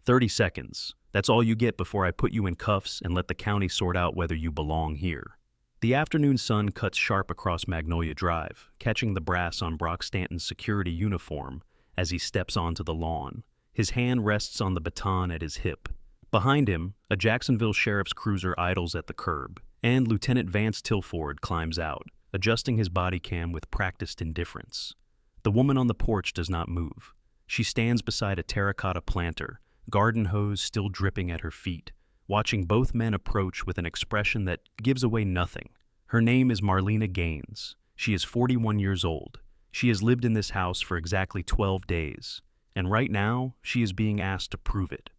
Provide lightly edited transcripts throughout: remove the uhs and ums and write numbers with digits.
30 seconds. That's all you get before I put you in cuffs and let the county sort out whether you belong here. The afternoon sun cuts sharp across Magnolia Drive, catching the brass on Brock Stanton's security uniform as he steps onto the lawn. His hand rests on the baton at his hip. Behind him, a Jacksonville sheriff's cruiser idles at the curb, and Lieutenant Vance Tilford climbs out, adjusting his body cam with practiced indifference. The woman on the porch does not move. She stands beside a terracotta planter, garden hose still dripping at her feet, watching both men approach with an expression that gives away nothing. Her name is Marlena Gaines. She is 41 years old. She has lived in this house for exactly 12 days, and right now, she is being asked to prove it.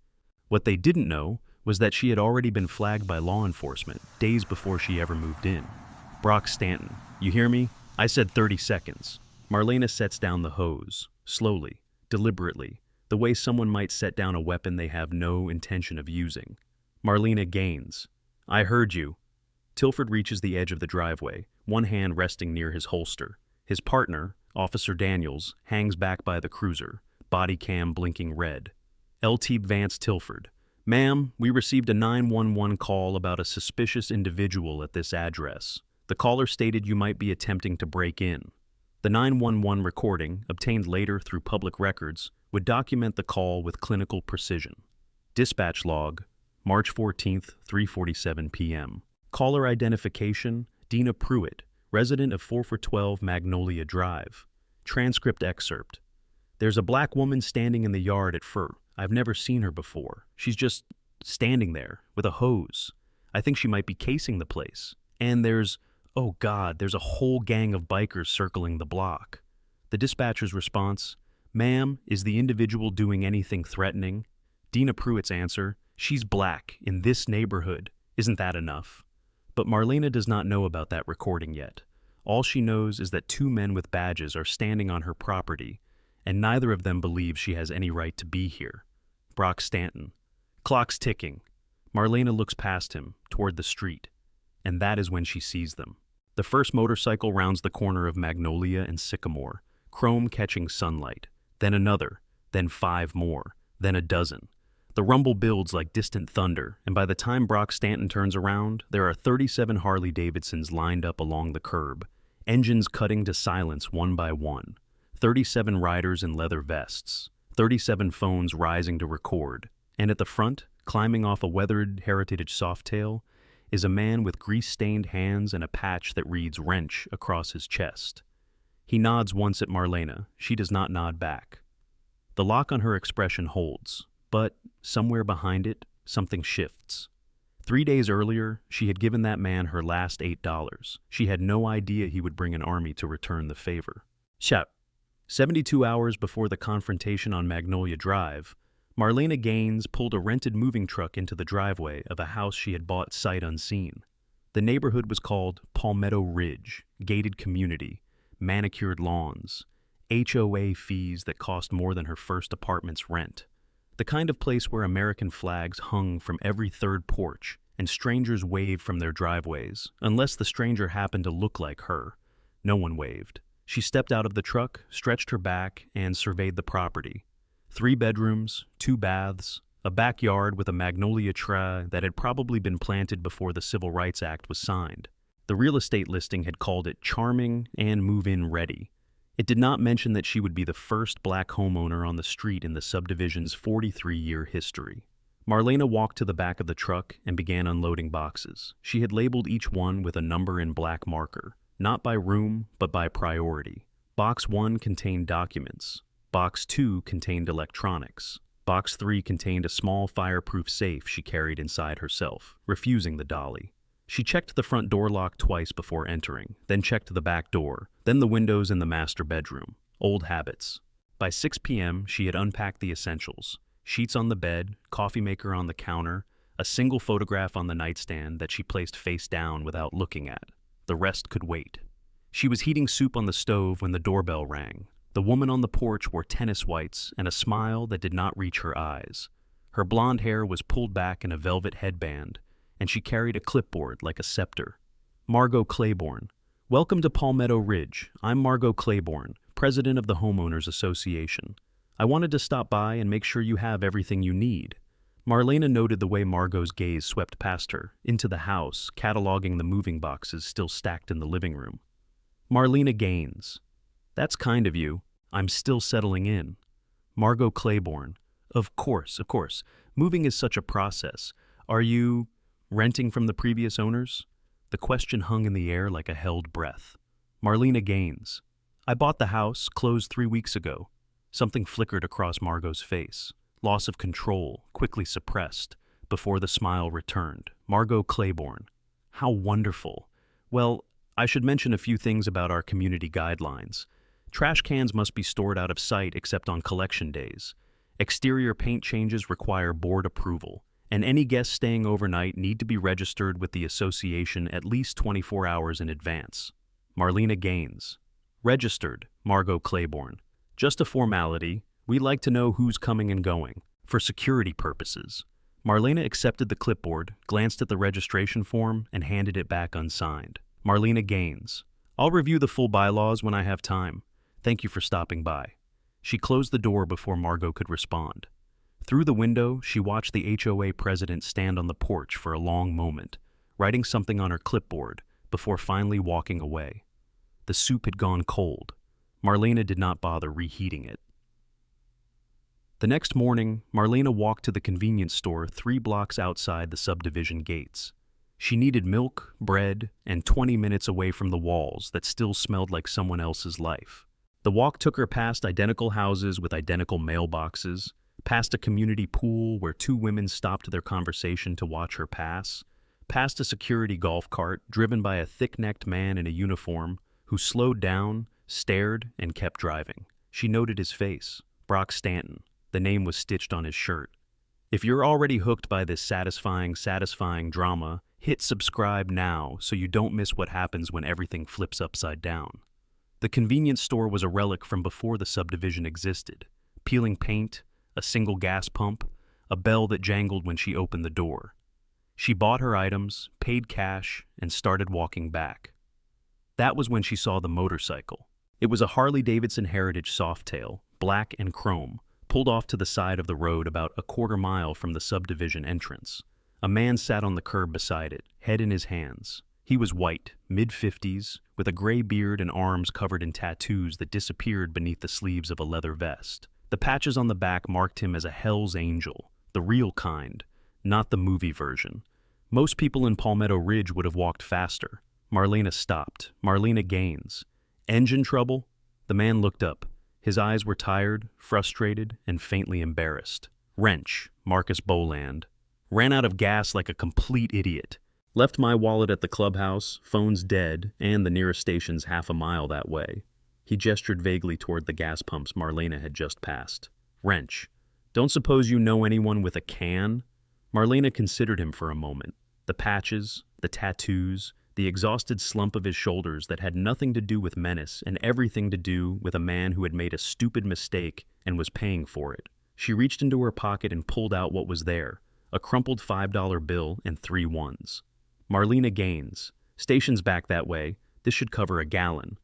What they didn't know was that she had already been flagged by law enforcement days before she ever moved in. Brock Stanton, you hear me? I said 30 seconds. Marlena sets down the hose, slowly, deliberately, the way someone might set down a weapon they have no intention of using. Marlena Gaines, I heard you. Tilford reaches the edge of the driveway, one hand resting near his holster. His partner, Officer Daniels, hangs back by the cruiser, body cam blinking red. LT Vance Tilford, ma'am, we received a 911 call about a suspicious individual at this address. The caller stated you might be attempting to break in. The 911 recording, obtained later through public records, would document the call with clinical precision. Dispatch log, March 14th, 3:47 p.m. Caller identification, Dina Pruitt, resident of 4412 Magnolia Drive. Transcript excerpt. There's a black woman standing in the yard at Fur. I've never seen her before. She's just standing there with a hose. I think she might be casing the place. And oh God, there's a whole gang of bikers circling the block. The dispatcher's response, ma'am, is the individual doing anything threatening? Dina Pruitt's answer, she's black in this neighborhood. Isn't that enough? But Marlena does not know about that recording yet. All she knows is that two men with badges are standing on her property, and neither of them believes she has any right to be here. Brock Stanton. Clock's ticking. Marlena looks past him, toward the street, and that is when she sees them. The first motorcycle rounds the corner of Magnolia and Sycamore, chrome catching sunlight. Then another, then 5 more, then a dozen. The rumble builds like distant thunder, and by the time Brock Stanton turns around, there are 37 Harley-Davidsons lined up along the curb, engines cutting to silence one by one. 37 riders in leather vests, 37 phones rising to record, and at the front, climbing off a weathered heritage softail, is a man with grease-stained hands and a patch that reads wrench across his chest. He nods once at Marlena. She does not nod back. The lock on her expression holds, but somewhere behind it, something shifts. 3 days earlier, she had given that man her last $8. She had no idea he would bring an army to return the favor. 72 hours before the confrontation on Magnolia Drive, Marlena Gaines pulled a rented moving truck into the driveway of a house she had bought sight unseen. The neighborhood was called Palmetto Ridge, gated community, manicured lawns, HOA fees that cost more than her first apartment's rent. The kind of place where American flags hung from every third porch and strangers waved from their driveways, unless the stranger happened to look like her. No one waved. She stepped out of the truck, stretched her back, and surveyed the property. 3 bedrooms, 2 baths, a backyard with a magnolia tree that had probably been planted before the Civil Rights Act was signed. The real estate listing had called it charming and move-in ready. It did not mention that she would be the first black homeowner on the street in the subdivision's 43-year history. Marlena walked to the back of the truck and began unloading boxes. She had labeled each one with a number in black marker. Not by room, but by priority. Box 1 contained documents. Box 2 contained electronics. Box 3 contained a small fireproof safe she carried inside herself, refusing the dolly. She checked the front door lock twice before entering, then checked the back door, then the windows in the master bedroom. Old habits. By 6 p.m., she had unpacked the essentials. Sheets on the bed, coffee maker on the counter, a single photograph on the nightstand that she placed face down without looking at. The rest could wait. She was heating soup on the stove when the doorbell rang. The woman on the porch wore tennis whites and a smile that did not reach her eyes. Her blonde hair was pulled back in a velvet headband, and she carried a clipboard like a scepter. Margot Claiborne. Welcome to Palmetto Ridge. I'm Margot Claiborne, president of the Homeowners Association. I wanted to stop by and make sure you have everything you need. Marlena noted the way Margot's gaze swept past her, into the house, cataloging the moving boxes still stacked in the living room. Marlena Gaines. That's kind of you. I'm still settling in. Margot Claiborne. Of course. Moving is such a process. Are you renting from the previous owners? The question hung in the air like a held breath. Marlena Gaines. I bought the house, closed 3 weeks ago. Something flickered across Margot's face. Loss of control, quickly suppressed, before the smile returned. Margot Claiborne. How wonderful. Well, I should mention a few things about our community guidelines. Trash cans must be stored out of sight except on collection days. Exterior paint changes require board approval, and any guests staying overnight need to be registered with the association at least 24 hours in advance. Marlena Gaines. Registered, Margot Claiborne. Just a formality. We like to know who's coming and going, for security purposes. Marlena accepted the clipboard, glanced at the registration form, and handed it back unsigned. Marlena Gaines. I'll review the full bylaws when I have time. Thank you for stopping by. She closed the door before Margot could respond. Through the window, she watched the HOA president stand on the porch for a long moment, writing something on her clipboard before finally walking away. The soup had gone cold. Marlena did not bother reheating it. The next morning, Marlena walked to the convenience store 3 blocks outside the subdivision gates. She needed milk, bread, and 20 minutes away from the walls that still smelled like someone else's life. The walk took her past identical houses with identical mailboxes, past a community pool where 2 women stopped their conversation to watch her pass, past a security golf cart driven by a thick-necked man in a uniform who slowed down, stared, and kept driving. She noted his face, Brock Stanton. The name was stitched on his shirt. If you're already hooked by this satisfying drama, hit subscribe now so you don't miss what happens when everything flips upside down. The convenience store was a relic from before the subdivision existed. Peeling paint, a single gas pump, a bell that jangled when she opened the door. She bought her items, paid cash, and started walking back. That was when she saw the motorcycle. It was a Harley-Davidson Heritage Softail, black and chrome, pulled off to the side of the road about a quarter mile from the subdivision entrance. A man sat on the curb beside it, head in his hands. He was white, mid-50s, with a gray beard and arms covered in tattoos that disappeared beneath the sleeves of a leather vest. The patches on the back marked him as a Hell's Angel, the real kind, not the movie version. Most people in Palmetto Ridge would have walked faster. Marlena stopped. Marlena Gaines. Engine trouble? The man looked up. His eyes were tired, frustrated, and faintly embarrassed. Wrench, Marcus Boland. Ran out of gas like a complete idiot. Left my wallet at the clubhouse, phone's dead, and the nearest station's half a mile that way. He gestured vaguely toward the gas pumps Marlena had just passed. Wrench. Don't suppose you know anyone with a can? Marlena considered him for a moment. The patches, the tattoos, the exhausted slump of his shoulders that had nothing to do with menace and everything to do with a man who had made a stupid mistake and was paying for it. She reached into her pocket and pulled out what was there, a crumpled $5 bill and 3 ones. Marlena Gaines. Station's back that way. This should cover a gallon.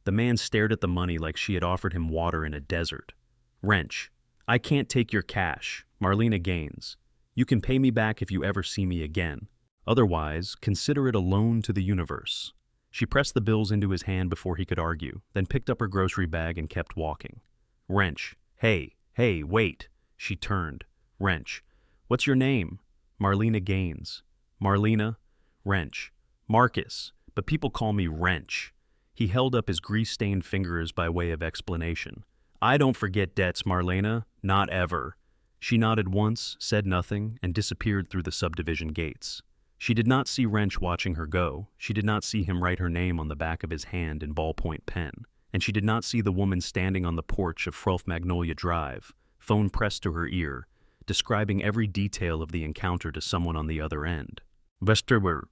The man stared at the money like she had offered him water in a desert. Wrench. I can't take your cash. Marlena Gaines. You can pay me back if you ever see me again. Otherwise, consider it a loan to the universe. She pressed the bills into his hand before he could argue, then picked up her grocery bag and kept walking. Wrench. Hey, wait. She turned. Wrench. What's your name? Marlena Gaines. Marlena. Wrench. Marcus, but people call me Wrench. He held up his grease-stained fingers by way of explanation. I don't forget debts, Marlena. Not ever. She nodded once, said nothing, and disappeared through the subdivision gates. She did not see Wrench watching her go. She did not see him write her name on the back of his hand in ballpoint pen. And she did not see the woman standing on the porch of Frolf Magnolia Drive, phone pressed to her ear, describing every detail of the encounter to someone on the other end. Westerwer.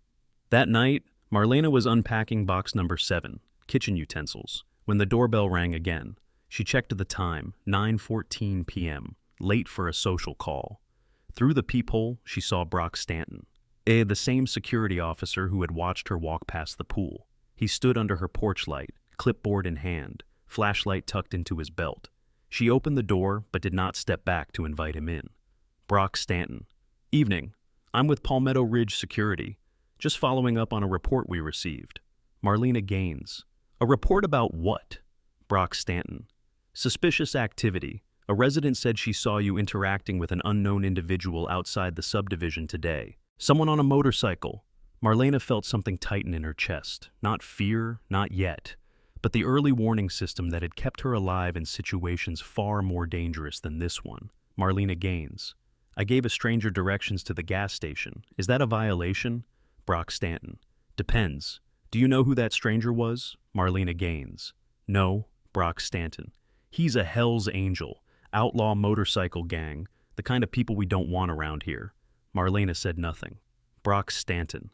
That night, Marlena was unpacking box number 7, kitchen utensils, when the doorbell rang again. She checked the time, 9:14 p.m., late for a social call. Through the peephole, she saw Brock Stanton, the same security officer who had watched her walk past the pool. He stood under her porch light, clipboard in hand, flashlight tucked into his belt. She opened the door but did not step back to invite him in. Brock Stanton. Evening. I'm with Palmetto Ridge Security. Just following up on a report we received. Marlena Gaines. A report about what? Brock Stanton. Suspicious activity. A resident said she saw you interacting with an unknown individual outside the subdivision today. Someone on a motorcycle. Marlena felt something tighten in her chest. Not fear, not yet, but the early warning system that had kept her alive in situations far more dangerous than this one. Marlena Gaines. I gave a stranger directions to the gas station. Is that a violation? Brock Stanton. Depends. Do you know who that stranger was? Marlena Gaines. No. Brock Stanton. He's a Hell's Angel. Outlaw motorcycle gang, the kind of people we don't want around here. Marlena said nothing. Brock Stanton.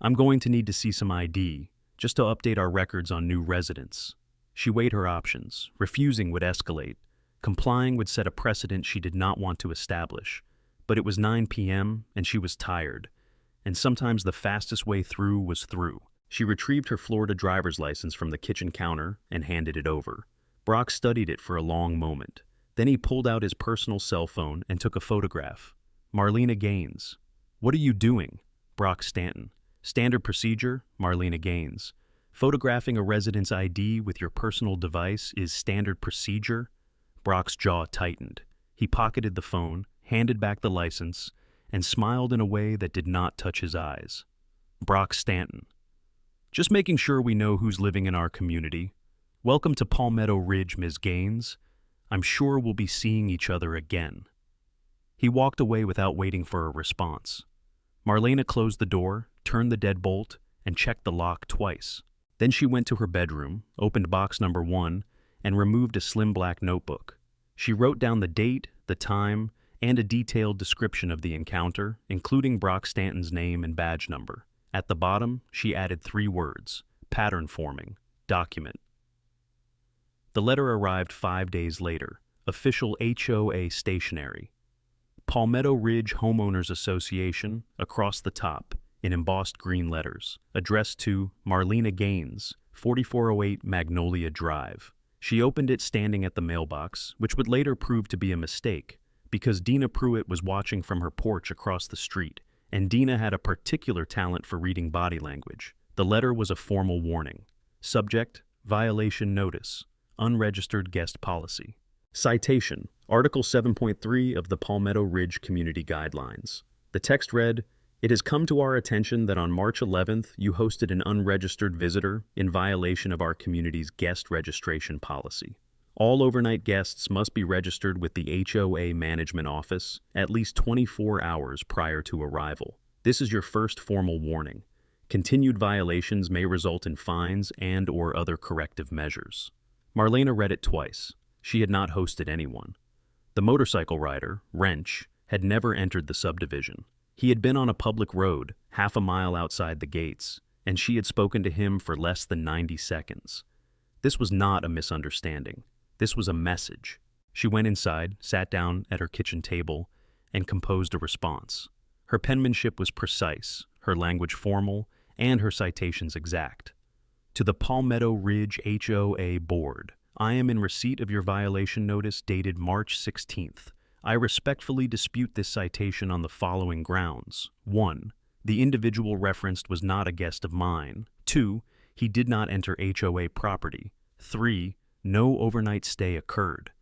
I'm going to need to see some ID, just to update our records on new residents. She weighed her options. Refusing would escalate. Complying would set a precedent she did not want to establish. But it was 9 p.m. and she was tired. And sometimes the fastest way through was through. She retrieved her Florida driver's license from the kitchen counter and handed it over. Brock studied it for a long moment. Then he pulled out his personal cell phone and took a photograph. Marlena Gaines. What are you doing? Brock Stanton. Standard procedure, Marlena Gaines. Photographing a resident's ID with your personal device is standard procedure? Brock's jaw tightened. He pocketed the phone, handed back the license, and smiled in a way that did not touch his eyes. Brock Stanton. Just making sure we know who's living in our community. Welcome to Palmetto Ridge, Ms. Gaines. I'm sure we'll be seeing each other again. He walked away without waiting for a response. Marlena closed the door, turned the deadbolt, and checked the lock twice. Then she went to her bedroom, opened box number 1, and removed a slim black notebook. She wrote down the date, the time, and a detailed description of the encounter, including Brock Stanton's name and badge number. At the bottom, she added 3 words: pattern forming, document. The letter arrived 5 days later. Official HOA stationery. Palmetto Ridge Homeowners Association, across the top, in embossed green letters. Addressed to Marlena Gaines, 4408 Magnolia Drive. She opened it standing at the mailbox, which would later prove to be a mistake, because Dina Pruitt was watching from her porch across the street, and Dina had a particular talent for reading body language. The letter was a formal warning. Subject: violation notice. Unregistered guest policy. Citation: Article 7.3 of the Palmetto Ridge Community Guidelines. The text read, "It has come to our attention that on March 11th you hosted an unregistered visitor in violation of our community's guest registration policy. All overnight guests must be registered with the HOA Management Office at least 24 hours prior to arrival. This is your first formal warning. Continued violations may result in fines and/or other corrective measures." Marlena read it twice. She had not hosted anyone. The motorcycle rider, Wrench, had never entered the subdivision. He had been on a public road, half a mile outside the gates, and she had spoken to him for less than 90 seconds. This was not a misunderstanding. This was a message. She went inside, sat down at her kitchen table, and composed a response. Her penmanship was precise, her language formal, and her citations exact. To the Palmetto Ridge HOA Board, I am in receipt of your violation notice dated March 16th. I respectfully dispute this citation on the following grounds. 1. The individual referenced was not a guest of mine. 2. He did not enter HOA property. 3. No overnight stay occurred.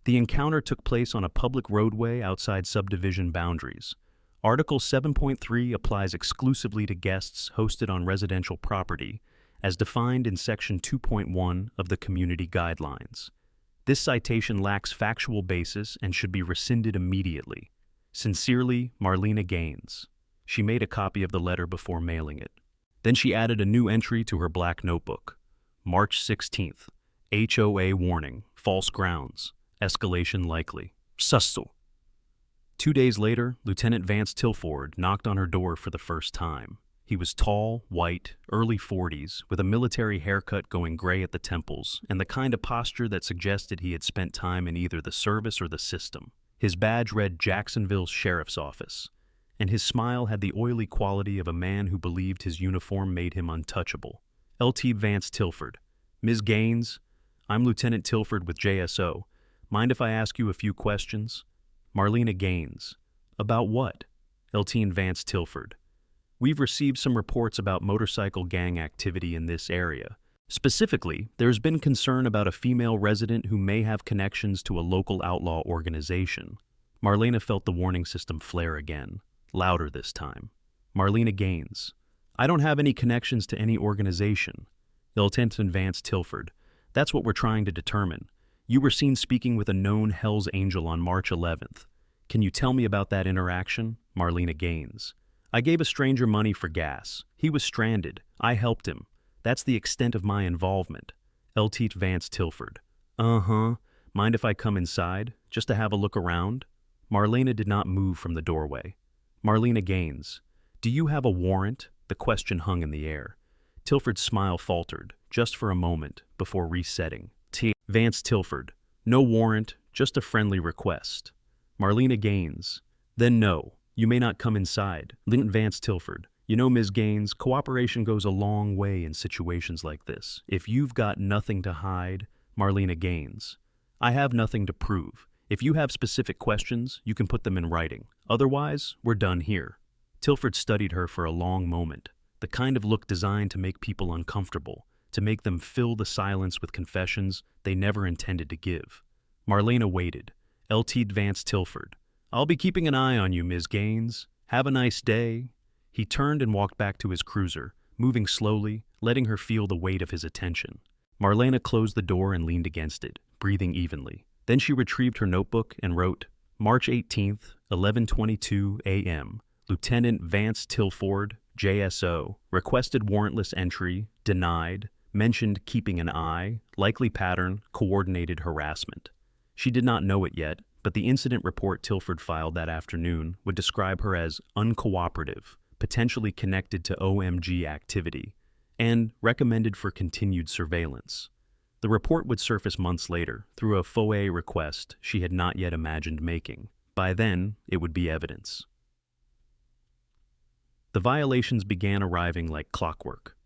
The encounter took place on a public roadway outside subdivision boundaries. Article 7.3 applies exclusively to guests hosted on residential property, as defined in Section 2.1 of the Community Guidelines. This citation lacks factual basis and should be rescinded immediately. Sincerely, Marlena Gaines. She made a copy of the letter before mailing it. Then she added a new entry to her black notebook. March 16th. HOA warning. False grounds. Escalation likely. Susto. 2 days later, Lieutenant Vance Tilford knocked on her door for the first time. He was tall, white, early 40s, with a military haircut going gray at the temples, and the kind of posture that suggested he had spent time in either the service or the system. His badge read Jacksonville Sheriff's Office, and his smile had the oily quality of a man who believed his uniform made him untouchable. LT Vance Tilford. Ms. Gaines, I'm Lieutenant Tilford with JSO. Mind if I ask you a few questions? Marlena Gaines. About what? Eltine Vance Tilford. We've received some reports about motorcycle gang activity in this area. Specifically, there's been concern about a female resident who may have connections to a local outlaw organization. Marlena felt the warning system flare again, louder this time. Marlena Gaines. I don't have any connections to any organization. Eltine Vance Tilford. That's what we're trying to determine. You were seen speaking with a known Hell's Angel on March 11th. Can you tell me about that interaction? Marlena Gaines. I gave a stranger money for gas. He was stranded. I helped him. That's the extent of my involvement. Eltine Vance Tilford. Uh-huh. Mind if I come inside, just to have a look around? Marlena did not move from the doorway. Marlena Gaines. Do you have a warrant? The question hung in the air. Tilford's smile faltered, just for a moment, before resetting. Vance Tilford. No warrant, just a friendly request. Marlena Gaines. Then no, you may not come inside. Vance Tilford. You know, Ms. Gaines, cooperation goes a long way in situations like this. If you've got nothing to hide, Marlena Gaines. I have nothing to prove. If you have specific questions, you can put them in writing. Otherwise, we're done here. Tilford studied her for a long moment, the kind of look designed to make people uncomfortable, to make them fill the silence with confessions they never intended to give. Marlena waited. Eltine Vance Tilford. I'll be keeping an eye on you, Ms. Gaines. Have a nice day. He turned and walked back to his cruiser, moving slowly, letting her feel the weight of his attention. Marlena closed the door and leaned against it, breathing evenly. Then she retrieved her notebook and wrote, March 18th, 11:22 a.m. Lieutenant Vance Tilford, JSO, requested warrantless entry, denied, mentioned keeping an eye, likely pattern, coordinated harassment. She did not know it yet, but the incident report Tilford filed that afternoon would describe her as uncooperative, potentially connected to OMG activity, and recommended for continued surveillance. The report would surface months later through a HOA request she had not yet imagined making. By then, it would be evidence. The violations began arriving like clockwork.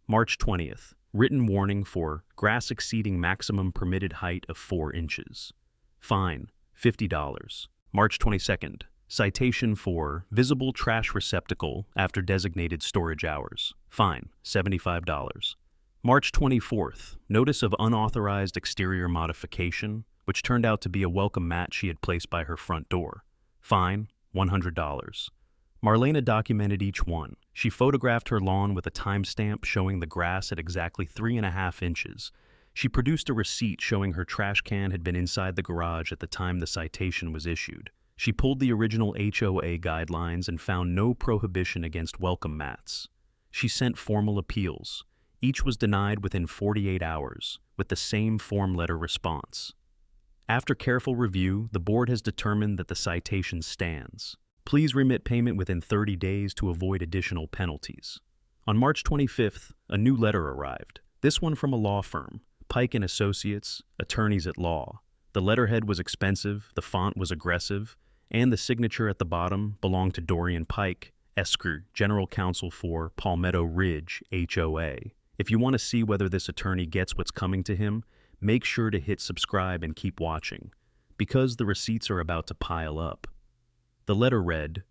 March 20th, written warning for grass exceeding maximum permitted height of 4 inches. Fine, $50. March 22nd, citation for visible trash receptacle after designated storage hours. Fine, $75. March 24th, notice of unauthorized exterior modification, which turned out to be a welcome mat she had placed by her front door. Fine, $100. Marlena documented each one. She photographed her lawn with a timestamp showing the grass at exactly 3.5 inches. She produced a receipt showing her trash can had been inside the garage at the time the citation was issued. She pulled the original HOA guidelines and found no prohibition against welcome mats. She sent formal appeals. Each was denied within 48 hours, with the same form letter response. After careful review, the board has determined that the citation stands. Please remit payment within 30 days to avoid additional penalties. On March 25th, a new letter arrived. This one from a law firm, Pike & Associates, attorneys at law. The letterhead was expensive, the font was aggressive, and the signature at the bottom belonged to Dorian Pike, Esker, General Counsel for Palmetto Ridge, HOA. If you want to see whether this attorney gets what's coming to him, make sure to hit subscribe and keep watching, because the receipts are about to pile up. The letter read,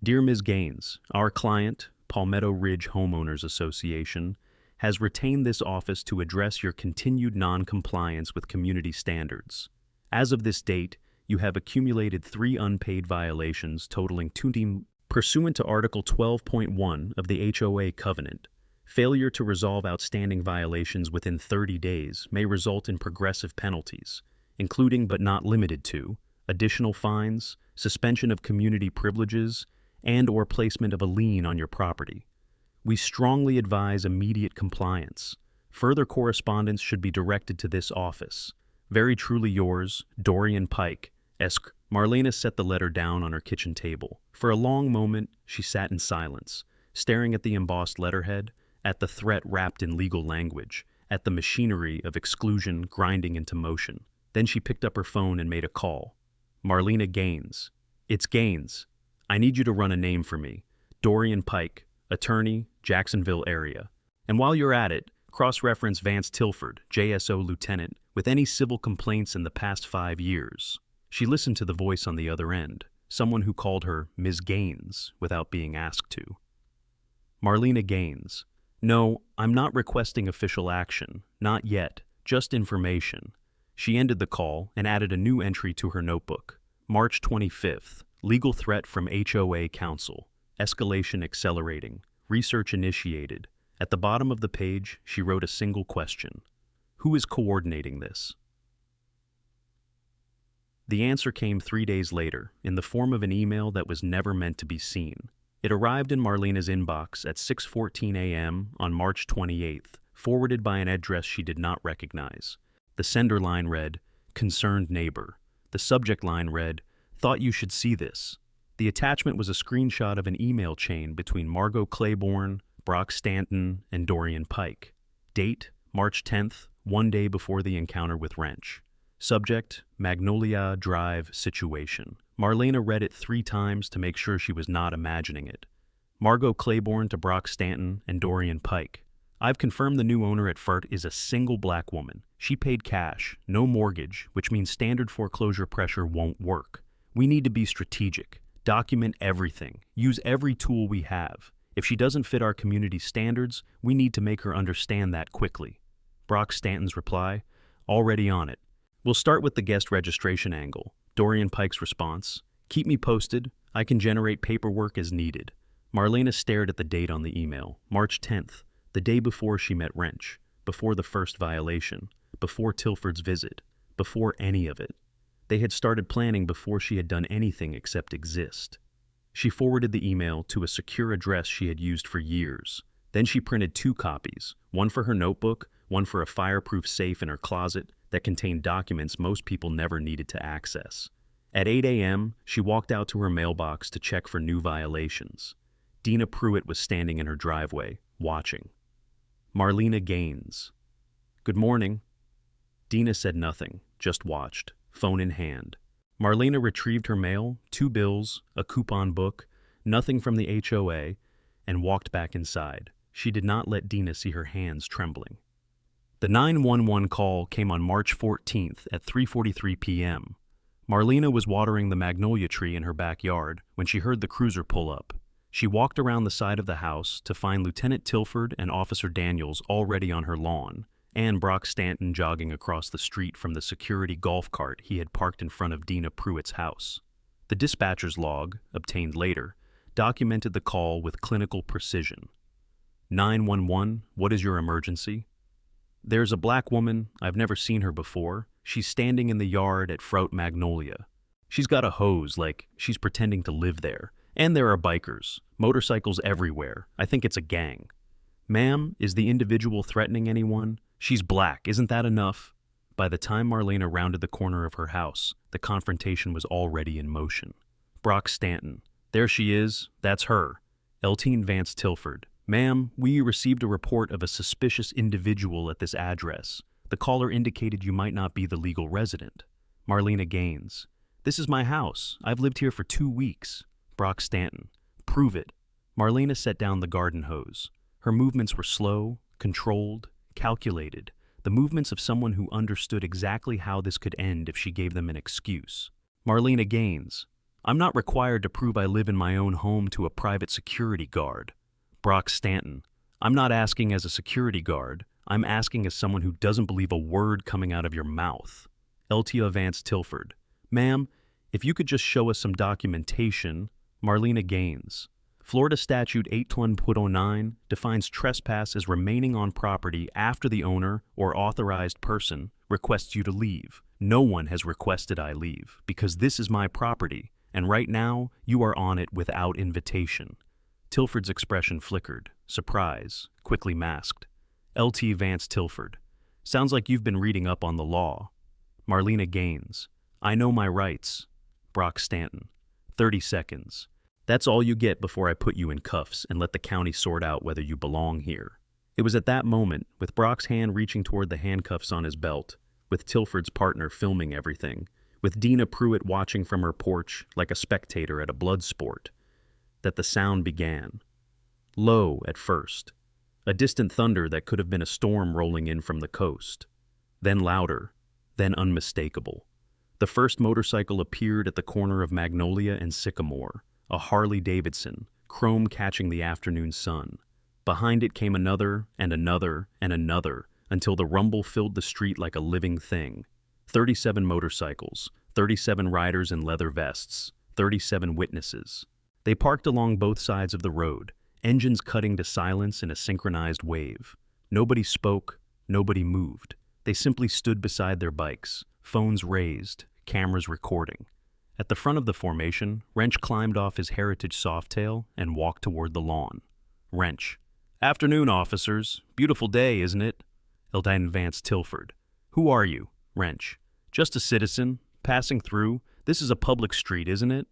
Dear Ms. Gaines, our client, Palmetto Ridge Homeowners Association, has retained this office to address your continued non-compliance with community standards. As of this date, you have accumulated 3 unpaid violations totaling 2 pursuant to Article 12.1 of the HOA Covenant. Failure to resolve outstanding violations within 30 days may result in progressive penalties, including but not limited to additional fines, suspension of community privileges, and/or placement of a lien on your property. We strongly advise immediate compliance. Further correspondence should be directed to this office. Very truly yours, Dorian Pike, Esk. Marlena set the letter down on her kitchen table. For a long moment, she sat in silence, staring at the embossed letterhead, at the threat wrapped in legal language, at the machinery of exclusion grinding into motion. Then she picked up her phone and made a call. Marlena Gaines. It's Gaines. I need you to run a name for me. Dorian Pike, attorney, Jacksonville area. And while you're at it, cross-reference Vance Tilford, JSO lieutenant, with any civil complaints in the past 5 years. She listened to the voice on the other end, someone who called her Ms. Gaines without being asked to. Marlena Gaines. No, I'm not requesting official action. Not yet. Just information. She ended the call and added a new entry to her notebook. March 25th. Legal threat from HOA counsel. Escalation accelerating. Research initiated. At the bottom of the page, she wrote a single question. Who is coordinating this? The answer came 3 days later, in the form of an email that was never meant to be seen. It arrived in Marlena's inbox at 6:14 a.m. on March 28th, forwarded by an address she did not recognize. The sender line read, "Concerned neighbor." The subject line read, "Thought you should see this." The attachment was a screenshot of an email chain between Margot Claiborne, Brock Stanton, and Dorian Pike. Date, March 10th, 1 day before the encounter with Wrench. Subject, Magnolia Drive situation. Marlena read it 3 times to make sure she was not imagining it. Margot Claiborne to Brock Stanton and Dorian Pike. I've confirmed the new owner at FERT is a single black woman. She paid cash, no mortgage, which means standard foreclosure pressure won't work. We need to be strategic. Document everything. Use every tool we have. If she doesn't fit our community standards, we need to make her understand that quickly. Brock Stanton's reply, already on it. We'll start with the guest registration angle. Dorian Pike's response, keep me posted. I can generate paperwork as needed. Marlena stared at the date on the email, March 10th, the day before she met Wrench, before the first violation, before Tilford's visit, before any of it. They had started planning before she had done anything except exist. She forwarded the email to a secure address she had used for years. Then she printed 2 copies, one for her notebook, one for a fireproof safe in her closet that contained documents most people never needed to access. At 8 a.m., she walked out to her mailbox to check for new violations. Dina Pruitt was standing in her driveway, watching. Marlena Gaines. Good morning. Dina said nothing, just watched, phone in hand. Marlena retrieved her mail, 2 bills, a coupon book, nothing from the HOA, and walked back inside. She did not let Dina see her hands trembling. The 911 call came on March 14th at 3:43 p.m. Marlena was watering the magnolia tree in her backyard when she heard the cruiser pull up. She walked around the side of the house to find Lieutenant Tilford and Officer Daniels already on her lawn, and Brock Stanton jogging across the street from the security golf cart he had parked in front of Dina Pruitt's house. The dispatcher's log, obtained later, documented the call with clinical precision. 911, what is your emergency? There's a black woman, I've never seen her before. She's standing in the yard at Fruit Magnolia. She's got a hose, like she's pretending to live there. And there are bikers, motorcycles everywhere. I think it's a gang. Ma'am, is the individual threatening anyone? She's black, isn't that enough? By the time Marlena rounded the corner of her house, the confrontation was already in motion. Brock Stanton. There she is, that's her. Eltine Vance Tilford. Ma'am, we received a report of a suspicious individual at this address. The caller indicated you might not be the legal resident. Marlena Gaines. This is my house. I've lived here for 2 weeks. Brock Stanton. Prove it. Marlena set down the garden hose. Her movements were slow, controlled, calculated, the movements of someone who understood exactly how this could end if she gave them an excuse. Marlena Gaines. I'm not required to prove I live in my own home to a private security guard. Brock Stanton. I'm not asking as a security guard. I'm asking as someone who doesn't believe a word coming out of your mouth. Eltia Vance Tilford. Ma'am, if you could just show us some documentation. Marlena Gaines. Florida Statute 821.09 defines trespass as remaining on property after the owner or authorized person requests you to leave. No one has requested I leave, because this is my property, and right now you are on it without invitation. Tilford's expression flickered, surprise, quickly masked. L.T. Vance Tilford. Sounds like you've been reading up on the law. Marlena Gaines. I know my rights. Brock Stanton. 30 seconds. That's all you get before I put you in cuffs and let the county sort out whether you belong here. It was at that moment, with Brock's hand reaching toward the handcuffs on his belt, with Tilford's partner filming everything, with Dina Pruitt watching from her porch like a spectator at a blood sport, that the sound began. Low at first, a distant thunder that could have been a storm rolling in from the coast. Then louder, then unmistakable. The first motorcycle appeared at the corner of Magnolia and Sycamore, a Harley-Davidson, chrome catching the afternoon sun. Behind it came another, and another, and another, until the rumble filled the street like a living thing. 37 motorcycles, 37 riders in leather vests, 37 witnesses. They parked along both sides of the road, engines cutting to silence in a synchronized wave. Nobody spoke, nobody moved. They simply stood beside their bikes, phones raised, cameras recording. At the front of the formation, Wrench climbed off his heritage softail and walked toward the lawn. Wrench. "Afternoon, officers. Beautiful day, isn't it?" Lieutenant Vance Tilford. "Who are you?" Wrench. "Just a citizen, passing through. This is a public street, isn't it?"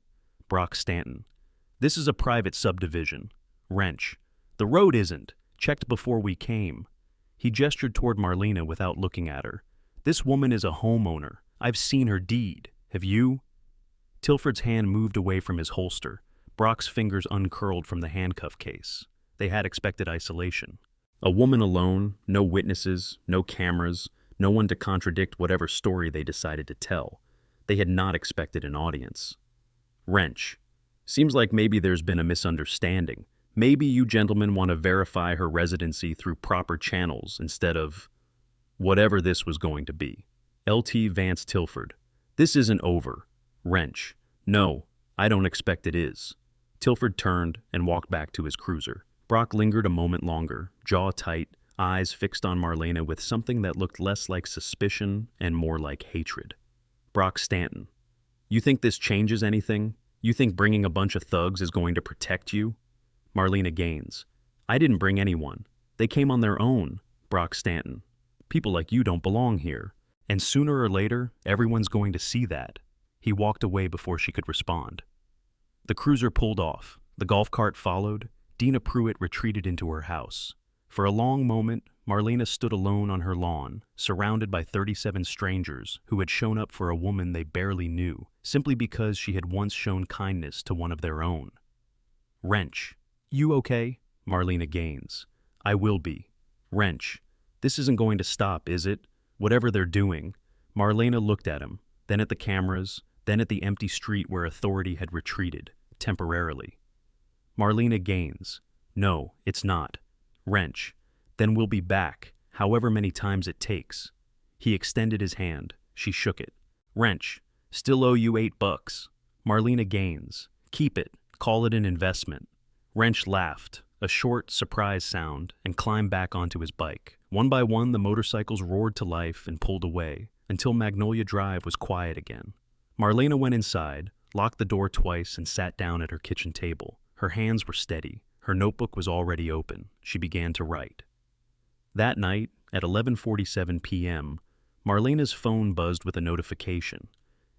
Brock Stanton. "This is a private subdivision." Wrench. "The road isn't. Checked before we came." He gestured toward Marlena without looking at her. "This woman is a homeowner. I've seen her deed. Have you?" Tilford's hand moved away from his holster. Brock's fingers uncurled from the handcuff case. They had expected isolation. A woman alone, no witnesses, no cameras, no one to contradict whatever story they decided to tell. They had not expected an audience. Wrench. "Seems like maybe there's been a misunderstanding. Maybe you gentlemen want to verify her residency through proper channels instead of whatever this was going to be." LT Vance Tilford. "This isn't over." Wrench. "No, I don't expect it is." Tilford turned and walked back to his cruiser. Brock lingered a moment longer, jaw tight, eyes fixed on Marlena with something that looked less like suspicion and more like hatred. Brock Stanton. "You think this changes anything? You think bringing a bunch of thugs is going to protect you?" Marlena Gaines. "I didn't bring anyone. They came on their own." Brock Stanton. "People like you don't belong here. And sooner or later, everyone's going to see that." He walked away before she could respond. The cruiser pulled off. The golf cart followed. Dina Pruitt retreated into her house. For a long moment, Marlena stood alone on her lawn, surrounded by 37 strangers who had shown up for a woman they barely knew, simply because she had once shown kindness to one of their own. Wrench. "You okay?" Marlena Gaines. "I will be." Wrench. "This isn't going to stop, is it? Whatever they're doing." Marlena looked at him, then at the cameras, then at the empty street where authority had retreated, temporarily. Marlena Gaines. "No, it's not." Wrench. "Then we'll be back, however many times it takes." He extended his hand. She shook it. Wrench. "Still owe you $8. Marlena Gaines. "Keep it. Call it an investment." Wrench laughed, a short, surprised sound, and climbed back onto his bike. One by one, the motorcycles roared to life and pulled away, until Magnolia Drive was quiet again. Marlena went inside, locked the door twice, and sat down at her kitchen table. Her hands were steady. Her notebook was already open. She began to write. That night, at 11:47 p.m., Marlena's phone buzzed with a notification.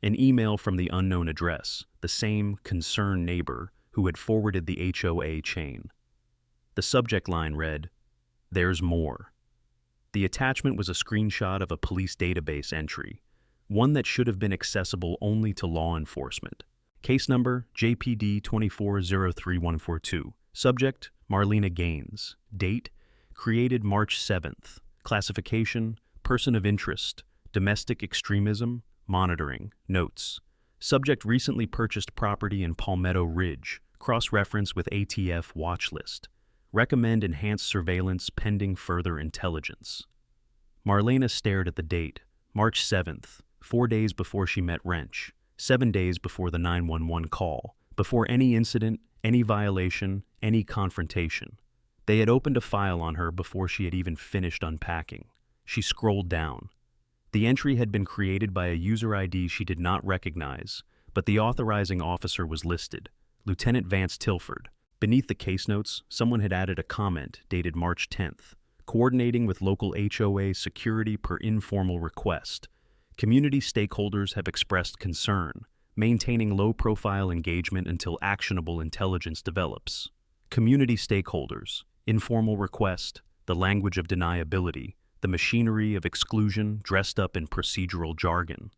An email from the unknown address, the same concerned neighbor who had forwarded the HOA chain. The subject line read, "There's more." The attachment was a screenshot of a police database entry, one that should have been accessible only to law enforcement. Case number JPD 2403142. Subject Marlena Gaines. Date created March 7th. Classification person of interest. Domestic extremism. Monitoring. Notes. Subject recently purchased property in Palmetto Ridge. Cross-reference with ATF watch list. Recommend enhanced surveillance pending further intelligence. Marlena stared at the date, March 7th, 4 days before she met Wrench, 7 days before the 911 call, before any incident, any violation, any confrontation. They had opened a file on her before she had even finished unpacking. She scrolled down. The entry had been created by a user ID she did not recognize, but the authorizing officer was listed, Lieutenant Vance Tilford. Beneath the case notes, someone had added a comment dated March 10th, coordinating with local HOA security per informal request. Community stakeholders have expressed concern, maintaining low-profile engagement until actionable intelligence develops. Community stakeholders, informal request, the language of deniability, the machinery of exclusion dressed up in procedural jargon.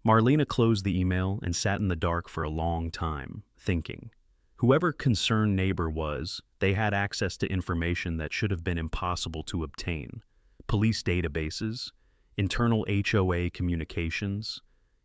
Marlena closed the email and sat in the dark for a long time, thinking. Whoever concerned neighbor was, they had access to information that should have been impossible to obtain. Police databases, internal HOA communications,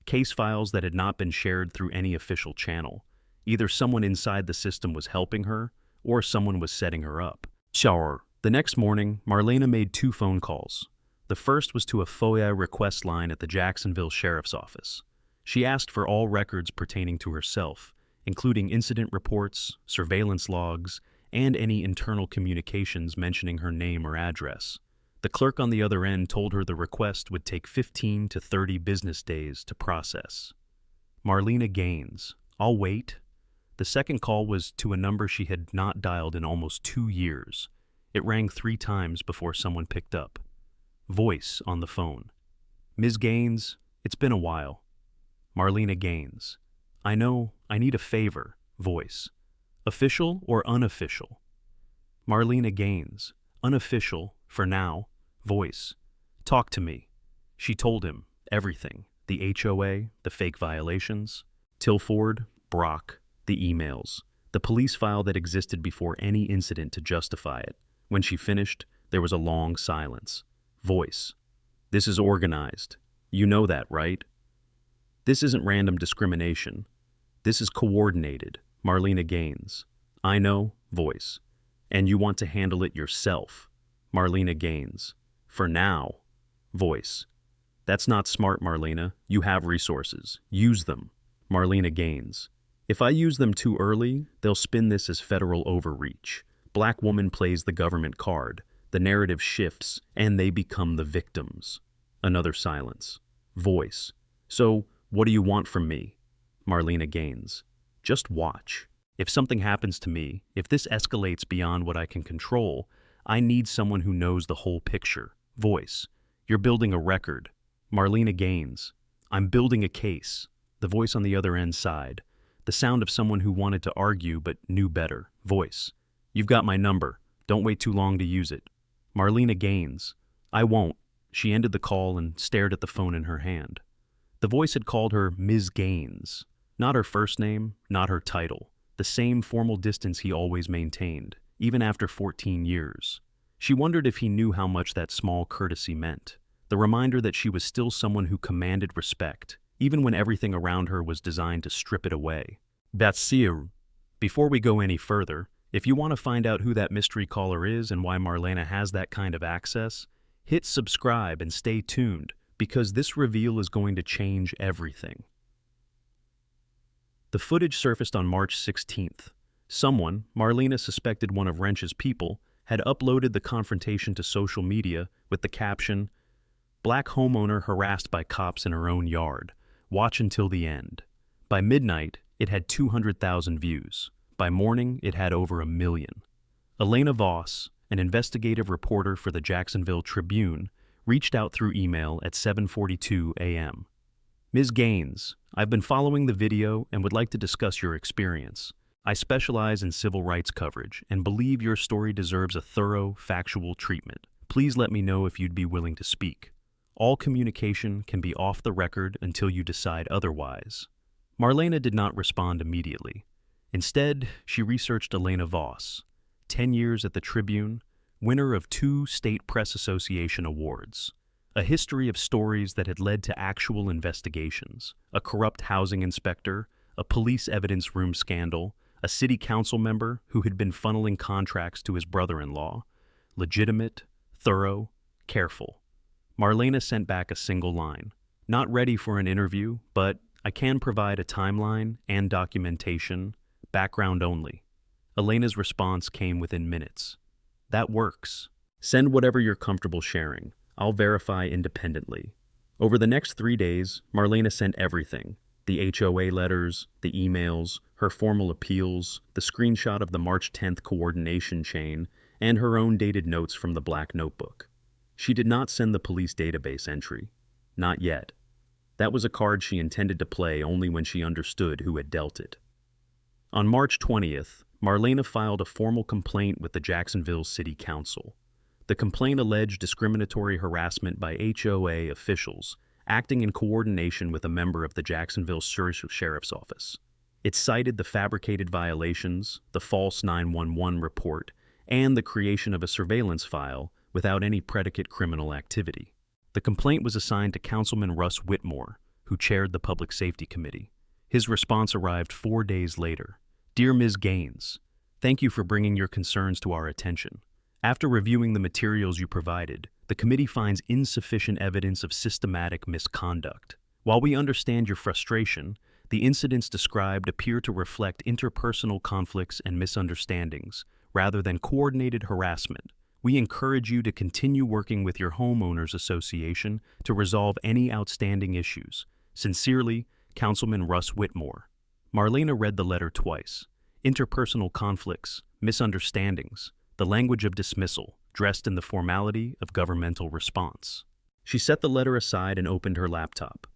case files that had not been shared through any official channel. Either someone inside the system was helping her, or someone was setting her up. Shower. The next morning, Marlena made 2 phone calls. The first was to a FOIA request line at the Jacksonville Sheriff's Office. She asked for all records pertaining to herself, including incident reports, surveillance logs, and any internal communications mentioning her name or address. The clerk on the other end told her the request would take 15 to 30 business days to process. Marlena Gaines. I'll wait. The second call was to a number she had not dialed in almost 2 years. It rang 3 times before someone picked up. Voice on the phone. Ms. Gaines, it's been a while. Marlena Gaines. I know, I need a favor. Voice. Official or unofficial? Marlena Gaines. Unofficial, for now. Voice. Talk to me. She told him everything. The HOA, the fake violations, Tilford, Brock, the emails, the police file that existed before any incident to justify it. When she finished, there was a long silence. Voice. This is organized. You know that, right? This isn't random discrimination. This is coordinated. Marlena Gaines. I know. Voice. And you want to handle it yourself. Marlena Gaines. For now. Voice. That's not smart, Marlena. You have resources. Use them. Marlena Gaines. If I use them too early, they'll spin this as federal overreach. Black woman plays the government card. The narrative shifts, and they become the victims. Another silence. Voice. So, what do you want from me? Marlena Gaines. Just watch. If something happens to me, if this escalates beyond what I can control, I need someone who knows the whole picture. Voice. You're building a record. Marlena Gaines. I'm building a case. The voice on the other end sighed. The sound of someone who wanted to argue but knew better. Voice. You've got my number. Don't wait too long to use it. Marlena Gaines. I won't. She ended the call and stared at the phone in her hand. The voice had called her Ms. Gaines. Not her first name, not her title. The same formal distance he always maintained, even after 14 years. She wondered if he knew how much that small courtesy meant. The reminder that she was still someone who commanded respect, even when everything around her was designed to strip it away. Batsiru. Before we go any further, if you want to find out who that mystery caller is and why Marlena has that kind of access, hit subscribe and stay tuned, because this reveal is going to change everything. The footage surfaced on March 16th. Someone, Marlena suspected one of Wrench's people, had uploaded the confrontation to social media with the caption, "Black homeowner harassed by cops in her own yard. Watch until the end." By midnight, it had 200,000 views. By morning, it had over 1 million. Elena Voss, an investigative reporter for the Jacksonville Tribune, reached out through email at 7:42 a.m. Ms. Gaines, I've been following the video and would like to discuss your experience. I specialize in civil rights coverage and believe your story deserves a thorough, factual treatment. Please let me know if you'd be willing to speak. All communication can be off the record until you decide otherwise. Marlena did not respond immediately. Instead, she researched Elena Voss, 10 years at the Tribune, winner of 2 State Press Association awards. A history of stories that had led to actual investigations, a corrupt housing inspector, a police evidence room scandal, a city council member who had been funneling contracts to his brother-in-law. Legitimate, thorough, careful. Marlena sent back a single line. Not ready for an interview, but I can provide a timeline and documentation, background only. Elena's response came within minutes. That works. Send whatever you're comfortable sharing. I'll verify independently. Over the next 3 days, Marlena sent everything. The HOA letters, the emails, her formal appeals, the screenshot of the March 10th coordination chain, and her own dated notes from the black notebook. She did not send the police database entry. Not yet. That was a card she intended to play only when she understood who had dealt it. On March 20th, Marlena filed a formal complaint with the Jacksonville City Council. The complaint alleged discriminatory harassment by HOA officials, acting in coordination with a member of the Jacksonville Sheriff's Office. It cited the fabricated violations, the false 911 report, and the creation of a surveillance file without any predicate criminal activity. The complaint was assigned to Councilman Russ Whitmore, who chaired the Public Safety Committee. His response arrived 4 days later. Dear Ms. Gaines, thank you for bringing your concerns to our attention. After reviewing the materials you provided, the committee finds insufficient evidence of systematic misconduct. While we understand your frustration, the incidents described appear to reflect interpersonal conflicts and misunderstandings, rather than coordinated harassment. We encourage you to continue working with your homeowners association to resolve any outstanding issues. Sincerely, Councilman Russ Whitmore. Marlena read the letter twice. Interpersonal conflicts, misunderstandings, the language of dismissal, dressed in the formality of governmental response. She set the letter aside and opened her laptop.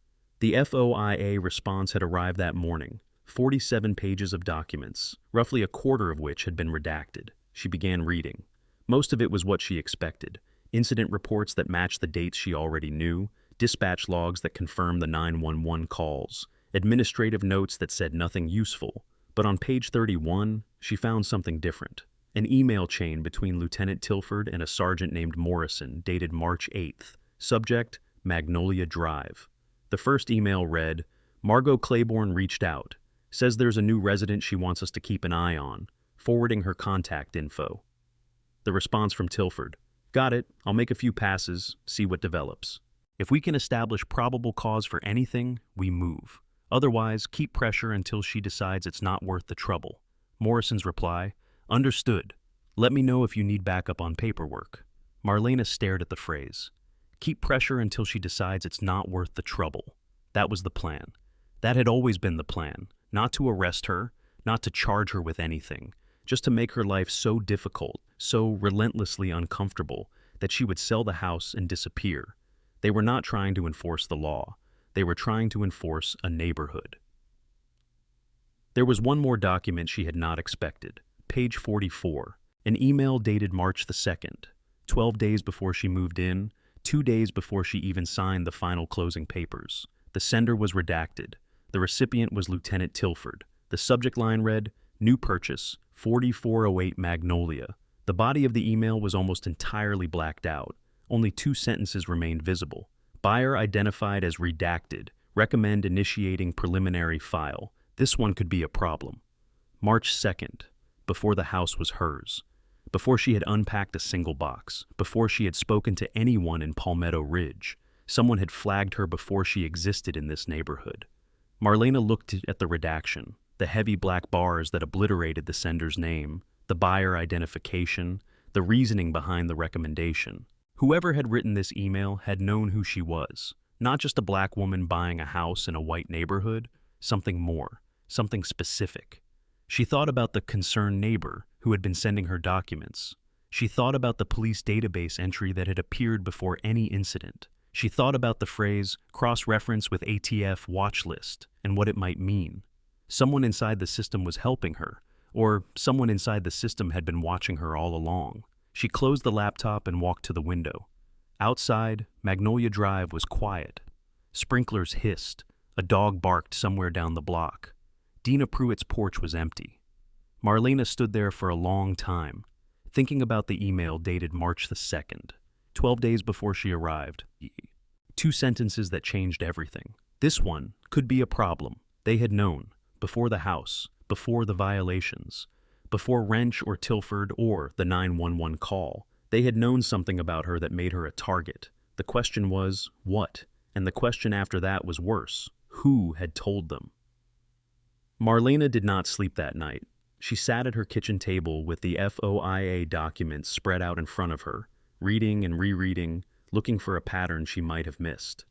The FOIA response had arrived that morning, 47 pages of documents, roughly a quarter of which had been redacted. She began reading. Most of it was what she expected: incident reports that matched the dates she already knew, dispatch logs that confirmed the 911 calls, administrative notes that said nothing useful. But on page 31, she found something different. An email chain between Lieutenant Tilford and a sergeant named Morrison, dated March 8th. Subject, Magnolia Drive. The first email read, Margot Claiborne reached out. Says there's a new resident she wants us to keep an eye on, forwarding her contact info. The response from Tilford, got it, I'll make a few passes, see what develops. If we can establish probable cause for anything, we move. Otherwise, keep pressure until she decides it's not worth the trouble. Morrison's reply, understood. Let me know if you need backup on paperwork. Marlena stared at the phrase. Keep pressure until she decides it's not worth the trouble. That was the plan. That had always been the plan. Not to arrest her, not to charge her with anything, just to make her life so difficult, so relentlessly uncomfortable, that she would sell the house and disappear. They were not trying to enforce the law. They were trying to enforce a neighborhood. There was one more document she had not expected. Page 44. An email dated March the 2nd, 12 days before she moved in, 2 days before she even signed the final closing papers. The sender was redacted. The recipient was Lieutenant Tilford. The subject line read, New Purchase, 4408 Magnolia. The body of the email was almost entirely blacked out. Only 2 sentences remained visible. Buyer identified as redacted. Recommend initiating preliminary file. This one could be a problem. March 2nd, before the house was hers. Before she had unpacked a single box. Before she had spoken to anyone in Palmetto Ridge. Someone had flagged her before she existed in this neighborhood. Marlena looked at the redaction, the heavy black bars that obliterated the sender's name, the buyer identification, the reasoning behind the recommendation. Whoever had written this email had known who she was. Not just a black woman buying a house in a white neighborhood, something more, something specific. She thought about the concerned neighbor who had been sending her documents. She thought about the police database entry that had appeared before any incident. She thought about the phrase, cross-reference with ATF watch list, and what it might mean. Someone inside the system was helping her, or someone inside the system had been watching her all along. She closed the laptop and walked to the window. Outside, Magnolia Drive was quiet. Sprinklers hissed. A dog barked somewhere down the block. Dina Pruitt's porch was empty. Marlena stood there for a long time, thinking about the email dated March the 2nd, 12 days before she arrived. 2 sentences that changed everything. This one could be a problem. They had known, before the house, before the violations, before Wrench or Tilford or the 911 call. They had known something about her that made her a target. The question was, what? And the question after that was worse. Who had told them? Marlena did not sleep that night. She sat at her kitchen table with the FOIA documents spread out in front of her, reading and rereading, looking for a pattern she might have missed.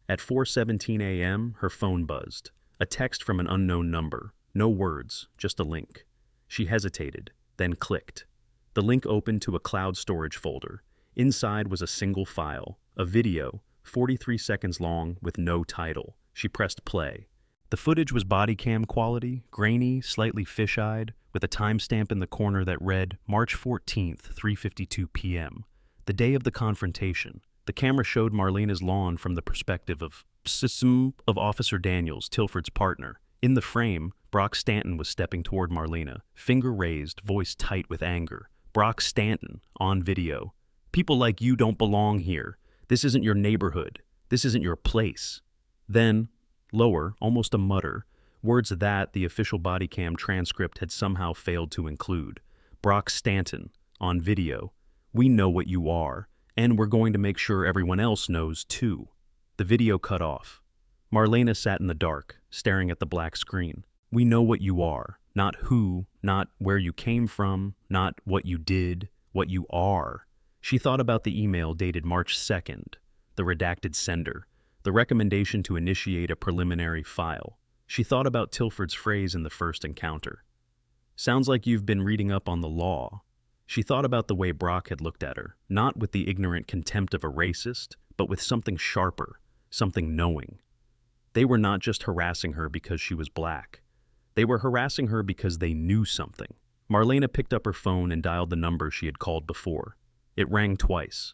At 4:17 a.m., her phone buzzed. A text from an unknown number. No words, just a link. She hesitated, then clicked. The link opened to a cloud storage folder. Inside was a single file, a video, 43 seconds long with no title. She pressed play. The footage was body cam quality, grainy, slightly fish-eyed, with a timestamp in the corner that read March 14th, 3:52 p.m., the day of the confrontation. The camera showed Marlena's lawn from the perspective of Officer Daniels, Tilford's partner. In the frame, Brock Stanton was stepping toward Marlena, finger raised, voice tight with anger. Brock Stanton, on video. People like you don't belong here. This isn't your neighborhood. This isn't your place. Then, lower, almost a mutter, words that the official body cam transcript had somehow failed to include. Brock Stanton, on video. We know what you are, and we're going to make sure everyone else knows too. The video cut off. Marlena sat in the dark, staring at the black screen. We know what you are, not who, not where you came from, not what you did, what you are. She thought about the email dated March 2nd, the redacted sender, the recommendation to initiate a preliminary file. She thought about Tilford's phrase in the first encounter. Sounds like you've been reading up on the law. She thought about the way Brock had looked at her, not with the ignorant contempt of a racist, but with something sharper, something knowing. They were not just harassing her because she was black. They were harassing her because they knew something. Marlena picked up her phone and dialed the number she had called before. It rang twice.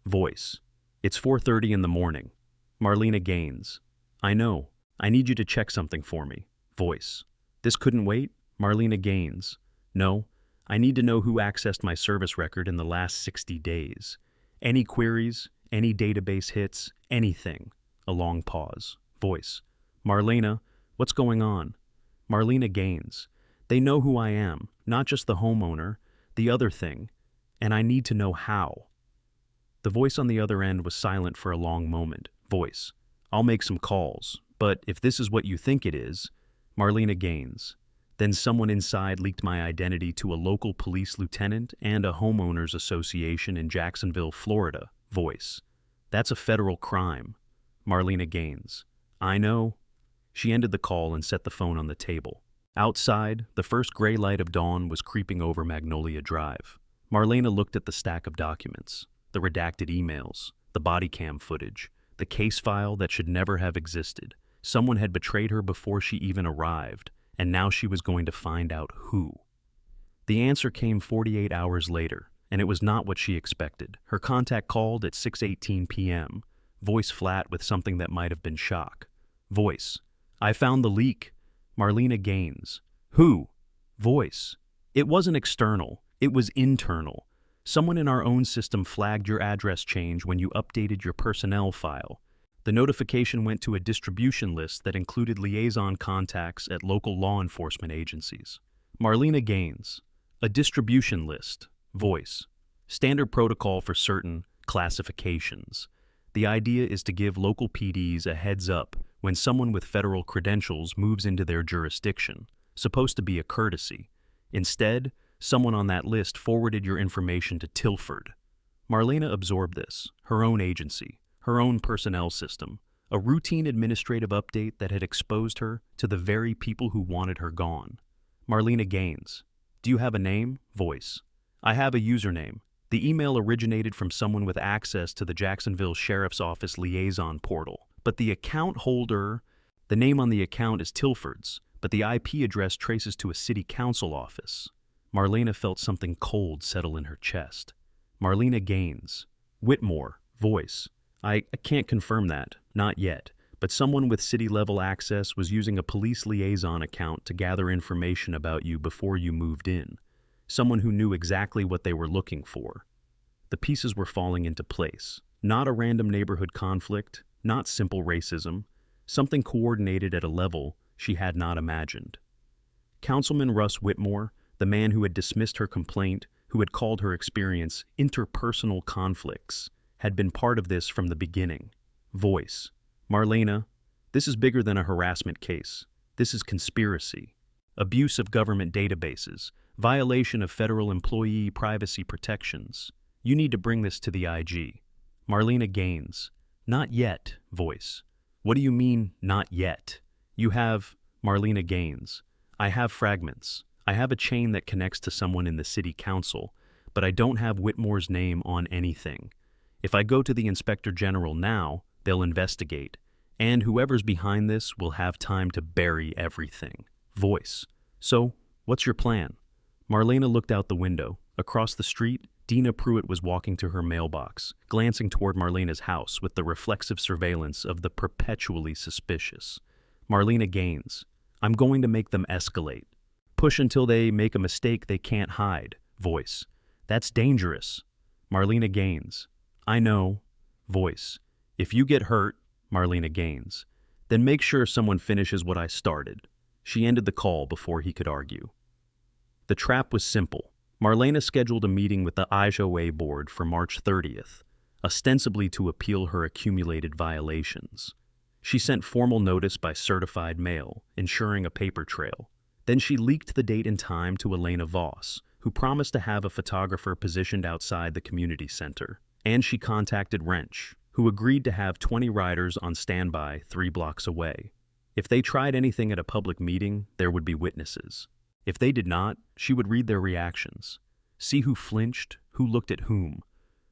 Voice. It's 4:30 in the morning. Marlena Gaines. I know. I need you to check something for me. Voice. This couldn't wait? Marlena Gaines. No. I need to know who accessed my service record in the last 60 days. Any queries, any database hits, anything. A long pause. Voice. Marlena, what's going on? Marlena Gaines. They know who I am, not just the homeowner, the other thing, and I need to know how. The voice on the other end was silent for a long moment. Voice. I'll make some calls, but if this is what you think it is, Marlena Gaines. Then someone inside leaked my identity to a local police lieutenant and a homeowners association in Jacksonville, Florida. Voice. That's a federal crime. Marlena Gaines. I know. She ended the call and set the phone on the table. Outside, the first gray light of dawn was creeping over Magnolia Drive. Marlena looked at the stack of documents, the redacted emails, the body cam footage, the case file that should never have existed. Someone had betrayed her before she even arrived, and now she was going to find out who. The answer came 48 hours later, and it was not what she expected. Her contact called at 6:18 p.m., voice flat with something that might have been shock. Voice. I found the leak. Marlena Gaines. Who? Voice. It wasn't external. It was internal. Someone in our own system flagged your address change when you updated your personnel file. The notification went to a distribution list that included liaison contacts at local law enforcement agencies. Marlena Gaines. A distribution list. Voice. Standard protocol for certain classifications. The idea is to give local PDs a heads up when someone with federal credentials moves into their jurisdiction. Supposed to be a courtesy. Instead, someone on that list forwarded your information to Tilford. Marlena absorbed this, her own agency, her own personnel system, a routine administrative update that had exposed her to the very people who wanted her gone. Marlena Gaines. Do you have a name? Voice. I have a username. The email originated from someone with access to the Jacksonville Sheriff's Office liaison portal. But the account holder, the name on the account is Tilford's, but the IP address traces to a city council office. Marlena felt something cold settle in her chest. Marlena Gaines. Whitmore. Voice. I can't confirm that. Not yet. But someone with city-level access was using a police liaison account to gather information about you before you moved in. Someone who knew exactly what they were looking for. The pieces were falling into place. Not a random neighborhood conflict, not simple racism, something coordinated at a level she had not imagined. Councilman Russ Whitmore, the man who had dismissed her complaint, who had called her experience interpersonal conflicts, had been part of this from the beginning. Voice. Marlena, this is bigger than a harassment case. This is conspiracy. Abuse of government databases, violation of federal employee privacy protections. You need to bring this to the IG. Marlena Gaines. Not yet. Voice. What do you mean, not yet? You have Marlena Gaines. I have fragments. I have a chain that connects to someone in the city council, but I don't have Whitmore's name on anything. If I go to the Inspector General now, they'll investigate, and whoever's behind this will have time to bury everything. Voice. So, what's your plan? Marlena looked out the window. Across the street, Dina Pruitt was walking to her mailbox, glancing toward Marlena's house with the reflexive surveillance of the perpetually suspicious. Marlena Gaines. I'm going to make them escalate. Push until they make a mistake they can't hide. Voice. That's dangerous. Marlena Gaines. I know. Voice. If you get hurt, Marlena Gaines, then make sure someone finishes what I started. She ended the call before he could argue. The trap was simple. Marlena scheduled a meeting with the HOA board for March 30th, ostensibly to appeal her accumulated violations. She sent formal notice by certified mail, ensuring a paper trail. Then she leaked the date and time to Elena Voss, who promised to have a photographer positioned outside the community center. And she contacted Wrench, who agreed to have 20 riders on standby 3 blocks away. If they tried anything at a public meeting, there would be witnesses. If they did not, she would read their reactions, see who flinched, who looked at whom,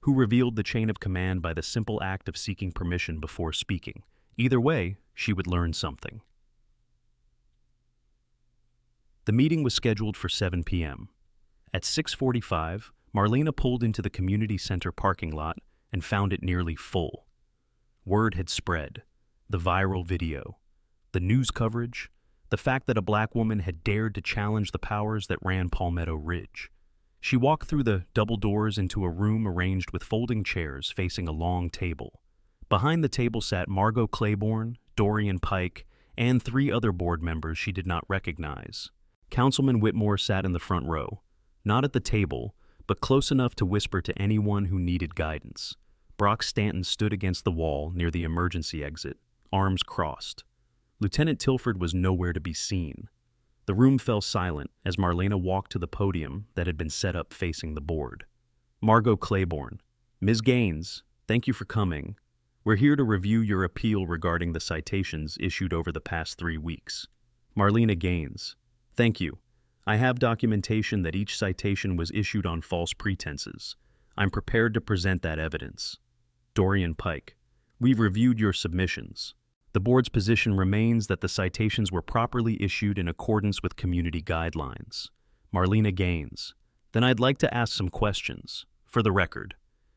who revealed the chain of command by the simple act of seeking permission before speaking. Either way, she would learn something. The meeting was scheduled for 7 p.m. At 6:45, Marlena pulled into the community center parking lot and found it nearly full. Word had spread. The viral video, the news coverage, the fact that a black woman had dared to challenge the powers that ran Palmetto Ridge. She walked through the double doors into a room arranged with folding chairs facing a long table. Behind the table sat Margot Claiborne, Dorian Pike, and 3 other board members she did not recognize. Councilman Whitmore sat in the front row, not at the table, but close enough to whisper to anyone who needed guidance. Brock Stanton stood against the wall near the emergency exit, arms crossed. Lieutenant Tilford was nowhere to be seen. The room fell silent as Marlena walked to the podium that had been set up facing the board. Margot Claiborne. Ms. Gaines, thank you for coming. We're here to review your appeal regarding the citations issued over the past 3 weeks. Marlena Gaines. Thank you. I have documentation that each citation was issued on false pretenses. I'm prepared to present that evidence. Dorian Pike. We've reviewed your submissions. The board's position remains that the citations were properly issued in accordance with community guidelines. Marlena Gaines. Then I'd like to ask some questions. For the record.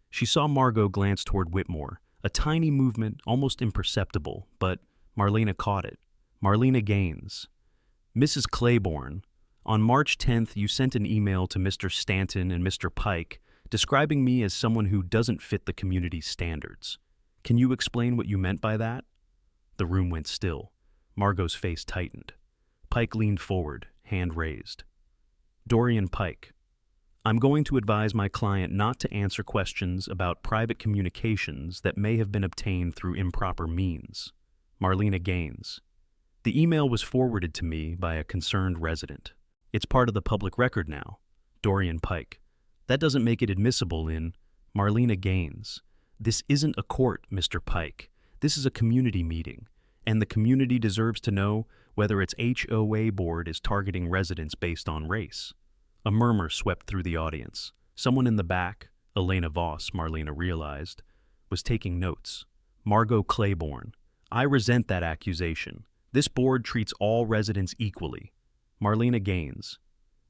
She saw Margot glance toward Whitmore, a tiny movement, almost imperceptible, but Marlena caught it. Marlena Gaines. Mrs. Claiborne, on March 10th you sent an email to Mr. Stanton and Mr. Pike describing me as someone who doesn't fit the community's standards. Can you explain what you meant by that? The room went still. Margot's face tightened. Pike leaned forward, hand raised. Dorian Pike. I'm going to advise my client not to answer questions about private communications that may have been obtained through improper means. Marlena Gaines. The email was forwarded to me by a concerned resident. It's part of the public record now. Dorian Pike. That doesn't make it admissible in Marlena Gaines. This isn't a court, Mr. Pike. This is a community meeting, and the community deserves to know whether its HOA board is targeting residents based on race. A murmur swept through the audience. Someone in the back, Elena Voss, Marlena realized, was taking notes. Margot Claiborne. I resent that accusation. This board treats all residents equally. Marlena Gaines.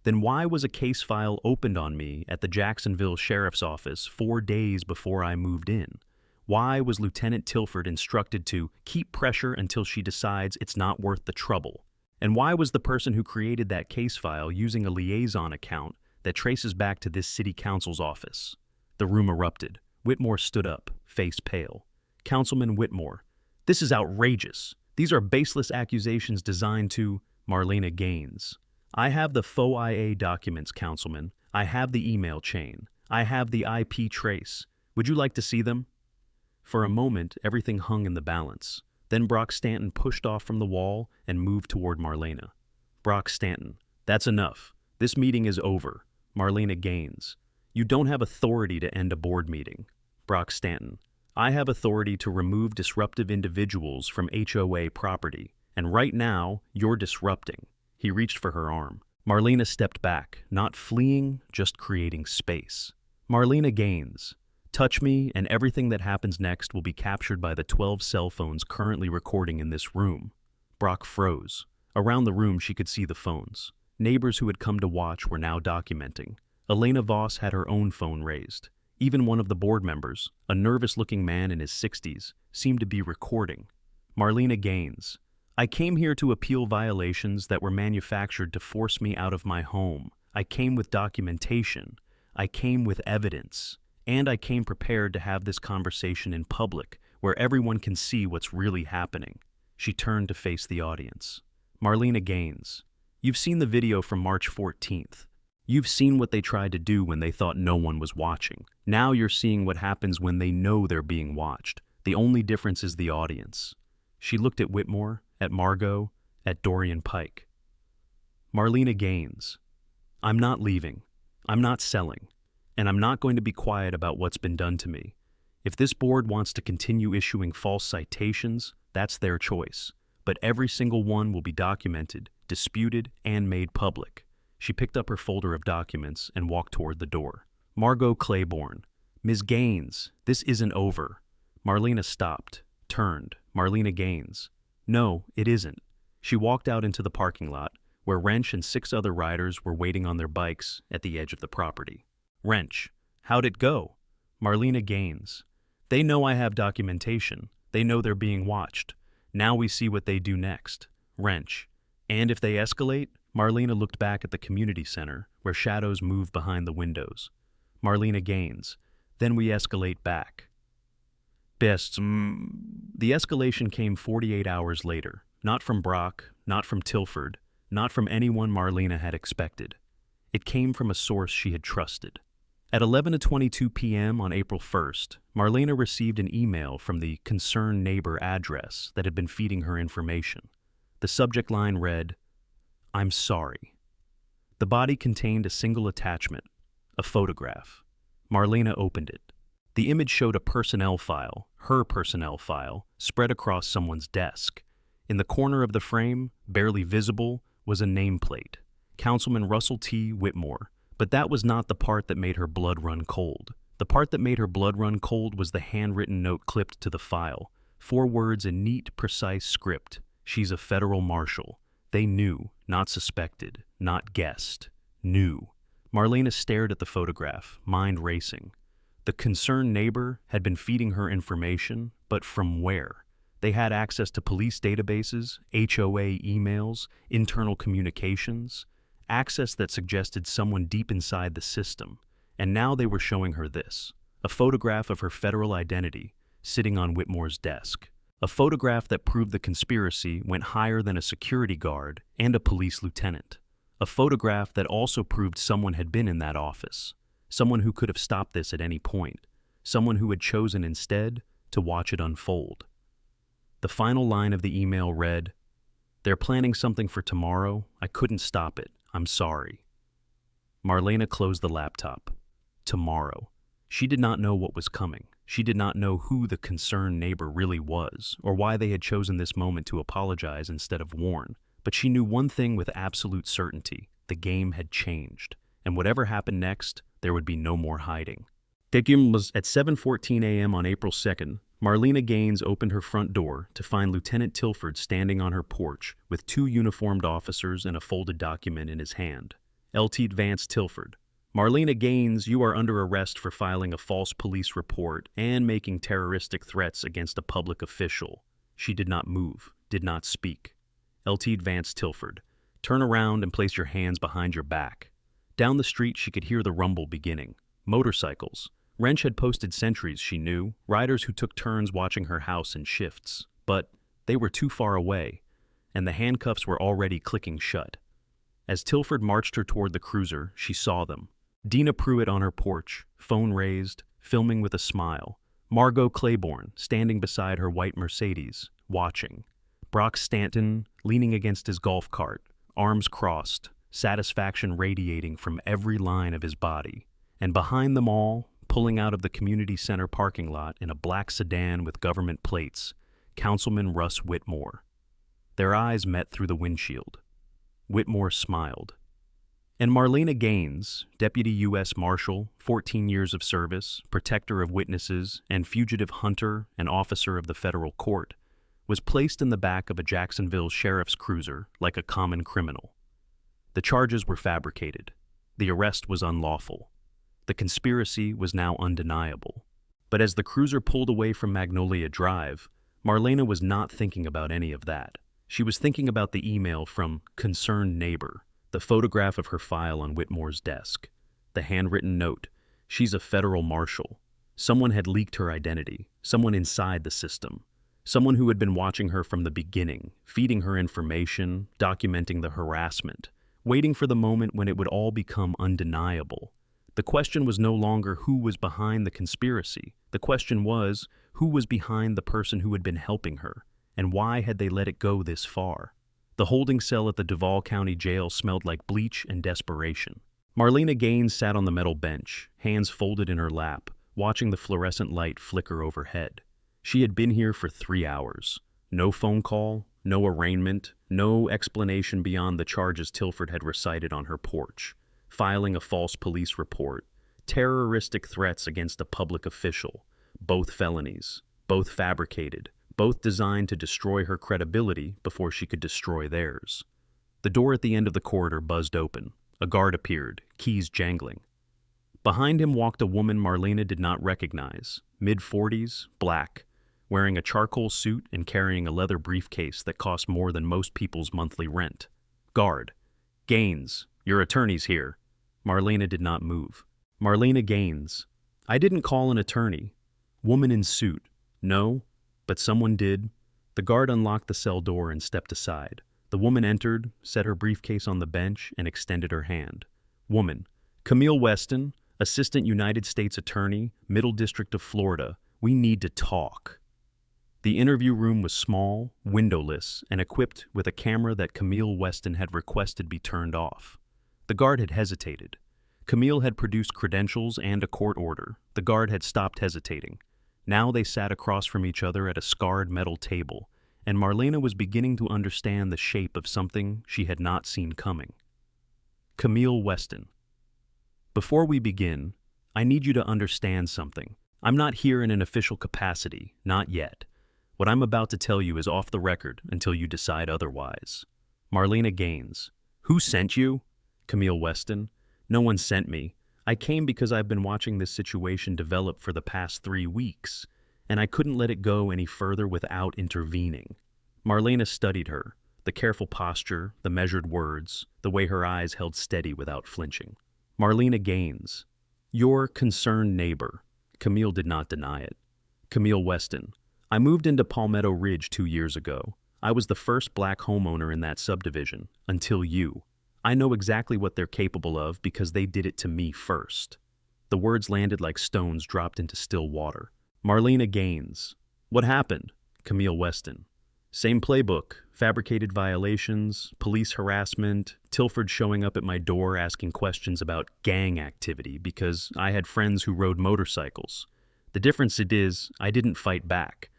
Then why was a case file opened on me at the Jacksonville Sheriff's Office 4 days before I moved in? Why was Lieutenant Tilford instructed to keep pressure until she decides it's not worth the trouble? And why was the person who created that case file using a liaison account that traces back to this city council's office? The room erupted. Whitmore stood up, face pale. Councilman Whitmore. This is outrageous. These are baseless accusations designed to Marlena Gaines. I have the faux IA documents, Councilman. I have the email chain. I have the IP trace. Would you like to see them? For a moment, everything hung in the balance. Then Brock Stanton pushed off from the wall and moved toward Marlena. Brock Stanton. That's enough. This meeting is over. Marlena Gaines. You don't have authority to end a board meeting. Brock Stanton. I have authority to remove disruptive individuals from HOA property, and right now, you're disrupting. He reached for her arm. Marlena stepped back, not fleeing, just creating space. Marlena Gaines. Touch me, and everything that happens next will be captured by the 12 cell phones currently recording in this room. Brock froze. Around the room, she could see the phones. Neighbors who had come to watch were now documenting. Elena Voss had her own phone raised. Even one of the board members, a nervous-looking man in his 60s, seemed to be recording. Marlena Gaines. I came here to appeal violations that were manufactured to force me out of my home. I came with documentation. I came with evidence. And I came prepared to have this conversation in public, where everyone can see what's really happening. She turned to face the audience. Marlena Gaines, you've seen the video from March 14th. You've seen what they tried to do when they thought no one was watching. Now you're seeing what happens when they know they're being watched. The only difference is the audience. She looked at Whitmore, at Margot, at Dorian Pike. Marlena Gaines, I'm not leaving. I'm not selling. And I'm not going to be quiet about what's been done to me. If this board wants to continue issuing false citations, that's their choice. But every single one will be documented, disputed, and made public. She picked up her folder of documents and walked toward the door. Margot Claiborne, Ms. Gaines, this isn't over. Marlena stopped, turned. Marlena Gaines, no, it isn't. She walked out into the parking lot, where Wrench and 6 other riders were waiting on their bikes at the edge of the property. Wrench, how'd it go? Marlena Gaines, they know I have documentation. They know they're being watched. Now we see what they do next. Wrench, and if they escalate? Marlena looked back at the community center, where shadows moved behind the windows. Marlena Gaines, then we escalate back. Best. The escalation came 48 hours later, not from Brock, not from Tilford, not from anyone Marlena had expected. It came from a source she had trusted. At 11:22 p.m. on April 1st, Marlena received an email from the concerned neighbor address that had been feeding her information. The subject line read, I'm sorry. The body contained a single attachment, a photograph. Marlena opened it. The image showed a personnel file, her personnel file, spread across someone's desk. In the corner of the frame, barely visible, was a nameplate, Councilman Russell T. Whitmore. But that was not the part that made her blood run cold. The part that made her blood run cold was the handwritten note clipped to the file. 4 words in neat, precise script. She's a federal marshal. They knew, not suspected, not guessed. Knew. Marlena stared at the photograph, mind racing. The concerned neighbor had been feeding her information, but from where? They had access to police databases, HOA emails, internal communications, access that suggested someone deep inside the system. And now they were showing her this, a photograph of her federal identity sitting on Whitmore's desk. A photograph that proved the conspiracy went higher than a security guard and a police lieutenant. A photograph that also proved someone had been in that office. Someone who could have stopped this at any point. Someone who had chosen instead to watch it unfold. The final line of the email read, they're planning something for tomorrow. I couldn't stop it. I'm sorry. Marlena closed the laptop. Tomorrow. She did not know what was coming. She did not know who the concerned neighbor really was, or why they had chosen this moment to apologize instead of warn. But she knew one thing with absolute certainty. The game had changed. And whatever happened next, there would be no more hiding. It was at 7:14 a.m. on April 2nd. Marlena Gaines opened her front door to find Lieutenant Tilford standing on her porch with 2 uniformed officers and a folded document in his hand. Lt. Vance Tilford. Marlena Gaines, you are under arrest for filing a false police report and making terroristic threats against a public official. She did not move, did not speak. Lt. Vance Tilford. Turn around and place your hands behind your back. Down the street she could hear the rumble beginning. Motorcycles. Wrench had posted sentries, she knew, riders who took turns watching her house in shifts. But they were too far away, and the handcuffs were already clicking shut. As Tilford marched her toward the cruiser, she saw them. Dina Pruitt on her porch, phone raised, filming with a smile. Margot Claiborne, standing beside her white Mercedes, watching. Brock Stanton, leaning against his golf cart, arms crossed, satisfaction radiating from every line of his body. And behind them all, pulling out of the community center parking lot in a black sedan with government plates, Councilman Russ Whitmore. Their eyes met through the windshield. Whitmore smiled. And Marlena Gaines, Deputy U.S. Marshal, 14 years of service, protector of witnesses, and fugitive hunter and officer of the federal court, was placed in the back of a Jacksonville sheriff's cruiser like a common criminal. The charges were fabricated. The arrest was unlawful. The conspiracy was now undeniable. But as the cruiser pulled away from Magnolia Drive, Marlena was not thinking about any of that. She was thinking about the email from concerned neighbor, the photograph of her file on Whitmore's desk, the handwritten note, She's a federal marshal. Someone had leaked her identity, someone inside the system. Someone who had been watching her from the beginning, feeding her information, documenting the harassment, waiting for the moment when it would all become undeniable. The question was no longer who was behind the conspiracy. The question was who was behind the person who had been helping her, and why had they let it go this far? The holding cell at the Duval County Jail smelled like bleach and desperation. Marlena Gaines sat on the metal bench, hands folded in her lap, watching the fluorescent light flicker overhead. She had been here for 3 hours. No phone call, no arraignment, no explanation beyond the charges Tilford had recited on her porch. Filing a false police report, terroristic threats against a public official, both felonies, both fabricated, both designed to destroy her credibility before she could destroy theirs. The door at the end of the corridor buzzed open. A guard appeared, keys jangling. Behind him walked a woman Marlena did not recognize, mid-40s, black, wearing a charcoal suit and carrying a leather briefcase that cost more than most people's monthly rent. Guard. Gaines, your attorney's here. Marlena did not move. Marlena Gaines. I didn't call an attorney. Woman in suit. No, but someone did. The guard unlocked the cell door and stepped aside. The woman entered, set her briefcase on the bench, and extended her hand. Woman. Camille Weston, Assistant United States Attorney, Middle District of Florida. We need to talk. The interview room was small, windowless, and equipped with a camera that Camille Weston had requested be turned off. The guard had hesitated. Camille had produced credentials and a court order. The guard had stopped hesitating. Now they sat across from each other at a scarred metal table, and Marlena was beginning to understand the shape of something she had not seen coming. Camille Weston. Before we begin, I need you to understand something. I'm not here in an official capacity, not yet. What I'm about to tell you is off the record until you decide otherwise. Marlena Gaines. Who sent you? Camille Weston. No one sent me. I came because I've been watching this situation develop for the past 3 weeks, and I couldn't let it go any further without intervening. Marlena studied her, the careful posture, the measured words, the way her eyes held steady without flinching. Marlena Gaines. Your concerned neighbor. Camille did not deny it. Camille Weston. I moved into Palmetto Ridge 2 years ago. I was the first black homeowner in that subdivision, until you. I know exactly what they're capable of because they did it to me first. The words landed like stones dropped into still water. Marlena Gaines. What happened? Camille Weston. Same playbook. Fabricated violations, police harassment, Tilford showing up at my door asking questions about gang activity because I had friends who rode motorcycles. The difference is, I didn't fight back.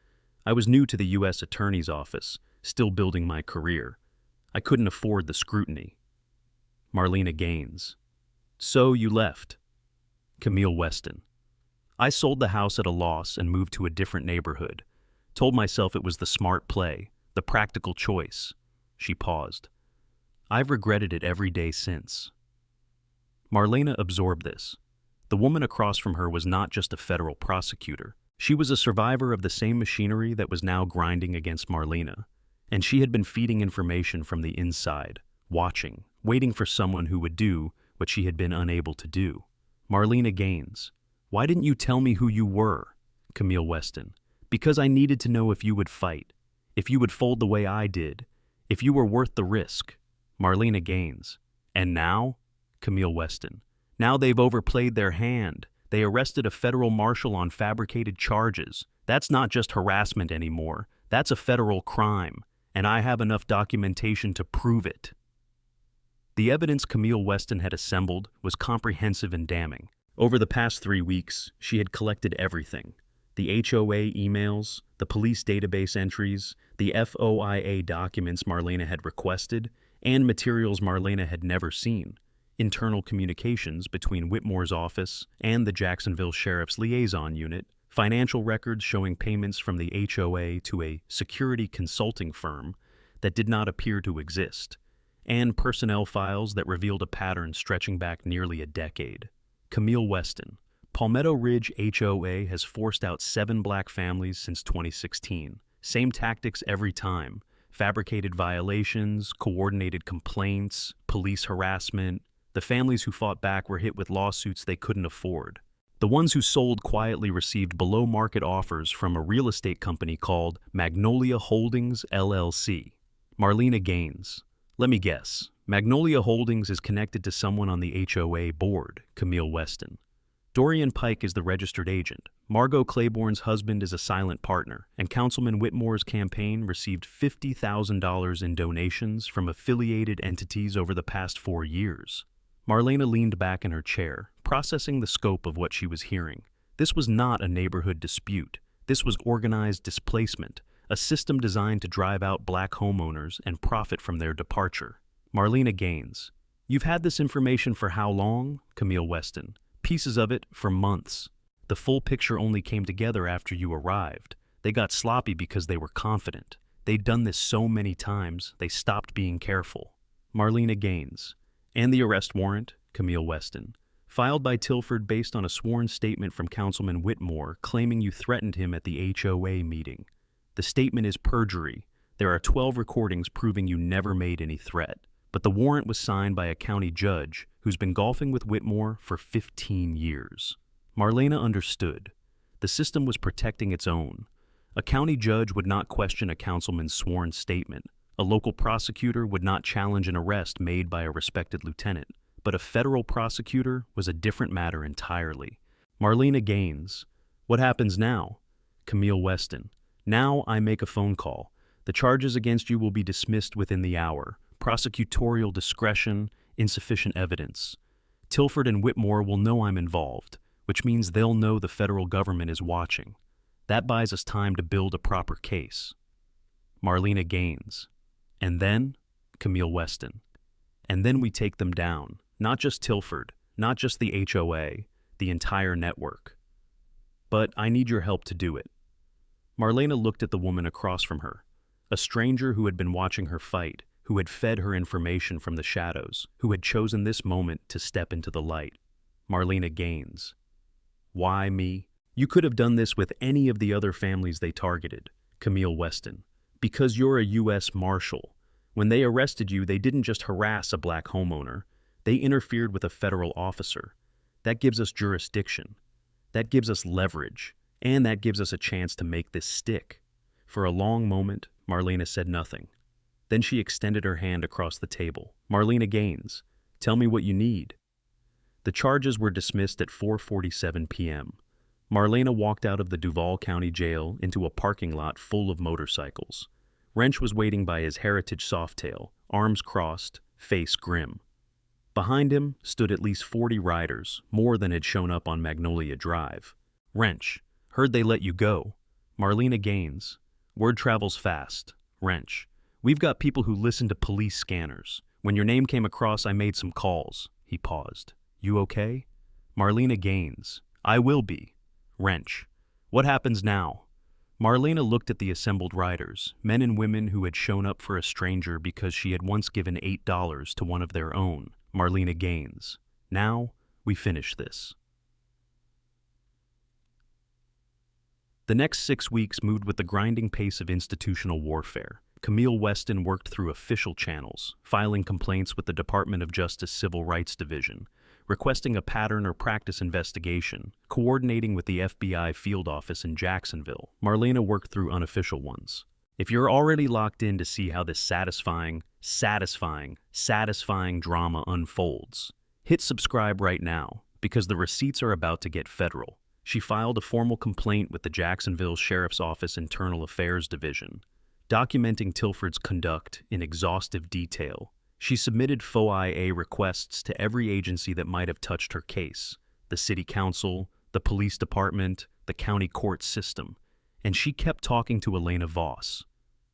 I was new to the U.S. Attorney's Office, still building my career. I couldn't afford the scrutiny. Marlena Gaines. So you left. Camille Weston. I sold the house at a loss and moved to a different neighborhood. Told myself it was the smart play, the practical choice. She paused. I've regretted it every day since. Marlena absorbed this. The woman across from her was not just a federal prosecutor. She was a survivor of the same machinery that was now grinding against Marlena, and she had been feeding information from the inside, watching, waiting for someone who would do what she had been unable to do. Marlena Gaines. Why didn't you tell me who you were? Camille Weston. Because I needed to know if you would fight, if you would fold the way I did, if you were worth the risk. Marlena Gaines. And now? Camille Weston. Now they've overplayed their hand. They arrested a federal marshal on fabricated charges. That's not just harassment anymore. That's a federal crime, and I have enough documentation to prove it. The evidence Camille Weston had assembled was comprehensive and damning. Over the past 3 weeks, she had collected everything. The HOA emails, the police database entries, the FOIA documents Marlena had requested, and materials Marlena had never seen. Internal communications between Whitmore's office and the Jacksonville Sheriff's Liaison Unit, financial records showing payments from the HOA to a security consulting firm that did not appear to exist, and personnel files that revealed a pattern stretching back nearly a decade. Camille Weston. Palmetto Ridge HOA has forced out 7 black families since 2016. Same tactics every time. Fabricated violations, coordinated complaints, police harassment. The families who fought back were hit with lawsuits they couldn't afford. The ones who sold quietly received below-market offers from a real estate company called Magnolia Holdings, LLC. Marlena Gaines. Let me guess. Magnolia Holdings is connected to someone on the HOA board, Camille Weston. Dorian Pike is the registered agent. Margot Claiborne's husband is a silent partner, and Councilman Whitmore's campaign received $50,000 in donations from affiliated entities over the past 4 years. Marlena leaned back in her chair, processing the scope of what she was hearing. This was not a neighborhood dispute. This was organized displacement, a system designed to drive out black homeowners and profit from their departure. Marlena Gaines. You've had this information for how long? Camille Weston. Pieces of it for months. The full picture only came together after you arrived. They got sloppy because they were confident. They'd done this so many times, they stopped being careful. Marlena Gaines. And the arrest warrant, Camille Weston, filed by Tilford based on a sworn statement from Councilman Whitmore claiming you threatened him at the HOA meeting. The statement is perjury. There are 12 recordings proving you never made any threat. But the warrant was signed by a county judge who's been golfing with Whitmore for 15 years. Marlena understood. The system was protecting its own. A county judge would not question a councilman's sworn statement. A local prosecutor would not challenge an arrest made by a respected lieutenant. But a federal prosecutor was a different matter entirely. Marlena Gaines. What happens now? Camille Weston. Now I make a phone call. The charges against you will be dismissed within the hour. Prosecutorial discretion, insufficient evidence. Tilford and Whitmore will know I'm involved, which means they'll know the federal government is watching. That buys us time to build a proper case. Marlena Gaines. And then, Camille Weston. And then we take them down. Not just Tilford, not just the HOA, the entire network. But I need your help to do it. Marlena looked at the woman across from her, a stranger who had been watching her fight, who had fed her information from the shadows, who had chosen this moment to step into the light. Marlena Gaines. Why me? You could have done this with any of the other families they targeted. Camille Weston. Because you're a U.S. Marshal. When they arrested you, they didn't just harass a black homeowner. They interfered with a federal officer. That gives us jurisdiction. That gives us leverage. And that gives us a chance to make this stick. For a long moment, Marlena said nothing. Then she extended her hand across the table. Marlena Gaines, tell me what you need. The charges were dismissed at 4:47 p.m. Marlena walked out of the Duval County Jail into a parking lot full of motorcycles. Wrench was waiting by his Heritage Softail, arms crossed, face grim. Behind him stood at least 40 riders, more than had shown up on Magnolia Drive. Wrench, heard they let you go. Marlena Gaines, word travels fast. Wrench, we've got people who listen to police scanners. When your name came across, I made some calls. He paused. You okay? Marlena Gaines. I will be. Wrench. What happens now? Marlena looked at the assembled riders, men and women who had shown up for a stranger because she had once given $8 to one of their own. Marlena Gaines. Now, we finish this. The next 6 weeks moved with the grinding pace of institutional warfare. Camille Weston worked through official channels, filing complaints with the Department of Justice Civil Rights Division, requesting a pattern or practice investigation, coordinating with the FBI field office in Jacksonville. Marlena worked through unofficial ones. If you're already locked in to see how this satisfying drama unfolds, hit subscribe right now, because the receipts are about to get federal. She filed a formal complaint with the Jacksonville Sheriff's Office Internal Affairs Division, documenting Tilford's conduct in exhaustive detail. She submitted FOIA requests to every agency that might have touched her case, the city council, the police department, the county court system, and she kept talking to Elena Voss.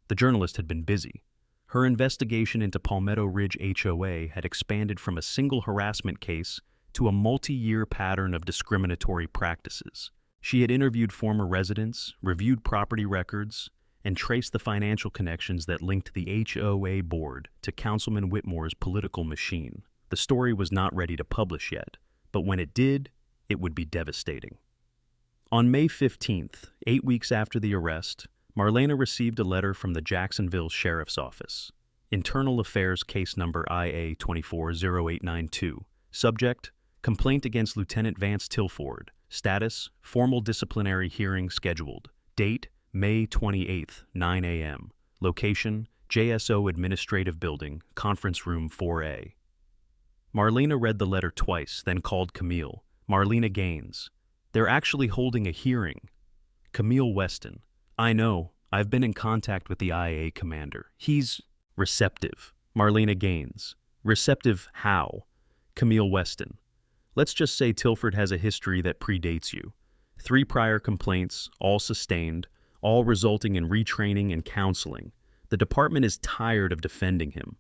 The journalist had been busy. Her investigation into Palmetto Ridge HOA had expanded from a single harassment case to a multi-year pattern of discriminatory practices. She had interviewed former residents, reviewed property records, and traced the financial connections that linked the HOA board to Councilman Whitmore's political machine. The story was not ready to publish yet, but when it did, it would be devastating. On May 15th, 8 weeks after the arrest, Marlena received a letter from the Jacksonville Sheriff's Office. Internal Affairs Case Number IA-240892. Subject: Complaint against Lieutenant Vance Tilford, Status: formal disciplinary hearing scheduled. Date: May 28th, 9 a.m. Location: JSO Administrative Building, Conference Room 4A. Marlena read the letter twice, then called Camille. Marlena Gaines. They're actually holding a hearing. Camille Weston. I know. I've been in contact with the IA commander. He's receptive. Marlena Gaines. Receptive how? Camille Weston. Let's just say Tilford has a history that predates you. 3 prior complaints, all sustained, all resulting in retraining and counseling. The department is tired of defending him.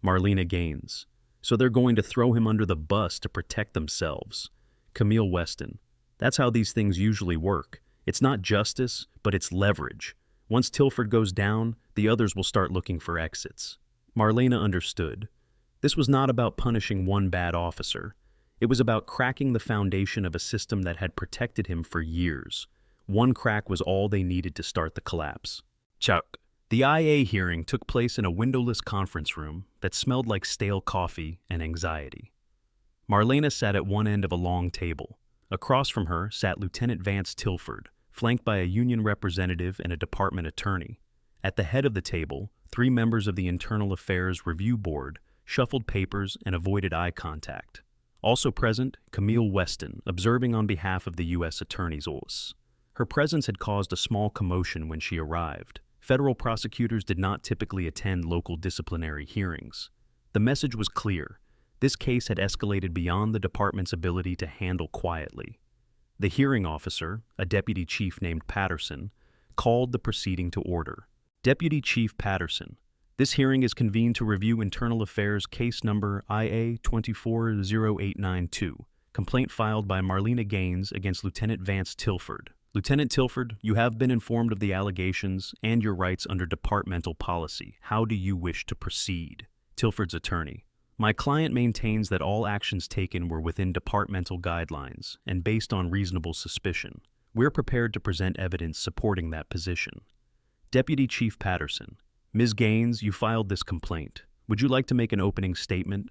Marlena Gaines. So they're going to throw him under the bus to protect themselves. Camille Weston. That's how these things usually work. It's not justice, but it's leverage. Once Tilford goes down, the others will start looking for exits. Marlena understood. This was not about punishing one bad officer. It was about cracking the foundation of a system that had protected him for years. One crack was all they needed to start the collapse. Chuck. The IA hearing took place in a windowless conference room that smelled like stale coffee and anxiety. Marlena sat at one end of a long table. Across from her sat Lieutenant Vance Tilford, flanked by a union representative and a department attorney. At the head of the table, 3 members of the Internal Affairs Review Board shuffled papers and avoided eye contact. Also present, Camille Weston, observing on behalf of the U.S. Attorney's Office. Her presence had caused a small commotion when she arrived. Federal prosecutors did not typically attend local disciplinary hearings. The message was clear. This case had escalated beyond the department's ability to handle quietly. The hearing officer, a deputy chief named Patterson, called the proceeding to order. Deputy Chief Patterson. This hearing is convened to review Internal Affairs Case Number IA 240892, complaint filed by Marlena Gaines against Lieutenant Vance Tilford. Lieutenant Tilford, you have been informed of the allegations and your rights under departmental policy. How do you wish to proceed? Tilford's attorney. My client maintains that all actions taken were within departmental guidelines and based on reasonable suspicion. We're prepared to present evidence supporting that position. Deputy Chief Patterson. Ms. Gaines, you filed this complaint. Would you like to make an opening statement?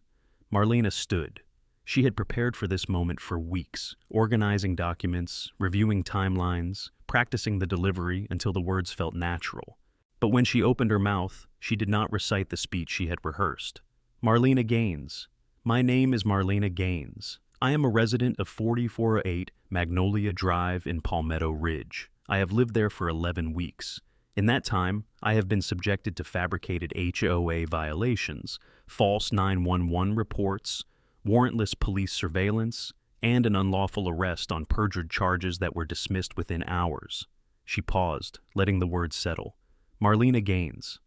Marlena stood. She had prepared for this moment for weeks, organizing documents, reviewing timelines, practicing the delivery until the words felt natural. But when she opened her mouth, she did not recite the speech she had rehearsed. Marlena Gaines. My name is Marlena Gaines. I am a resident of 4408 Magnolia Drive in Palmetto Ridge. I have lived there for 11 weeks. In that time, I have been subjected to fabricated HOA violations, false 911 reports, warrantless police surveillance, and an unlawful arrest on perjured charges that were dismissed within hours. She paused, letting the words settle. Marlena Gaines.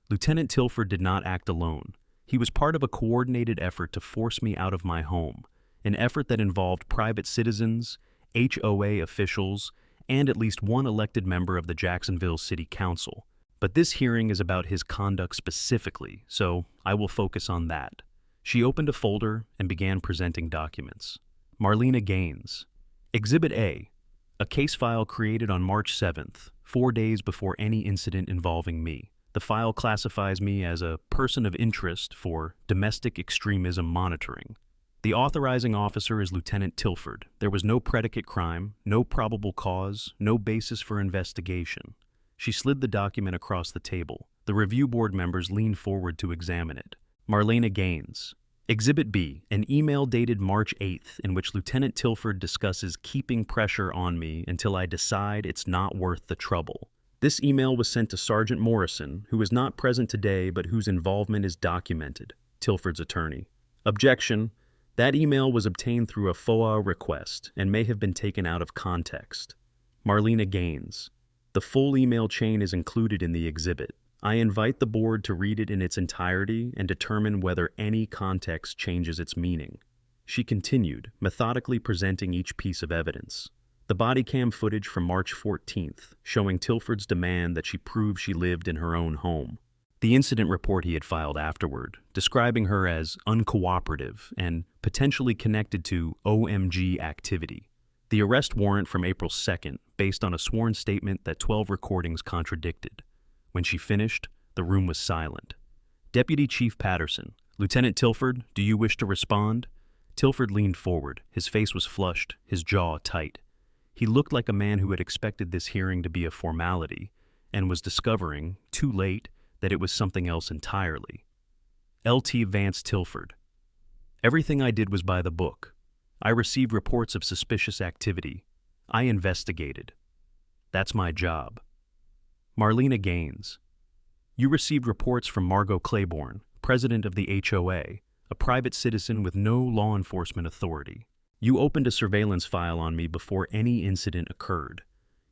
Lieutenant Tilford did not act alone. He was part of a coordinated effort to force me out of my home, an effort that involved private citizens, HOA officials, and at least one elected member of the Jacksonville City Council. But this hearing is about his conduct specifically, so I will focus on that. She opened a folder and began presenting documents. Marlena Gaines. Exhibit A, a case file created on March 7th, 4 days before any incident involving me. The file classifies me as a person of interest for domestic extremism monitoring. The authorizing officer is Lieutenant Tilford. There was no predicate crime, no probable cause, no basis for investigation. She slid the document across the table. The review board members leaned forward to examine it. Marlena Gaines. Exhibit B, an email dated March 8th in which Lieutenant Tilford discusses keeping pressure on me until I decide it's not worth the trouble. This email was sent to Sergeant Morrison, who is not present today but whose involvement is documented. Tilford's attorney. Objection. That email was obtained through a FOA request and may have been taken out of context. Marlena Gaines. The full email chain is included in the exhibit. I invite the board to read it in its entirety and determine whether any context changes its meaning. She continued, methodically presenting each piece of evidence. The body cam footage from March 14th, showing Tilford's demand that she prove she lived in her own home. The incident report he had filed afterward, describing her as uncooperative and potentially connected to OMG activity. The arrest warrant from April 2nd, based on a sworn statement that 12 recordings contradicted. When she finished, the room was silent. Deputy Chief Patterson. Lieutenant Tilford, do you wish to respond? Tilford leaned forward. His face was flushed, his jaw tight. He looked like a man who had expected this hearing to be a formality and was discovering, too late, that it was something else entirely. L.T. Vance Tilford. Everything I did was by the book. I received reports of suspicious activity. I investigated. That's my job. Marlena Gaines. You received reports from Margot Claiborne, president of the HOA, a private citizen with no law enforcement authority. You opened a surveillance file on me before any incident occurred.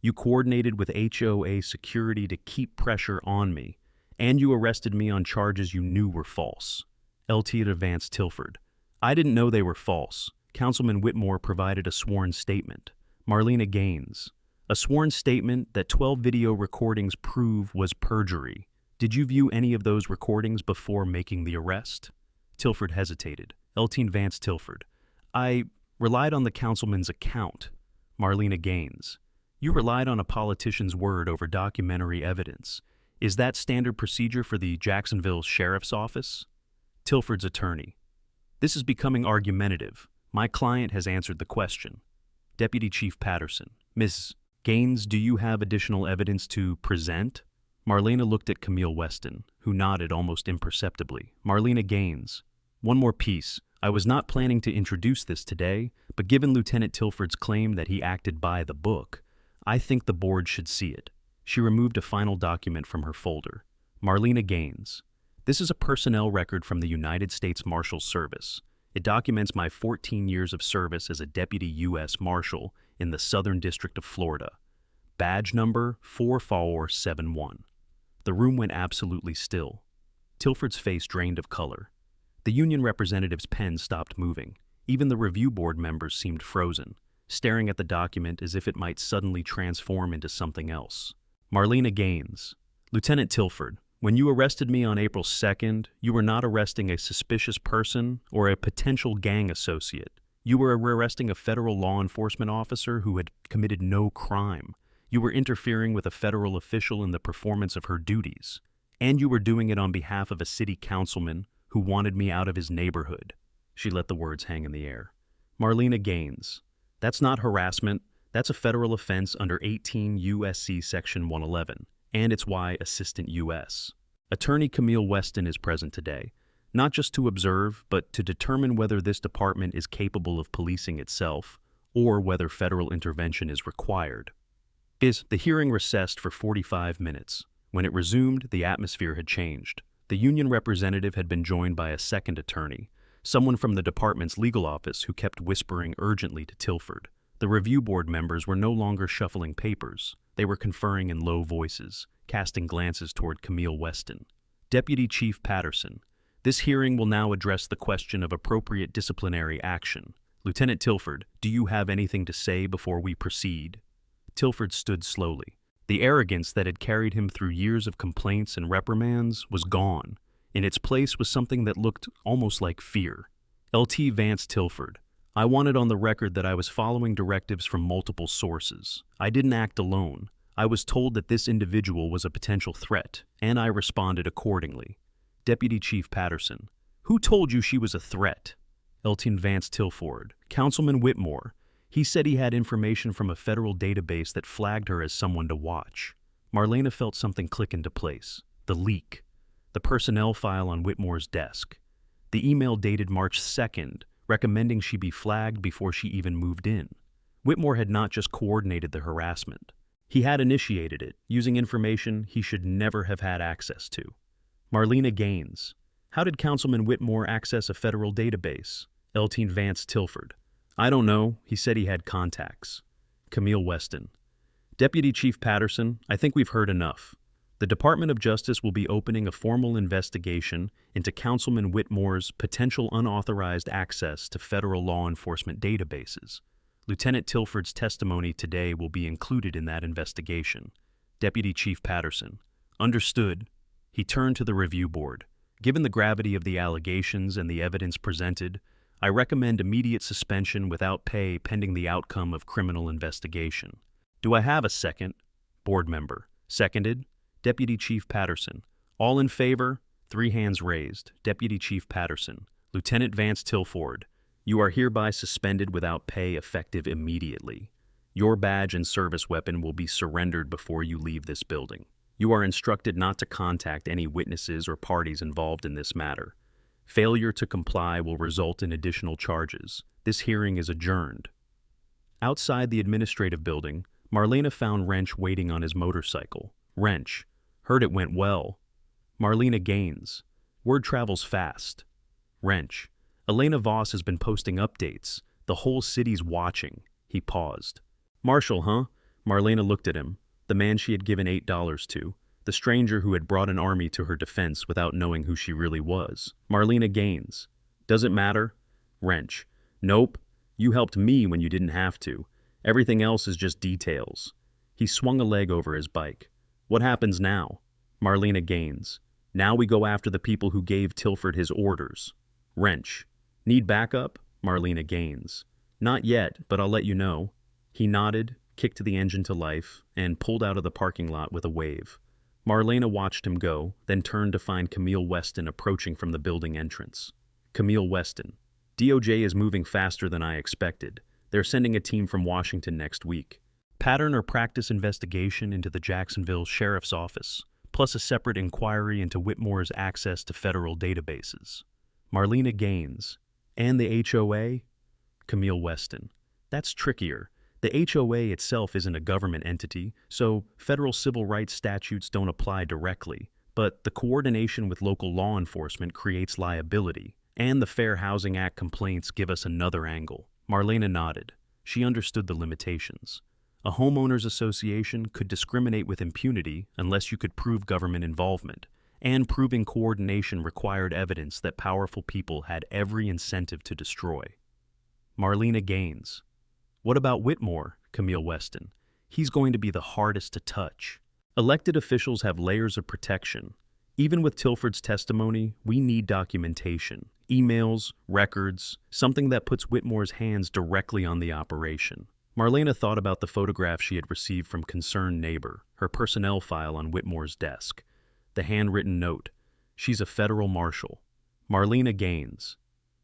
You coordinated with HOA security to keep pressure on me, and you arrested me on charges you knew were false. L.T. Vance Tilford. I didn't know they were false. Councilman Whitmore provided a sworn statement. Marlena Gaines. A sworn statement that 12 video recordings prove was perjury. Did you view any of those recordings before making the arrest? Tilford hesitated. L.T. Vance Tilford. I relied on the councilman's account. Marlena Gaines. You relied on a politician's word over documentary evidence. Is that standard procedure for the Jacksonville Sheriff's Office? Tilford's attorney. This is becoming argumentative. My client has answered the question. Deputy Chief Patterson. Ms. Gaines, do you have additional evidence to present? Marlena looked at Camille Weston, who nodded almost imperceptibly. Marlena Gaines. One more piece. I was not planning to introduce this today, but given Lieutenant Tilford's claim that he acted by the book, I think the board should see it. She removed a final document from her folder. Marlena Gaines. This is a personnel record from the United States Marshal Service. It documents my 14 years of service as a Deputy U.S. Marshal in the Southern District of Florida. Badge number 4471. The room went absolutely still. Tilford's face drained of color. The union representative's pen stopped moving. Even the review board members seemed frozen, staring at the document as if it might suddenly transform into something else. Marlena Gaines. Lieutenant Tilford, when you arrested me on April 2nd, you were not arresting a suspicious person or a potential gang associate. You were arresting a federal law enforcement officer who had committed no crime. You were interfering with a federal official in the performance of her duties. And you were doing it on behalf of a city councilman who wanted me out of his neighborhood. She let the words hang in the air. Marlena Gaines. That's not harassment. That's a federal offense under 18 U.S.C. Section 111, and it's why Assistant U.S. Attorney Camille Weston is present today, not just to observe, but to determine whether this department is capable of policing itself or whether federal intervention is required. The hearing recessed for 45 minutes. When it resumed, the atmosphere had changed. The union representative had been joined by a second attorney, someone from the department's legal office who kept whispering urgently to Tilford. The review board members were no longer shuffling papers. They were conferring in low voices, casting glances toward Camille Weston. Deputy Chief Patterson. This hearing will now address the question of appropriate disciplinary action. Lieutenant Tilford, do you have anything to say before we proceed? Tilford stood slowly. The arrogance that had carried him through years of complaints and reprimands was gone. In its place was something that looked almost like fear. L.T. Vance Tilford. I wanted on the record that I was following directives from multiple sources. I didn't act alone. I was told that this individual was a potential threat, and I responded accordingly. Deputy Chief Patterson. Who told you she was a threat? L.T. Vance Tilford. Councilman Whitmore. He said he had information from a federal database that flagged her as someone to watch. Marlena felt something click into place. The leak. The personnel file on Whitmore's desk. The email dated March 2nd, recommending she be flagged before she even moved in. Whitmore had not just coordinated the harassment. He had initiated it, using information he should never have had access to. Marlena Gaines. How did Councilman Whitmore access a federal database? L.T. Vance Tilford. I don't know. He said he had contacts. Camille Weston. Deputy Chief Patterson, I think we've heard enough. The Department of Justice will be opening a formal investigation into Councilman Whitmore's potential unauthorized access to federal law enforcement databases. Lieutenant Tilford's testimony today will be included in that investigation. Deputy Chief Patterson. Understood. He turned to the review board. Given the gravity of the allegations and the evidence presented, I recommend immediate suspension without pay pending the outcome of criminal investigation. Do I have a second? Board member. Seconded. Deputy Chief Patterson. All in favor? 3 hands raised. Deputy Chief Patterson. Lieutenant Vance Tilford. You are hereby suspended without pay effective immediately. Your badge and service weapon will be surrendered before you leave this building. You are instructed not to contact any witnesses or parties involved in this matter. Failure to comply will result in additional charges. This hearing is adjourned. Outside the administrative building, Marlena found Wrench waiting on his motorcycle. Wrench. Heard it went well. Marlena Gaines. Word travels fast. Wrench. Elena Voss has been posting updates. The whole city's watching. He paused. Marshall, huh? Marlena looked at him, the man she had given $8 to, the stranger who had brought an army to her defense without knowing who she really was. Marlena Gaines. Does it matter? Wrench. Nope. You helped me when you didn't have to. Everything else is just details. He swung a leg over his bike. What happens now? Marlena Gaines. Now we go after the people who gave Tilford his orders. Wrench. Need backup? Marlena Gaines. Not yet, but I'll let you know. He nodded, kicked the engine to life, and pulled out of the parking lot with a wave. Marlena watched him go, then turned to find Camille Weston approaching from the building entrance. Camille Weston. DOJ is moving faster than I expected. They're sending a team from Washington next week. Pattern or practice investigation into the Jacksonville Sheriff's Office, plus a separate inquiry into Whitmore's access to federal databases. Marlena Gaines. And the HOA? Camille Weston. That's trickier. The HOA itself isn't a government entity, so federal civil rights statutes don't apply directly, but the coordination with local law enforcement creates liability, and the Fair Housing Act complaints give us another angle. Marlena nodded. She understood the limitations. A homeowners association could discriminate with impunity unless you could prove government involvement, and proving coordination required evidence that powerful people had every incentive to destroy. Marlena Gaines. What about Whitmore? Camille Weston. He's going to be the hardest to touch. Elected officials have layers of protection. Even with Tilford's testimony, we need documentation, emails, records, something that puts Whitmore's hands directly on the operation. Marlena thought about the photograph she had received from concerned neighbor, her personnel file on Whitmore's desk. The handwritten note. She's a federal marshal. Marlena Gaines.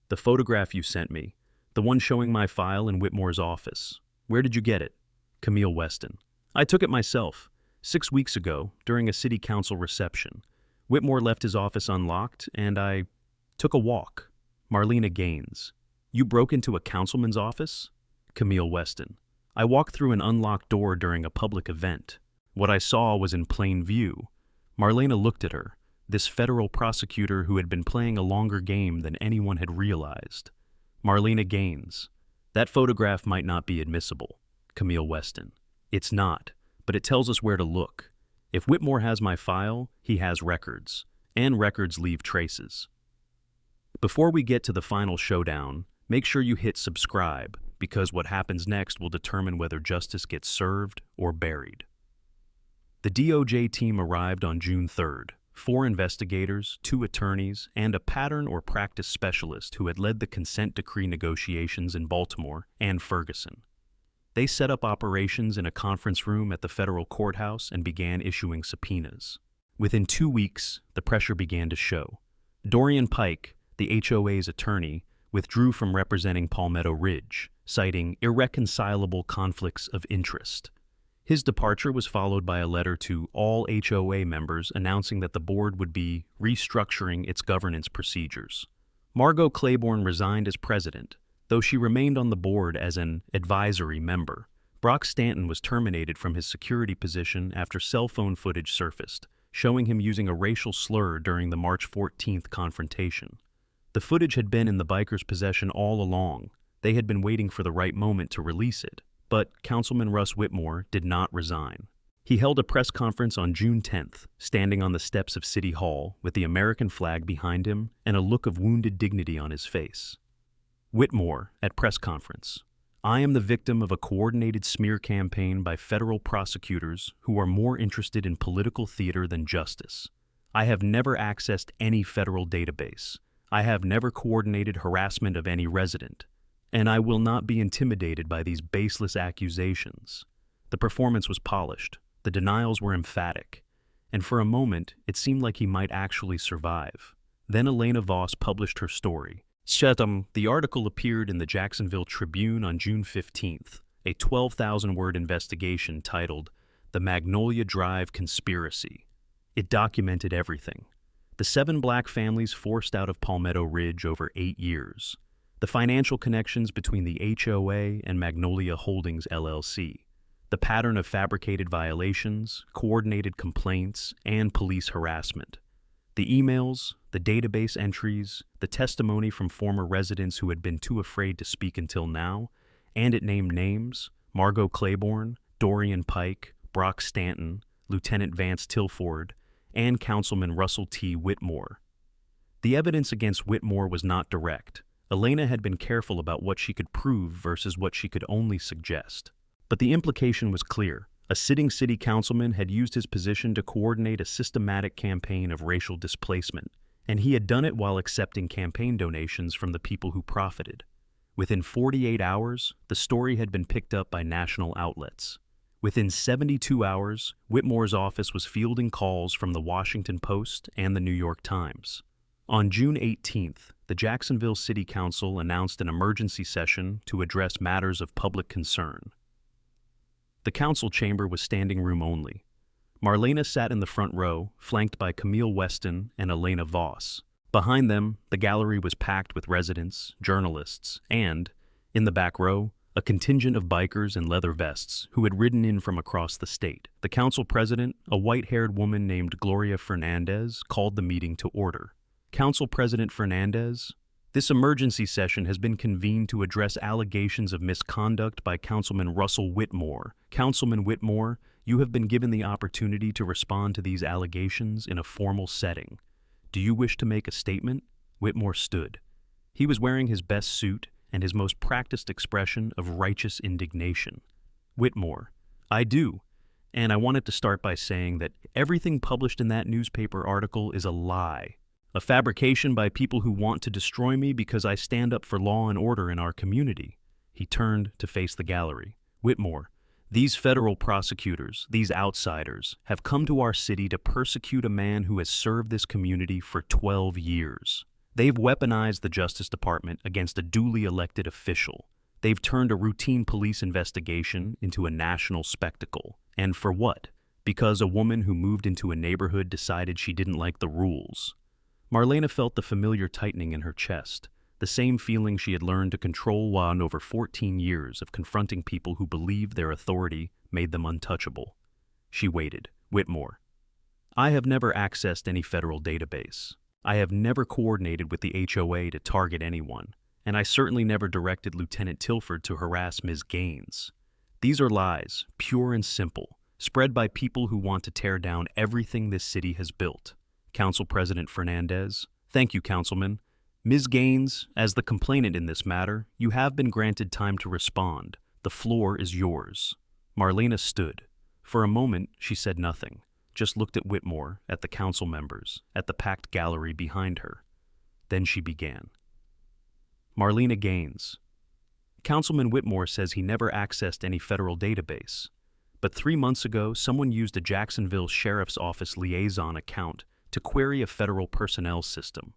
The photograph you sent me. The one showing my file in Whitmore's office. Where did you get it? Camille Weston. I took it myself, 6 weeks ago, during a city council reception. Whitmore left his office unlocked, and I took a walk. Marlena Gaines. You broke into a councilman's office? Camille Weston. I walked through an unlocked door during a public event. What I saw was in plain view. Marlena looked at her, this federal prosecutor who had been playing a longer game than anyone had realized. Marlena Gaines. That photograph might not be admissible. Camille Weston. It's not, but it tells us where to look. If Whitmore has my file, he has records, and records leave traces. Before we get to the final showdown, make sure you hit subscribe, because what happens next will determine whether justice gets served or buried. The DOJ team arrived on June 3rd. 4 investigators, 2 attorneys, and a pattern or practice specialist who had led the consent decree negotiations in Baltimore and Ferguson. They set up operations in a conference room at the federal courthouse and began issuing subpoenas. Within 2 weeks, the pressure began to show. Dorian Pike, the HOA's attorney, withdrew from representing Palmetto Ridge, citing irreconcilable conflicts of interest. His departure was followed by a letter to all HOA members announcing that the board would be restructuring its governance procedures. Margot Claiborne resigned as president, though she remained on the board as an advisory member. Brock Stanton was terminated from his security position after cell phone footage surfaced, showing him using a racial slur during the March 14th confrontation. The footage had been in the bikers' possession all along. They had been waiting for the right moment to release it. But Councilman Russ Whitmore did not resign. He held a press conference on June 10th, standing on the steps of City Hall with the American flag behind him and a look of wounded dignity on his face. Whitmore, at press conference. I am the victim of a coordinated smear campaign by federal prosecutors who are more interested in political theater than justice. I have never accessed any federal database. I have never coordinated harassment of any resident. And I will not be intimidated by these baseless accusations. The performance was polished, the denials were emphatic, and for a moment it seemed like he might actually survive. Then Elena Voss published her story. The article appeared in the Jacksonville Tribune on June 15th, a 12,000-word investigation titled The Magnolia Drive Conspiracy. It documented everything. The 7 black families forced out of Palmetto Ridge over 8 years. The financial connections between the HOA and Magnolia Holdings LLC. The pattern of fabricated violations, coordinated complaints, and police harassment. The emails, the database entries, the testimony from former residents who had been too afraid to speak until now, and it named names: Margot Claiborne, Dorian Pike, Brock Stanton, Lieutenant Vance Tilford, and Councilman Russell T. Whitmore. The evidence against Whitmore was not direct. Elena had been careful about what she could prove versus what she could only suggest. But the implication was clear. A sitting city councilman had used his position to coordinate a systematic campaign of racial displacement, and he had done it while accepting campaign donations from the people who profited. Within 48 hours, the story had been picked up by national outlets. Within 72 hours, Whitmore's office was fielding calls from the Washington Post and the New York Times. On June 18th, the Jacksonville City Council announced an emergency session to address matters of public concern. The council chamber was standing room only. Marlena sat in the front row, flanked by Camille Weston and Elena Voss. Behind them, the gallery was packed with residents, journalists, and, in the back row, a contingent of bikers in leather vests who had ridden in from across the state. The council president, a white-haired woman named Gloria Fernandez, called the meeting to order. Council President Fernandez, this emergency session has been convened to address allegations of misconduct by Councilman Russell Whitmore. Councilman Whitmore, you have been given the opportunity to respond to these allegations in a formal setting. Do you wish to make a statement? Whitmore stood. He was wearing his best suit and his most practiced expression of righteous indignation. Whitmore, I do. And I wanted to start by saying that everything published in that newspaper article is a lie. A fabrication by people who want to destroy me because I stand up for law and order in our community. He turned to face the gallery. Whitmore, these federal prosecutors, these outsiders, have come to our city to persecute a man who has served this community for 12 years. They've weaponized the Justice Department against a duly elected official. They've turned a routine police investigation into a national spectacle. And for what? Because a woman who moved into a neighborhood decided she didn't like the rules. Marlena felt the familiar tightening in her chest, the same feeling she had learned to control while in over 14 years of confronting people who believed their authority made them untouchable. She waited. Whitmore, I have never accessed any federal database. I have never coordinated with the HOA to target anyone, and I certainly never directed Lieutenant Tilford to harass Ms. Gaines. These are lies, pure and simple, spread by people who want to tear down everything this city has built. Council President Fernandez, thank you, Councilman. Ms. Gaines, as the complainant in this matter, you have been granted time to respond. The floor is yours. Marlena stood. For a moment, she said nothing, just looked at Whitmore, at the council members, at the packed gallery behind her. Then she began. Marlena Gaines. Councilman Whitmore says he never accessed any federal database. But 3 months ago, someone used a Jacksonville Sheriff's Office liaison account to query a federal personnel system.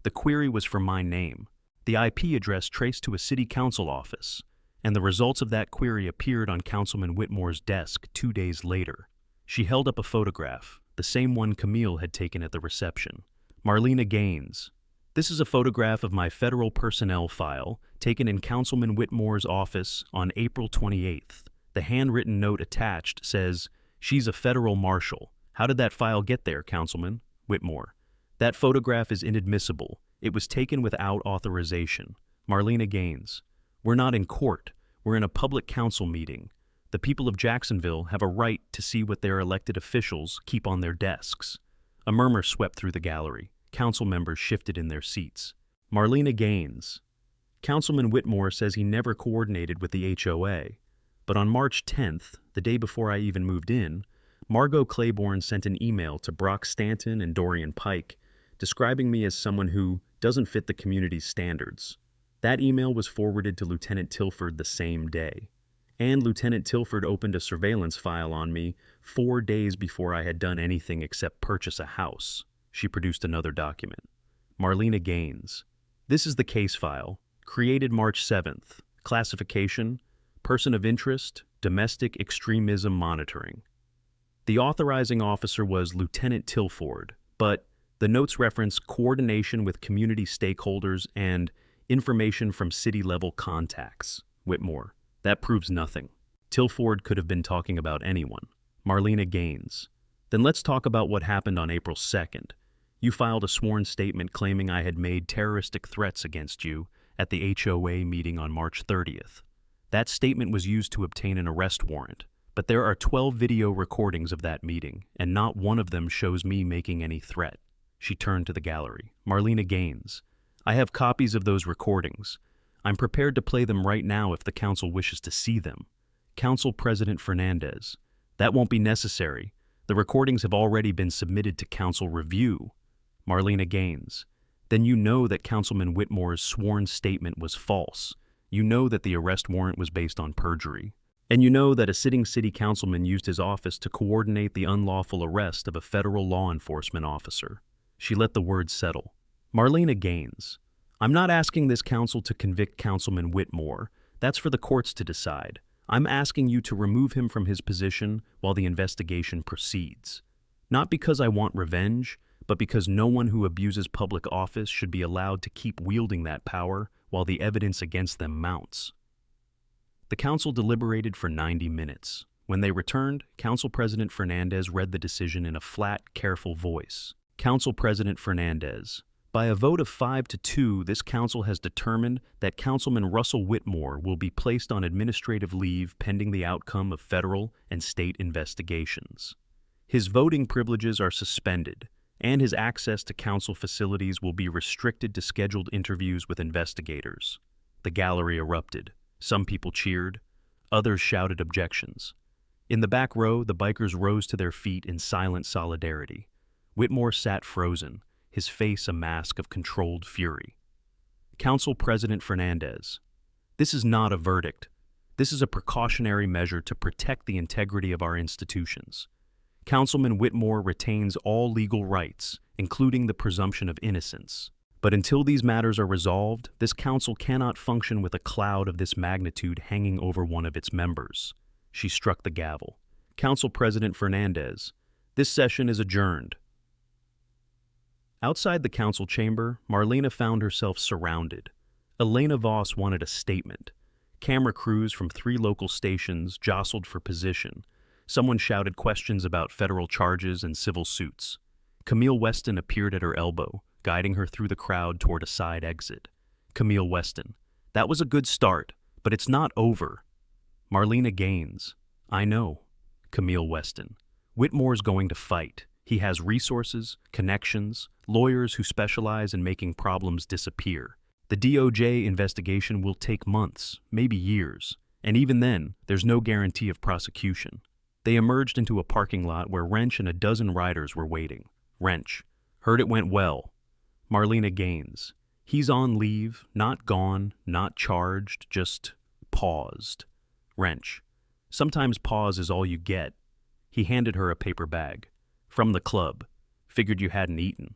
The query was for my name. The IP address traced to a city council office, and the results of that query appeared on Councilman Whitmore's desk 2 days later. She held up a photograph, the same one Camille had taken at the reception. Marlena Gaines. This is a photograph of my federal personnel file taken in Councilman Whitmore's office on April 28th. The handwritten note attached says, "She's a federal marshal. How did that file get there, Councilman?" Whitmore. That photograph is inadmissible. It was taken without authorization. Marlena Gaines. We're not in court. We're in a public council meeting. The people of Jacksonville have a right to see what their elected officials keep on their desks. A murmur swept through the gallery. Council members shifted in their seats. Marlena Gaines. Councilman Whitmore says he never coordinated with the HOA. But on March 10th, the day before I even moved in, Margot Claiborne sent an email to Brock Stanton and Dorian Pike describing me as someone who doesn't fit the community's standards. That email was forwarded to Lieutenant Tilford the same day. And Lieutenant Tilford opened a surveillance file on me 4 days before I had done anything except purchase a house. She produced another document. Marlena Gaines. This is the case file, created March 7th. Classification, Person of interest, domestic extremism monitoring. The authorizing officer was Lieutenant Tilford, but the notes reference coordination with community stakeholders and information from city-level contacts. Whitmore. That proves nothing. Tilford could have been talking about anyone. Marlena Gaines. Then let's talk about what happened on April 2nd. You filed a sworn statement claiming I had made terroristic threats against you at the HOA meeting on March 30th. That statement was used to obtain an arrest warrant, but there are 12 video recordings of that meeting, and not one of them shows me making any threat. She turned to the gallery. Marlena Gaines. I have copies of those recordings. I'm prepared to play them right now if the council wishes to see them. Council President Fernandez. That won't be necessary. The recordings have already been submitted to council review. Marlena Gaines. Then you know that Councilman Whitmore's sworn statement was false. You know that the arrest warrant was based on perjury. And you know that a sitting city councilman used his office to coordinate the unlawful arrest of a federal law enforcement officer. She let the words settle. Marlena Gaines. I'm not asking this council to convict Councilman Whitmore. That's for the courts to decide. I'm asking you to remove him from his position while the investigation proceeds. Not because I want revenge, but because no one who abuses public office should be allowed to keep wielding that power while the evidence against them mounts. The council deliberated for 90 minutes. When they returned, Council President Fernandez read the decision in a flat, careful voice. Council President Fernandez. By a vote of 5-2, this council has determined that Councilman Russell Whitmore will be placed on administrative leave pending the outcome of federal and state investigations. His voting privileges are suspended, and his access to council facilities will be restricted to scheduled interviews with investigators. The gallery erupted. Some people cheered. Others shouted objections. In the back row, the bikers rose to their feet in silent solidarity. Whitmore sat frozen, his face a mask of controlled fury. Council President Fernandez. This is not a verdict. This is a precautionary measure to protect the integrity of our institutions. Councilman Whitmore retains all legal rights, including the presumption of innocence. But until these matters are resolved, this council cannot function with a cloud of this magnitude hanging over one of its members. She struck the gavel. Council President Fernandez. This session is adjourned. Outside the council chamber, Marlena found herself surrounded. Elena Voss wanted a statement. Camera crews from 3 local stations jostled for position. Someone shouted questions about federal charges and civil suits. Camille Weston appeared at her elbow, guiding her through the crowd toward a side exit. Camille Weston. That was a good start, but it's not over. Marlena Gaines. I know. Camille Weston. Whitmore's going to fight. He has resources, connections, lawyers who specialize in making problems disappear. The DOJ investigation will take months, maybe years, and even then, there's no guarantee of prosecution. They emerged into a parking lot where Wrench and a dozen riders were waiting. Wrench. Heard it went well. Marlena Gaines. He's on leave, not gone, not charged, just paused. Wrench. Sometimes pause is all you get. He handed her a paper bag. From the club. Figured you hadn't eaten.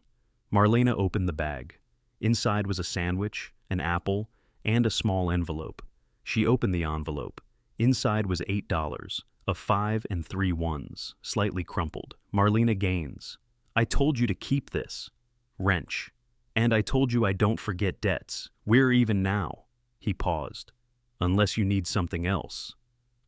Marlena opened the bag. Inside was a sandwich, an apple, and a small envelope. She opened the envelope. Inside was $8, a 5 and 3 ones, slightly crumpled. Marlena Gaines. I told you to keep this. Wrench. And I told you I don't forget debts. We're even now. He paused. Unless you need something else.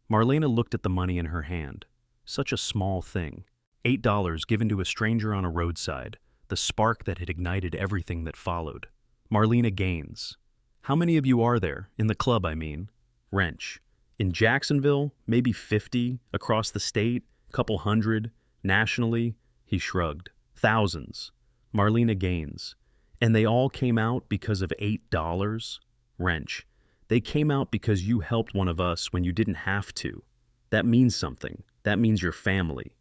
Marlena looked at the money in her hand. Such a small thing. $8 given to a stranger on a roadside, the spark that had ignited everything that followed. Marlena Gaines. How many of you are there? In the club, I mean. Wrench. In Jacksonville, maybe 50, across the state, couple hundred, nationally, he shrugged. Thousands. Marlena Gaines. And they all came out because of $8? Wrench. They came out because you helped one of us when you didn't have to. That means something. That means your family.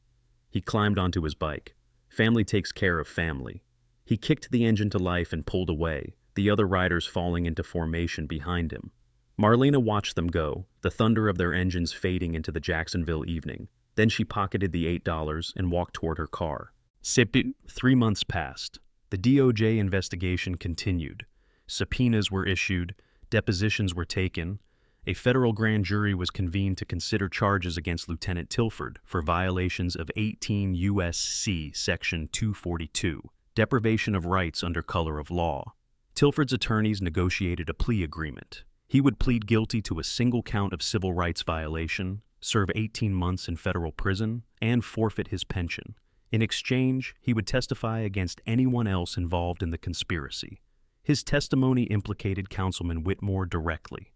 He climbed onto his bike. Family takes care of family. He kicked the engine to life and pulled away, the other riders falling into formation behind him. Marlena watched them go, the thunder of their engines fading into the Jacksonville evening. Then she pocketed the $8 and walked toward her car. 3 months passed. The DOJ investigation continued. Subpoenas were issued, depositions were taken, a federal grand jury was convened to consider charges against Lieutenant Tilford for violations of 18 U.S.C. Section 242, deprivation of rights under color of law. Tilford's attorneys negotiated a plea agreement. He would plead guilty to a single count of civil rights violation, serve 18 months in federal prison, and forfeit his pension. In exchange, he would testify against anyone else involved in the conspiracy. His testimony implicated Councilman Whitmore directly.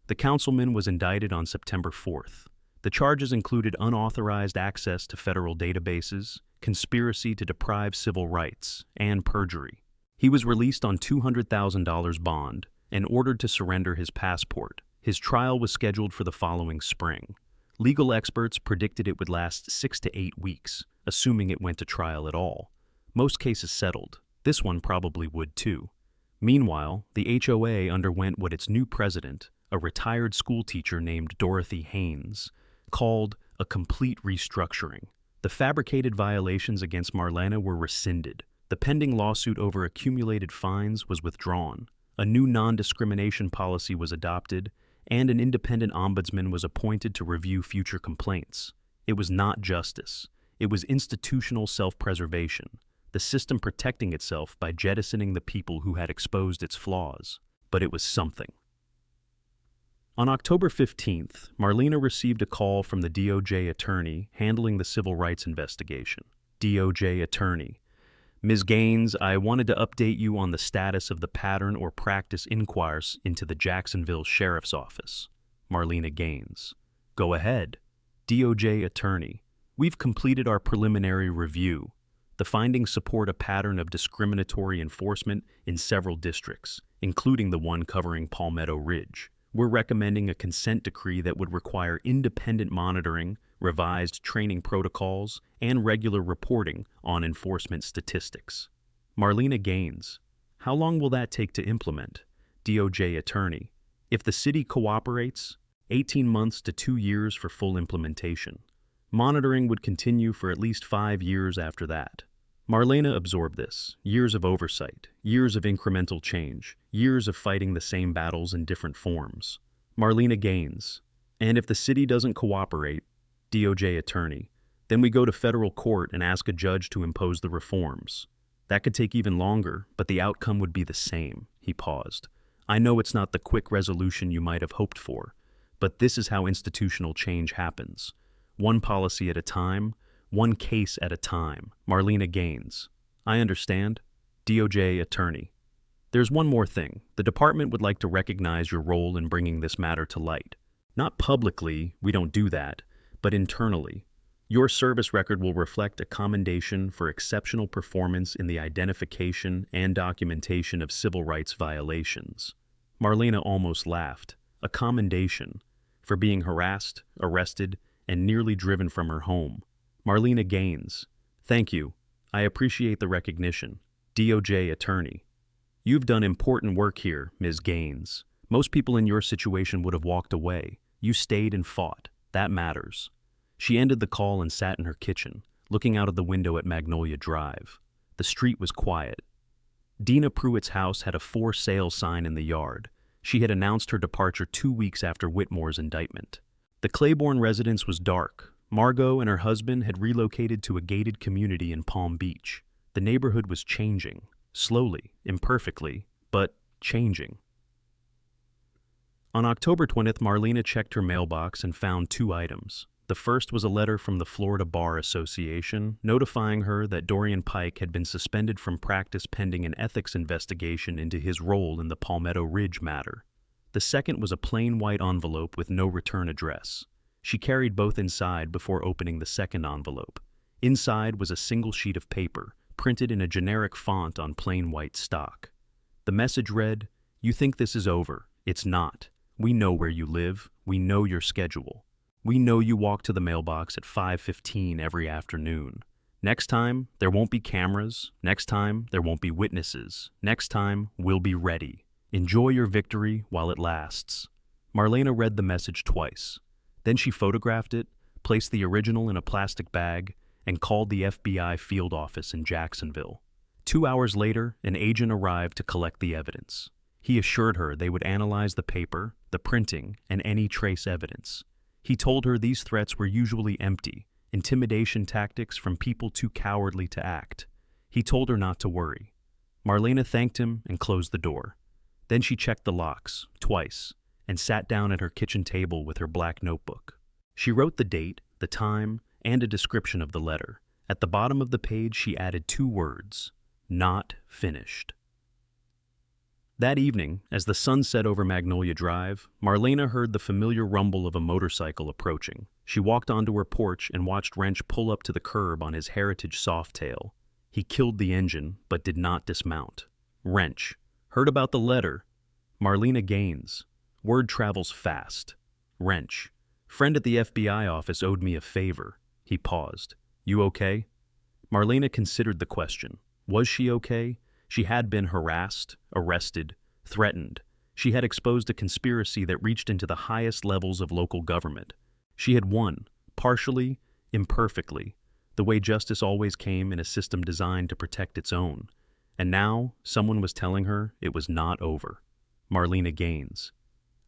The councilman was indicted on September 4th. The charges included unauthorized access to federal databases, conspiracy to deprive civil rights, and perjury. He was released on $200,000 bond and ordered to surrender his passport. His trial was scheduled for the following spring. Legal experts predicted it would last 6 to 8 weeks, assuming it went to trial at all. Most cases settled. This one probably would too. Meanwhile, the HOA underwent what its new president, a retired schoolteacher named Dorothy Haynes, called a complete restructuring. The fabricated violations against Marlena were rescinded. The pending lawsuit over accumulated fines was withdrawn. A new non-discrimination policy was adopted, and an independent ombudsman was appointed to review future complaints. It was not justice. It was institutional self-preservation, the system protecting itself by jettisoning the people who had exposed its flaws. But it was something. On October 15th, Marlena received a call from the DOJ attorney handling the civil rights investigation. DOJ attorney: Ms. Gaines, I wanted to update you on the status of the pattern or practice inquiries into the Jacksonville Sheriff's Office. Marlena Gaines: Go ahead. DOJ attorney: We've completed our preliminary review. The findings support a pattern of discriminatory enforcement in several districts, including the one covering Palmetto Ridge. We're recommending a consent decree that would require independent monitoring, revised training protocols, and regular reporting on enforcement statistics. Marlena Gaines: How long will that take to implement? DOJ attorney: If the city cooperates, 18 months to 2 years for full implementation. Monitoring would continue for at least 5 years after that. Marlena absorbed this: years of oversight, years of incremental change, years of fighting the same battles in different forms. Marlena Gaines: And if the city doesn't cooperate, DOJ attorney, then we go to federal court and ask a judge to impose the reforms. That could take even longer, but the outcome would be the same. He paused. I know it's not the quick resolution you might have hoped for, but this is how institutional change happens. One policy at a time, one case at a time. Marlena Gaines: I understand. DOJ attorney: There's one more thing. The department would like to recognize your role in bringing this matter to light. Not publicly, we don't do that, but internally. Your service record will reflect a commendation for exceptional performance in the identification and documentation of civil rights violations. Marlena almost laughed. A commendation for being harassed, arrested, and nearly driven from her home. Marlena Gaines: Thank you. I appreciate the recognition. DOJ attorney: You've done important work here, Ms. Gaines. Most people in your situation would have walked away. You stayed and fought. That matters. She ended the call and sat in her kitchen, looking out of the window at Magnolia Drive. The street was quiet. Dina Pruitt's house had a for sale sign in the yard. She had announced her departure 2 weeks after Whitmore's indictment. The Claiborne residence was dark. Margot and her husband had relocated to a gated community in Palm Beach. The neighborhood was changing, slowly, imperfectly, but changing. On October 20th, Marlena checked her mailbox and found 2 items. The first was a letter from the Florida Bar Association notifying her that Dorian Pike had been suspended from practice pending an ethics investigation into his role in the Palmetto Ridge matter. The second was a plain white envelope with no return address. She carried both inside before opening the second envelope. Inside was a single sheet of paper, printed in a generic font on plain white stock. The message read, "You think this is over. It's not. We know where you live. We know your schedule. We know you walk to the mailbox at 5:15 every afternoon. Next time, there won't be cameras. Next time, there won't be witnesses. Next time, we'll be ready. Enjoy your victory while it lasts." Marlena read the message twice. Then she photographed it, placed the original in a plastic bag, and called the FBI field office in Jacksonville. 2 hours later, an agent arrived to collect the evidence. He assured her they would analyze the paper, the printing, and any trace evidence. He told her these threats were usually empty, intimidation tactics from people too cowardly to act. He told her not to worry. Marlena thanked him and closed the door. Then she checked the locks, twice, and sat down at her kitchen table with her black notebook. She wrote the date, the time, and a description of the letter. At the bottom of the page, she added 2 words, "Not finished." That evening, as the sun set over Magnolia Drive, Marlena heard the familiar rumble of a motorcycle approaching. She walked onto her porch and watched Wrench pull up to the curb on his Heritage Softail. He killed the engine, but did not dismount. Wrench. Heard about the letter. Marlena Gaines. Word travels fast. Wrench. Friend at the FBI office owed me a favor. He paused. You okay? Marlena considered the question. Was she okay? She had been harassed, arrested, threatened. She had exposed a conspiracy that reached into the highest levels of local government. She had won, partially, imperfectly, the way justice always came in a system designed to protect its own. And now, someone was telling her it was not over. Marlena Gaines.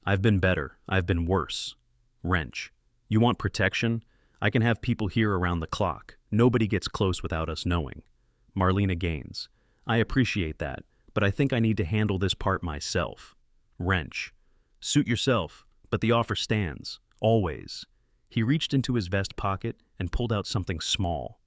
I've been better. I've been worse. Wrench. You want protection? I can have people here around the clock. Nobody gets close without us knowing. Marlena Gaines. I appreciate that, but I think I need to handle this part myself. Wrench. Suit yourself, but the offer stands. Always. He reached into his vest pocket and pulled out something small.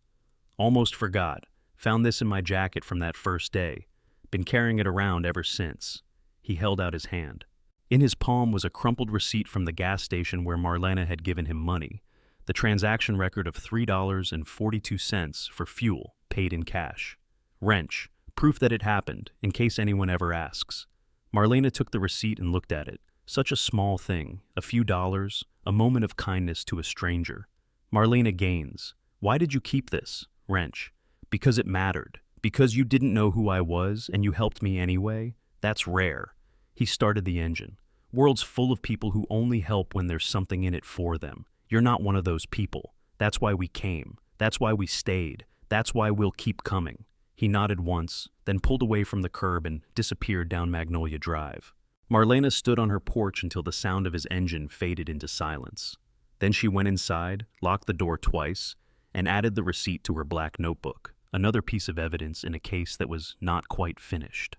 Almost forgot. Found this in my jacket from that first day. Been carrying it around ever since. He held out his hand. In his palm was a crumpled receipt from the gas station where Marlena had given him money. The transaction record of $3.42 for fuel, paid in cash. Wrench. Proof that it happened, in case anyone ever asks. Marlena took the receipt and looked at it. Such a small thing, a few dollars, a moment of kindness to a stranger. Marlena Gaines. Why did you keep this? Wrench. Because it mattered. Because you didn't know who I was and you helped me anyway. That's rare. He started the engine. World's full of people who only help when there's something in it for them. You're not one of those people. That's why we came. That's why we stayed. That's why we'll keep coming. He nodded once, then pulled away from the curb and disappeared down Magnolia Drive. Marlena stood on her porch until the sound of his engine faded into silence. Then she went inside, locked the door twice, and added the receipt to her black notebook, another piece of evidence in a case that was not quite finished.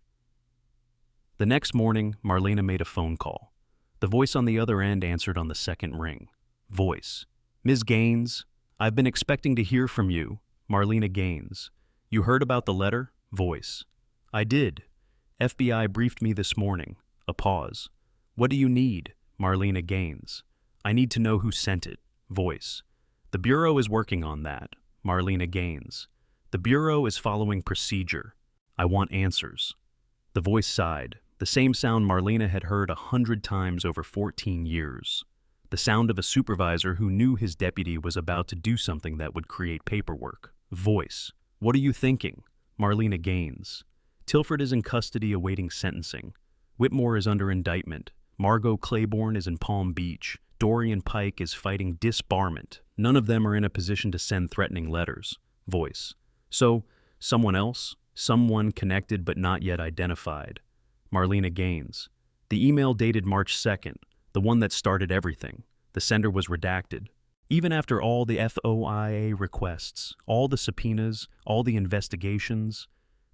The next morning, Marlena made a phone call. The voice on the other end answered on the second ring. Voice. Ms. Gaines, I've been expecting to hear from you. Marlena Gaines. You heard about the letter? Voice. I did. FBI briefed me this morning. A pause. What do you need? Marlena Gaines. I need to know who sent it. Voice. The Bureau is working on that. Marlena Gaines. The Bureau is following procedure. I want answers. The voice sighed. The same sound Marlena had heard 100 times over 14 years. The sound of a supervisor who knew his deputy was about to do something that would create paperwork. Voice. What are you thinking? Marlena Gaines. Tilford is in custody awaiting sentencing. Whitmore is under indictment. Margot Claiborne is in Palm Beach. Dorian Pike is fighting disbarment. None of them are in a position to send threatening letters. Voice. So, someone else? Someone connected but not yet identified. Marlena Gaines. The email dated March 2nd, the one that started everything. The sender was redacted. Even after all the FOIA requests, all the subpoenas, all the investigations,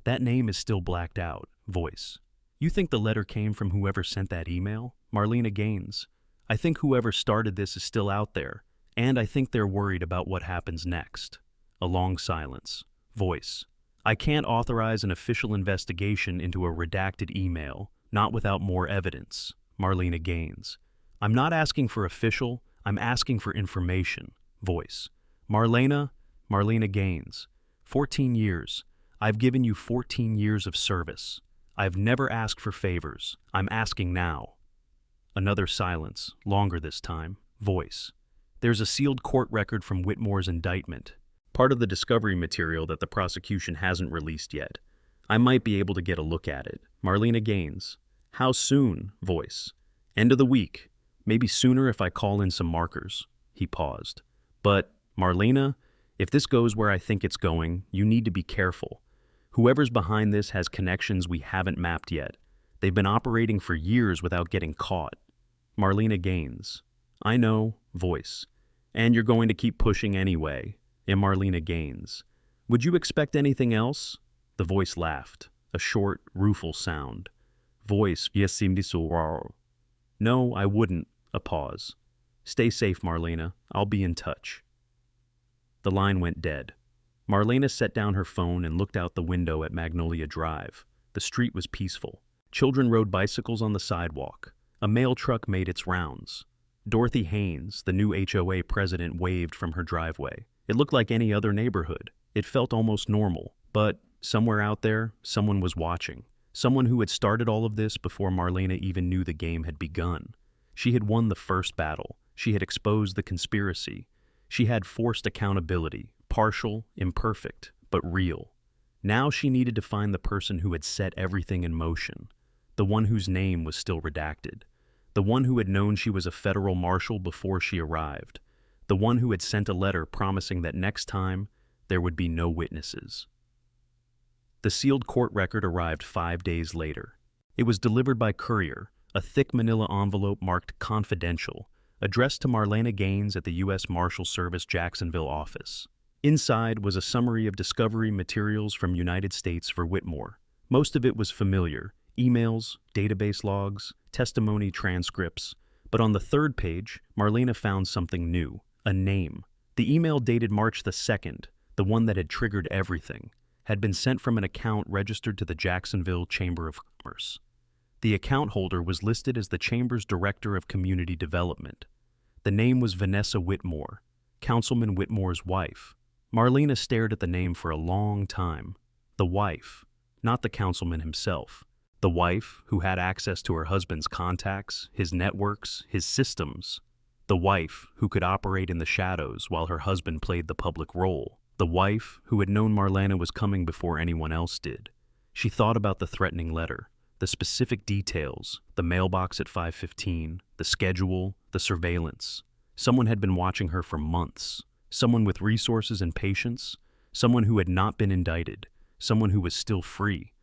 that name is still blacked out. Voice. You think the letter came from whoever sent that email? Marlena Gaines. I think whoever started this is still out there, and I think they're worried about what happens next. A long silence. Voice. I can't authorize an official investigation into a redacted email, not without more evidence. Marlena Gaines. I'm not asking for official, I'm asking for information. Voice. Marlena Gaines. 14 years. I've given you 14 years of service. I've never asked for favors. I'm asking now. Another silence, longer this time. Voice. There's a sealed court record from Whitmore's indictment. Part of the discovery material that the prosecution hasn't released yet. I might be able to get a look at it. Marlena Gaines. How soon? Voice. End of the week. Maybe sooner if I call in some markers. He paused. But, Marlena, if this goes where I think it's going, you need to be careful. Whoever's behind this has connections we haven't mapped yet. They've been operating for years without getting caught. Marlena Gaines. I know, voice. And you're going to keep pushing anyway. Marlena Gaines. Would you expect anything else? The voice laughed, a short, rueful sound. Voice, yes, seemed so. No, I wouldn't. A pause. Stay safe, Marlena. I'll be in touch. The line went dead. Marlena set down her phone and looked out the window at Magnolia Drive. The street was peaceful. Children rode bicycles on the sidewalk. A mail truck made its rounds. Dorothy Haynes, the new HOA president, waved from her driveway. It looked like any other neighborhood. It felt almost normal. But somewhere out there, someone was watching. Someone who had started all of this before Marlena even knew the game had begun. She had won the first battle. She had exposed the conspiracy. She had forced accountability, partial, imperfect, but real. Now she needed to find the person who had set everything in motion, the one whose name was still redacted, the one who had known she was a federal marshal before she arrived, the one who had sent a letter promising that next time there would be no witnesses. The sealed court record arrived 5 days later. It was delivered by courier, a thick manila envelope marked confidential, addressed to Marlena Gaines at the U.S. Marshal Service Jacksonville office. Inside was a summary of discovery materials from United States for Whitmore. Most of it was familiar: emails, database logs, testimony transcripts. But on the third page, Marlena found something new: a name. The email dated March the 2nd, the one that had triggered everything, had been sent from an account registered to the Jacksonville Chamber of Commerce. The account holder was listed as the Chamber's Director of Community Development. The name was Vanessa Whitmore, Councilman Whitmore's wife. Marlena stared at the name for a long time. The wife, not the councilman himself. The wife who had access to her husband's contacts, his networks, his systems. The wife who could operate in the shadows while her husband played the public role. The wife who had known Marlena was coming before anyone else did. She thought about the threatening letter, the specific details, the mailbox at 5:15, the schedule, the surveillance. Someone had been watching her for months. Someone with resources and patience. Someone who had not been indicted. Someone who was still free.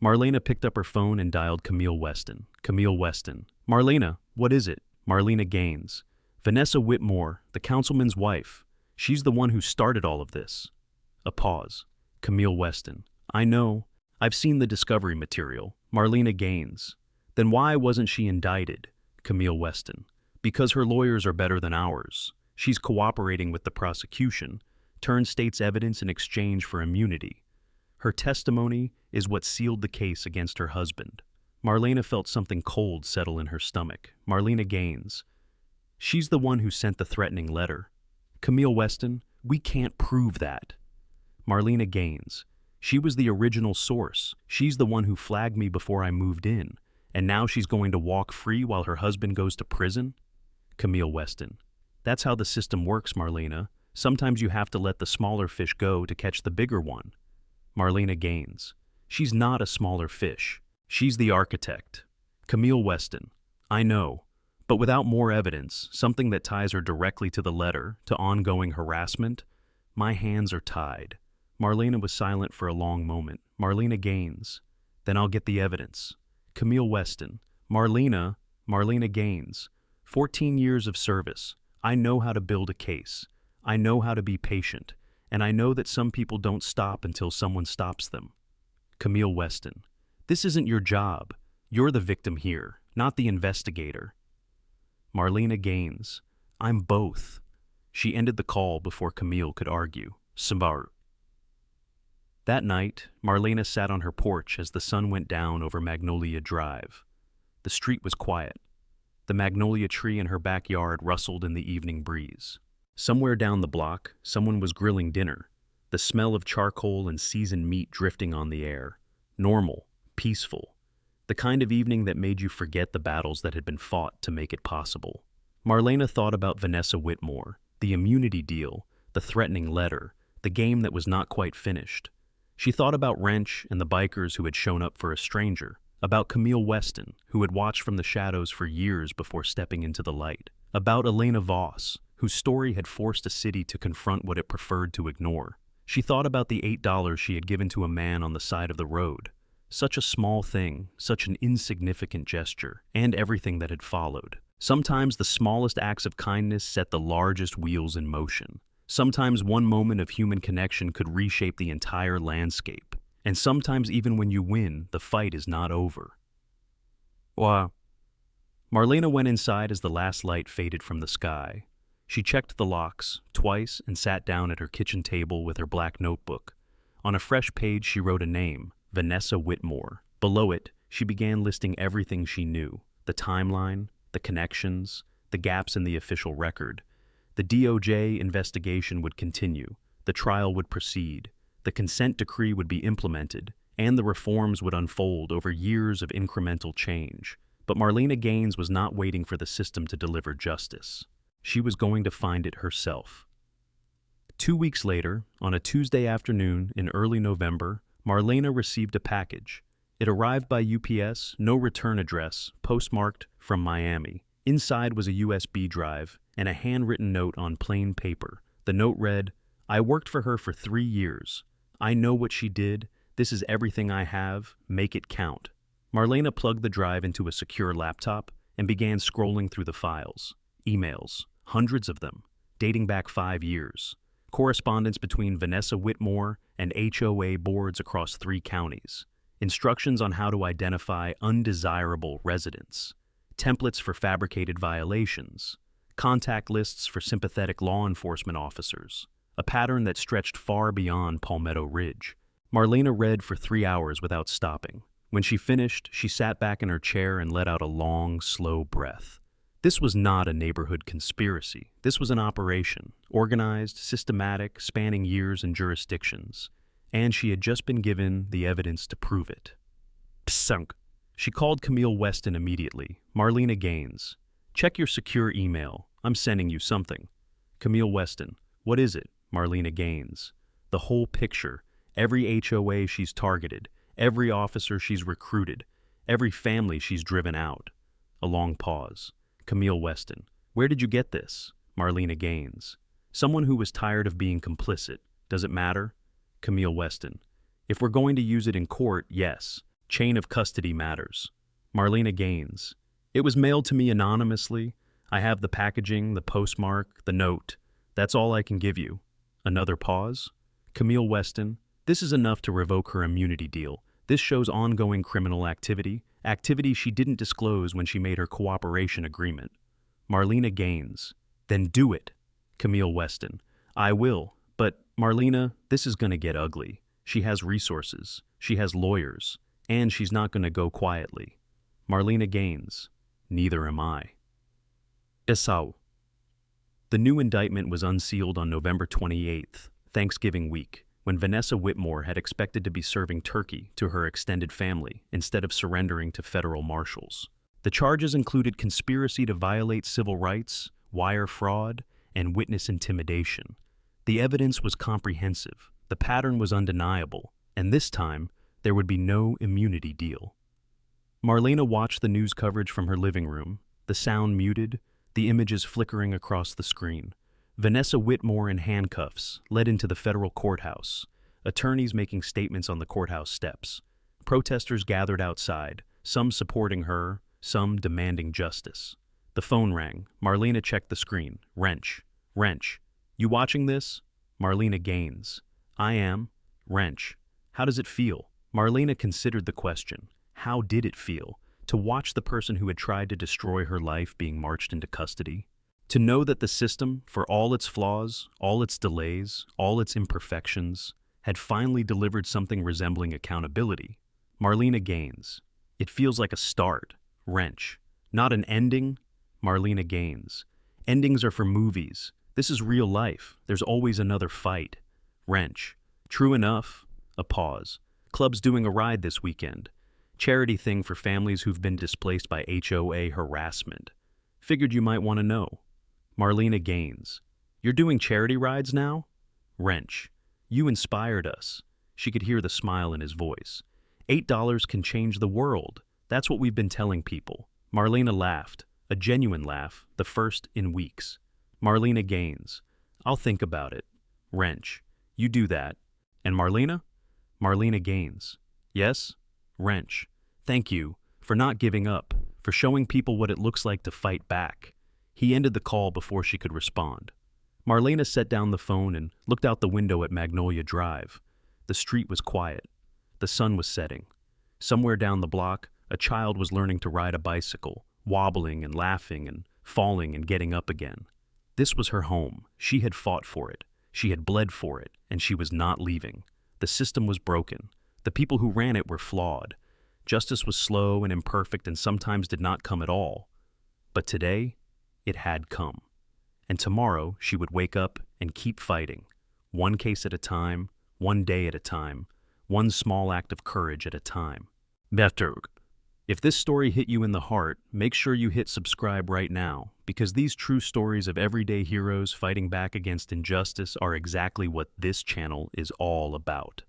Marlena picked up her phone and dialed Camille Weston. Camille Weston. Marlena, what is it? Marlena Gaines. Vanessa Whitmore, the councilman's wife. She's the one who started all of this. A pause. Camille Weston. I know. I've seen the discovery material. Marlena Gaines. Then why wasn't she indicted? Camille Weston. Because her lawyers are better than ours. She's cooperating with the prosecution, turned state's evidence in exchange for immunity. Her testimony is what sealed the case against her husband. Marlena felt something cold settle in her stomach. Marlena Gaines. She's the one who sent the threatening letter. Camille Weston, we can't prove that. Marlena Gaines. She was the original source. She's the one who flagged me before I moved in. And now she's going to walk free while her husband goes to prison? Camille Weston. That's how the system works, Marlena. Sometimes you have to let the smaller fish go to catch the bigger one. Marlena Gaines. She's not a smaller fish. She's the architect. Camille Weston. I know. But without more evidence, something that ties her directly to the letter, to ongoing harassment, my hands are tied. Marlena was silent for a long moment. Marlena Gaines. Then I'll get the evidence. Camille Weston. Marlena Gaines. 14 years of service. I know how to build a case. I know how to be patient. And I know that some people don't stop until someone stops them. Camille Weston. This isn't your job. You're the victim here, not the investigator. Marlena Gaines. I'm both. She ended the call before Camille could argue. Sambar. That night, Marlena sat on her porch as the sun went down over Magnolia Drive. The street was quiet. The magnolia tree in her backyard rustled in the evening breeze. Somewhere down the block, someone was grilling dinner, the smell of charcoal and seasoned meat drifting on the air. Normal, peaceful, the kind of evening that made you forget the battles that had been fought to make it possible. Marlena thought about Vanessa Whitmore, the immunity deal, the threatening letter, the game that was not quite finished. She thought about Wrench and the bikers who had shown up for a stranger, about Camille Weston, who had watched from the shadows for years before stepping into the light, about Elena Voss, whose story had forced a city to confront what it preferred to ignore. She thought about the $8 she had given to a man on the side of the road, Such a small thing, such an insignificant gesture, and everything that had followed. Sometimes the smallest acts of kindness set the largest wheels in motion. Sometimes one moment of human connection could reshape the entire landscape. And sometimes even when you win, the fight is not over. Wow. Marlena went inside as the last light faded from the sky. She checked the locks twice and sat down at her kitchen table with her black notebook. On a fresh page, she wrote a name, Vanessa Whitmore. Below it, she began listing everything she knew, the timeline, the connections, the gaps in the official record. The DOJ investigation would continue, the trial would proceed, the consent decree would be implemented, and the reforms would unfold over years of incremental change. But Marlena Gaines was not waiting for the system to deliver justice. She was going to find it herself. 2 weeks later, on a Tuesday afternoon in early November, Marlena received a package. It arrived by UPS, no return address, postmarked from Miami. Inside was a USB drive and a handwritten note on plain paper. The note read, "I worked for her for 3 years. I know what she did. This is everything I have. Make it count." Marlena plugged the drive into a secure laptop and began scrolling through the files. Emails, hundreds of them, dating back 5 years. Correspondence between Vanessa Whitmore and HOA boards across 3 counties. Instructions on how to identify undesirable residents. Templates for fabricated violations. Contact lists for sympathetic law enforcement officers. A pattern that stretched far beyond Palmetto Ridge. Marlena read for 3 hours without stopping. When she finished, she sat back in her chair and let out a long, slow breath. This was not a neighborhood conspiracy. This was an operation, organized, systematic, spanning years and jurisdictions. And she had just been given the evidence to prove it. Psunk. She called Camille Weston immediately. Marlena Gaines. "Check your secure email. I'm sending you something." Camille Weston. "What is it?" Marlena Gaines. "The whole picture. Every HOA she's targeted. Every officer she's recruited. Every family she's driven out." A long pause. Camille Weston. "Where did you get this?" Marlena Gaines. "Someone who was tired of being complicit. Does it matter?" Camille Weston. "If we're going to use it in court, yes. Chain of custody matters." Marlena Gaines. "It was mailed to me anonymously. I have the packaging, the postmark, the note. That's all I can give you." Another pause. Camille Weston. "This is enough to revoke her immunity deal. This shows ongoing criminal activity she didn't disclose when she made her cooperation agreement." Marlena Gaines. "Then do it." Camille Weston. "I will. But, Marlena, this is going to get ugly. She has resources. She has lawyers. And she's not going to go quietly." Marlena Gaines. "Neither am I." Esau. The new indictment was unsealed on November 28th, Thanksgiving week, when Vanessa Whitmore had expected to be serving turkey to her extended family instead of surrendering to federal marshals. The charges included conspiracy to violate civil rights, wire fraud, and witness intimidation. The evidence was comprehensive, the pattern was undeniable, and this time, there would be no immunity deal. Marlena watched the news coverage from her living room, the sound muted, the images flickering across the screen. Vanessa Whitmore in handcuffs, led into the federal courthouse, attorneys making statements on the courthouse steps. Protesters gathered outside, some supporting her, some demanding justice. The phone rang. Marlena checked the screen. Wrench. "Wrench. You watching this?" Marlena Gaines. "I am." "Wrench. How does it feel?" Marlena considered the question. How did it feel to watch the person who had tried to destroy her life being marched into custody? To know that the system, for all its flaws, all its delays, all its imperfections, had finally delivered something resembling accountability. Marlena Gaines. "It feels like a start." Wrench. "Not an ending?" Marlena Gaines. "Endings are for movies. This is real life. There's always another fight." Wrench. "True enough." A pause. "Club's doing a ride this weekend. Charity thing for families who've been displaced by HOA harassment. Figured you might want to know." Marlena Gaines. "You're doing charity rides now?" Wrench. "You inspired us." She could hear the smile in his voice. $8 can change the world. That's what we've been telling people." Marlena laughed, a genuine laugh, the first in weeks. Marlena Gaines. "I'll think about it." Wrench. "You do that." "And Marlena?" Marlena Gaines. "Yes?" Wrench. Thank you for not giving up, for showing people what it looks like to fight back. He ended the call before she could respond. Marlena set down the phone and looked out the window at Magnolia Drive. The street was quiet. The sun was setting. Somewhere down the block, a child was learning to ride a bicycle, wobbling and laughing and falling and getting up again. This was her home. She had fought for it. She had bled for it, and she was not leaving. The system was broken. The people who ran it were flawed. Justice was slow and imperfect and sometimes did not come at all. But today, it had come. And tomorrow, she would wake up and keep fighting. One case at a time, one day at a time, one small act of courage at a time. Better. If this story hit you in the heart, make sure you hit subscribe right now, because these true stories of everyday heroes fighting back against injustice are exactly what this channel is all about.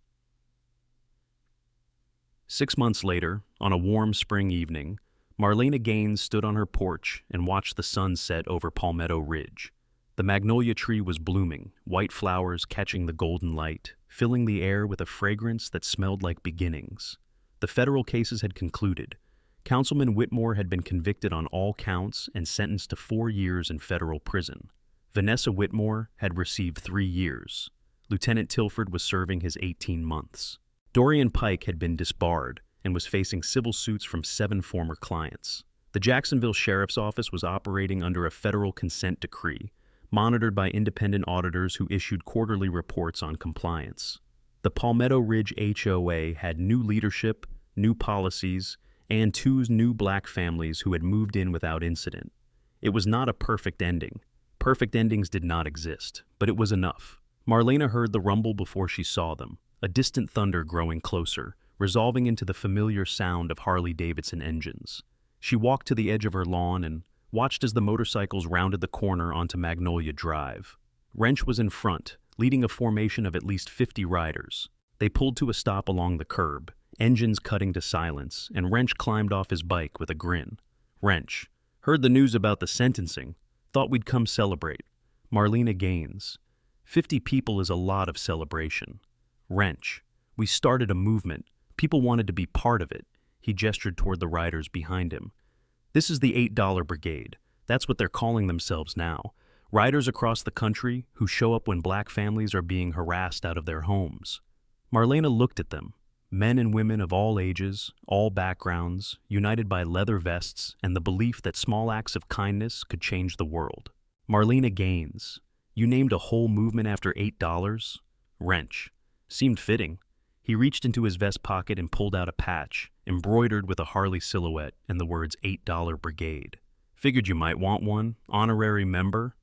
6 months later, on a warm spring evening, Marlena Gaines stood on her porch and watched the sun set over Palmetto Ridge. The magnolia tree was blooming, white flowers catching the golden light, filling the air with a fragrance that smelled like beginnings. The federal cases had concluded. Councilman Whitmore had been convicted on all counts and sentenced to 4 years in federal prison. Vanessa Whitmore had received 3 years. Lieutenant Tilford was serving his 18 months. Dorian Pike had been disbarred and was facing civil suits from 7 former clients. The Jacksonville Sheriff's Office was operating under a federal consent decree, monitored by independent auditors who issued quarterly reports on compliance. The Palmetto Ridge HOA had new leadership, new policies, and 2 new black families who had moved in without incident. It was not a perfect ending. Perfect endings did not exist, but it was enough. Marlena heard the rumble before she saw them, a distant thunder growing closer, resolving into the familiar sound of Harley-Davidson engines. She walked to the edge of her lawn and watched as the motorcycles rounded the corner onto Magnolia Drive. Wrench was in front, leading a formation of at least 50 riders. They pulled to a stop along the curb, engines cutting to silence, and Wrench climbed off his bike with a grin. Wrench. Heard the news about the sentencing. Thought we'd come celebrate. Marlena Gaines. 50 people is a lot of celebration. Wrench. We started a movement. People wanted to be part of it. He gestured toward the riders behind him. This is the $8 Brigade. That's what they're calling themselves now. Riders across the country who show up when black families are being harassed out of their homes. Marlena looked at them. Men and women of all ages, all backgrounds, united by leather vests and the belief that small acts of kindness could change the world. Marlena Gaines. You named a whole movement after $8? Wrench. Seemed fitting. He reached into his vest pocket and pulled out a patch, embroidered with a Harley silhouette and the words $8 Brigade. Figured you might want one, honorary member.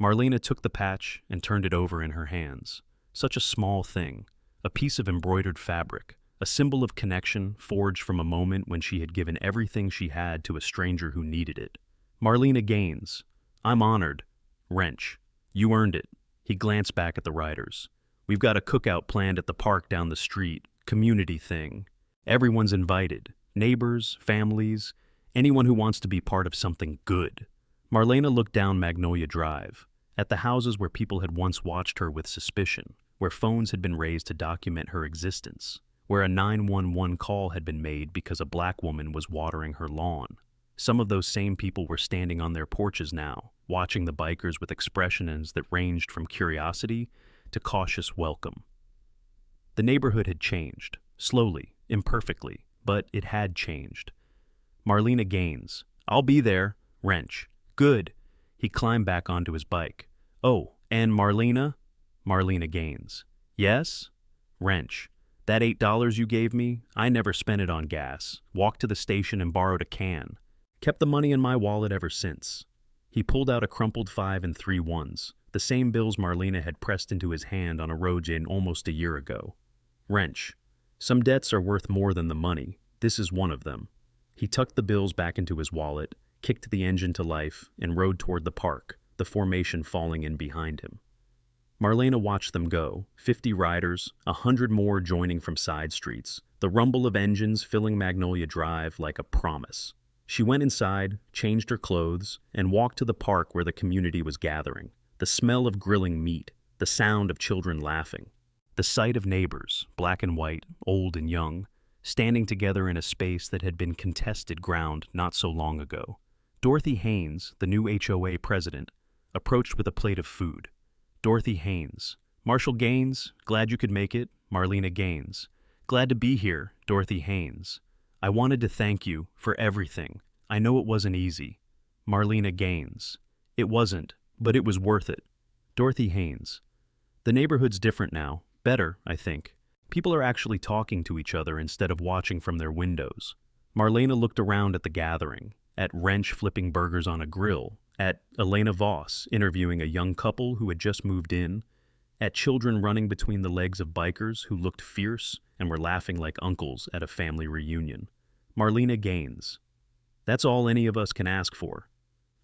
Marlena took the patch and turned it over in her hands. Such a small thing, a piece of embroidered fabric, a symbol of connection forged from a moment when she had given everything she had to a stranger who needed it. Marlena Gaines. I'm honored. Wrench. You earned it. He glanced back at the riders. We've got a cookout planned at the park down the street, community thing. Everyone's invited. Neighbors, families, anyone who wants to be part of something good. Marlena looked down Magnolia Drive, at the houses where people had once watched her with suspicion, where phones had been raised to document her existence, where a 911 call had been made because a black woman was watering her lawn. Some of those same people were standing on their porches now, watching the bikers with expressions that ranged from curiosity to cautious welcome. The neighborhood had changed, slowly, imperfectly, but it had changed. Marlena Gaines. I'll be there. Wrench. Good. He climbed back onto his bike. Oh, and Marlena? Marlena Gaines. Yes? Wrench. That $8 you gave me, I never spent it on gas. Walked to the station and borrowed a can. Kept the money in my wallet ever since. He pulled out a crumpled 5 and 3 ones, the same bills Marlena had pressed into his hand on a road in almost a year ago. Wrench. Some debts are worth more than the money. This is one of them. He tucked the bills back into his wallet, kicked the engine to life, and rode toward the park, the formation falling in behind him. Marlena watched them go, 50 riders, 100 more joining from side streets, the rumble of engines filling Magnolia Drive like a promise. She went inside, changed her clothes, and walked to the park where the community was gathering. The smell of grilling meat, the sound of children laughing. The sight of neighbors, black and white, old and young, standing together in a space that had been contested ground not so long ago. Dorothy Haynes, the new HOA president, approached with a plate of food. Dorothy Haynes. Marshall Gaines, glad you could make it. Marlena Gaines. Glad to be here, Dorothy Haynes. I wanted to thank you for everything. I know it wasn't easy. Marlena Gaines. It wasn't, but it was worth it. Dorothy Haynes. The neighborhood's different now. Better, I think. People are actually talking to each other instead of watching from their windows. Marlena looked around at the gathering, at Wrench flipping burgers on a grill, at Elena Voss interviewing a young couple who had just moved in, at children running between the legs of bikers who looked fierce and were laughing like uncles at a family reunion. Marlena Gaines. That's all any of us can ask for.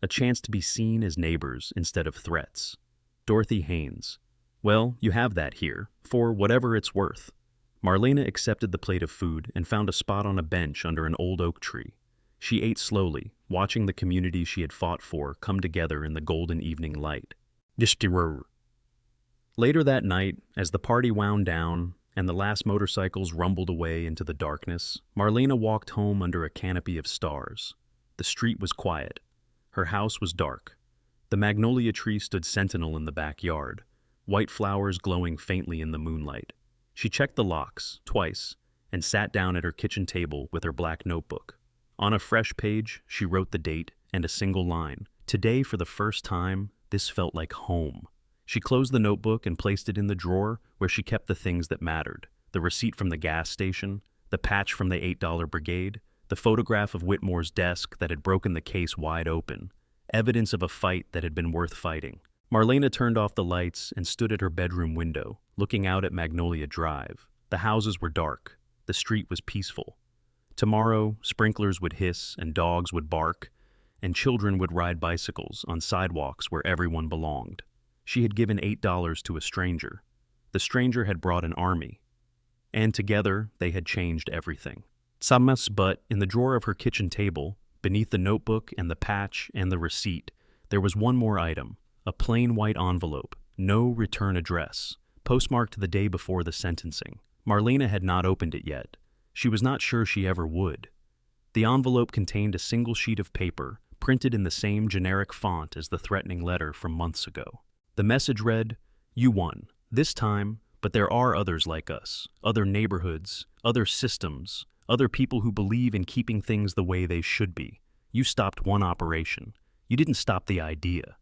A chance to be seen as neighbors instead of threats. Dorothy Haynes. Well, you have that here, for whatever it's worth. Marlena accepted the plate of food and found a spot on a bench under an old oak tree. She ate slowly, watching the community she had fought for come together in the golden evening light. Later that night, as the party wound down and the last motorcycles rumbled away into the darkness, Marlena walked home under a canopy of stars. The street was quiet. Her house was dark. The magnolia tree stood sentinel in the backyard, white flowers glowing faintly in the moonlight. She checked the locks, twice, and sat down at her kitchen table with her black notebook. On a fresh page, she wrote the date and a single line. Today, for the first time, this felt like home. She closed the notebook and placed it in the drawer where she kept the things that mattered. The receipt from the gas station, the patch from the $8 brigade, the photograph of Whitmore's desk that had broken the case wide open, evidence of a fight that had been worth fighting. Marlena turned off the lights and stood at her bedroom window, looking out at Magnolia Drive. The houses were dark. The street was peaceful. Tomorrow, sprinklers would hiss and dogs would bark, and children would ride bicycles on sidewalks where everyone belonged. She had given $8 to a stranger. The stranger had brought an army. And together, they had changed everything. But in the drawer of her kitchen table, beneath the notebook and the patch and the receipt, there was one more item. A plain white envelope, no return address, postmarked the day before the sentencing. Marlena had not opened it yet. She was not sure she ever would. The envelope contained a single sheet of paper, printed in the same generic font as the threatening letter from months ago. The message read, "You won, this time, but there are others like us, other neighborhoods, other systems, other people who believe in keeping things the way they should be. You stopped one operation. You didn't stop the idea.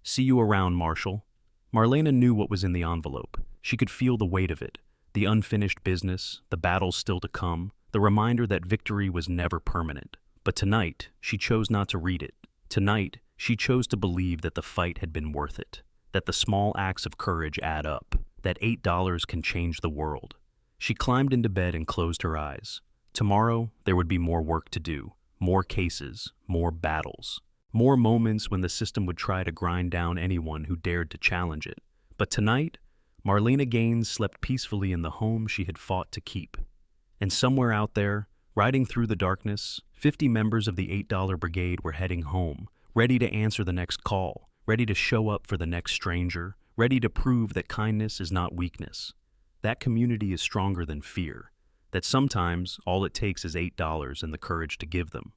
See you around, Marshall." Marlena knew what was in the envelope. She could feel the weight of it, the unfinished business, the battles still to come, the reminder that victory was never permanent. But tonight, she chose not to read it. Tonight, she chose to believe that the fight had been worth it, that the small acts of courage add up, that $8 can change the world. She climbed into bed and closed her eyes. Tomorrow, there would be more work to do, more cases, more battles. More moments when the system would try to grind down anyone who dared to challenge it. But tonight, Marlena Gaines slept peacefully in the home she had fought to keep. And somewhere out there, riding through the darkness, 50 members of the $8 brigade were heading home, ready to answer the next call, ready to show up for the next stranger, ready to prove that kindness is not weakness. That community is stronger than fear, that sometimes all it takes is $8 and the courage to give them.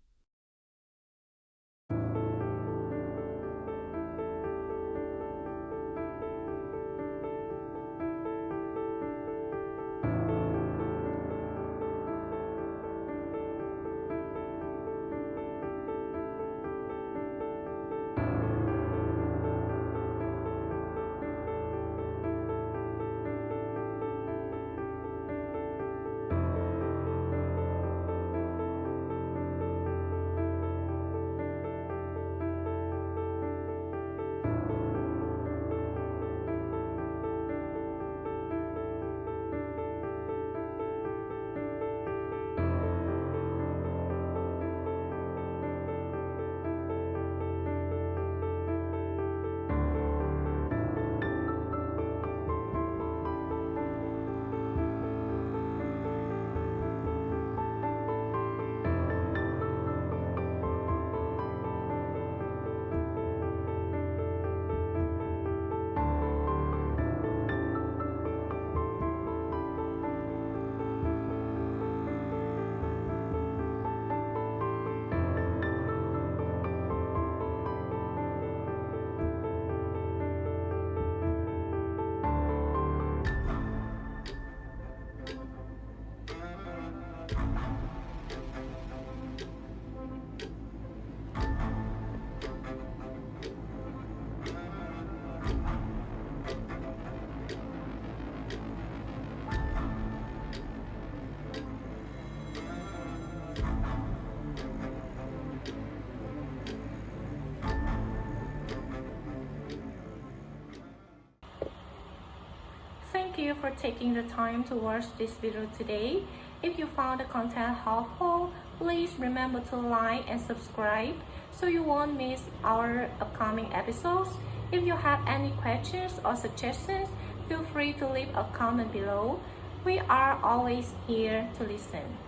you for taking the time to watch this video today. If you found the content helpful, please remember to like and subscribe so you won't miss our upcoming episodes. If you have any questions or suggestions, feel free to leave a comment below. We are always here to listen.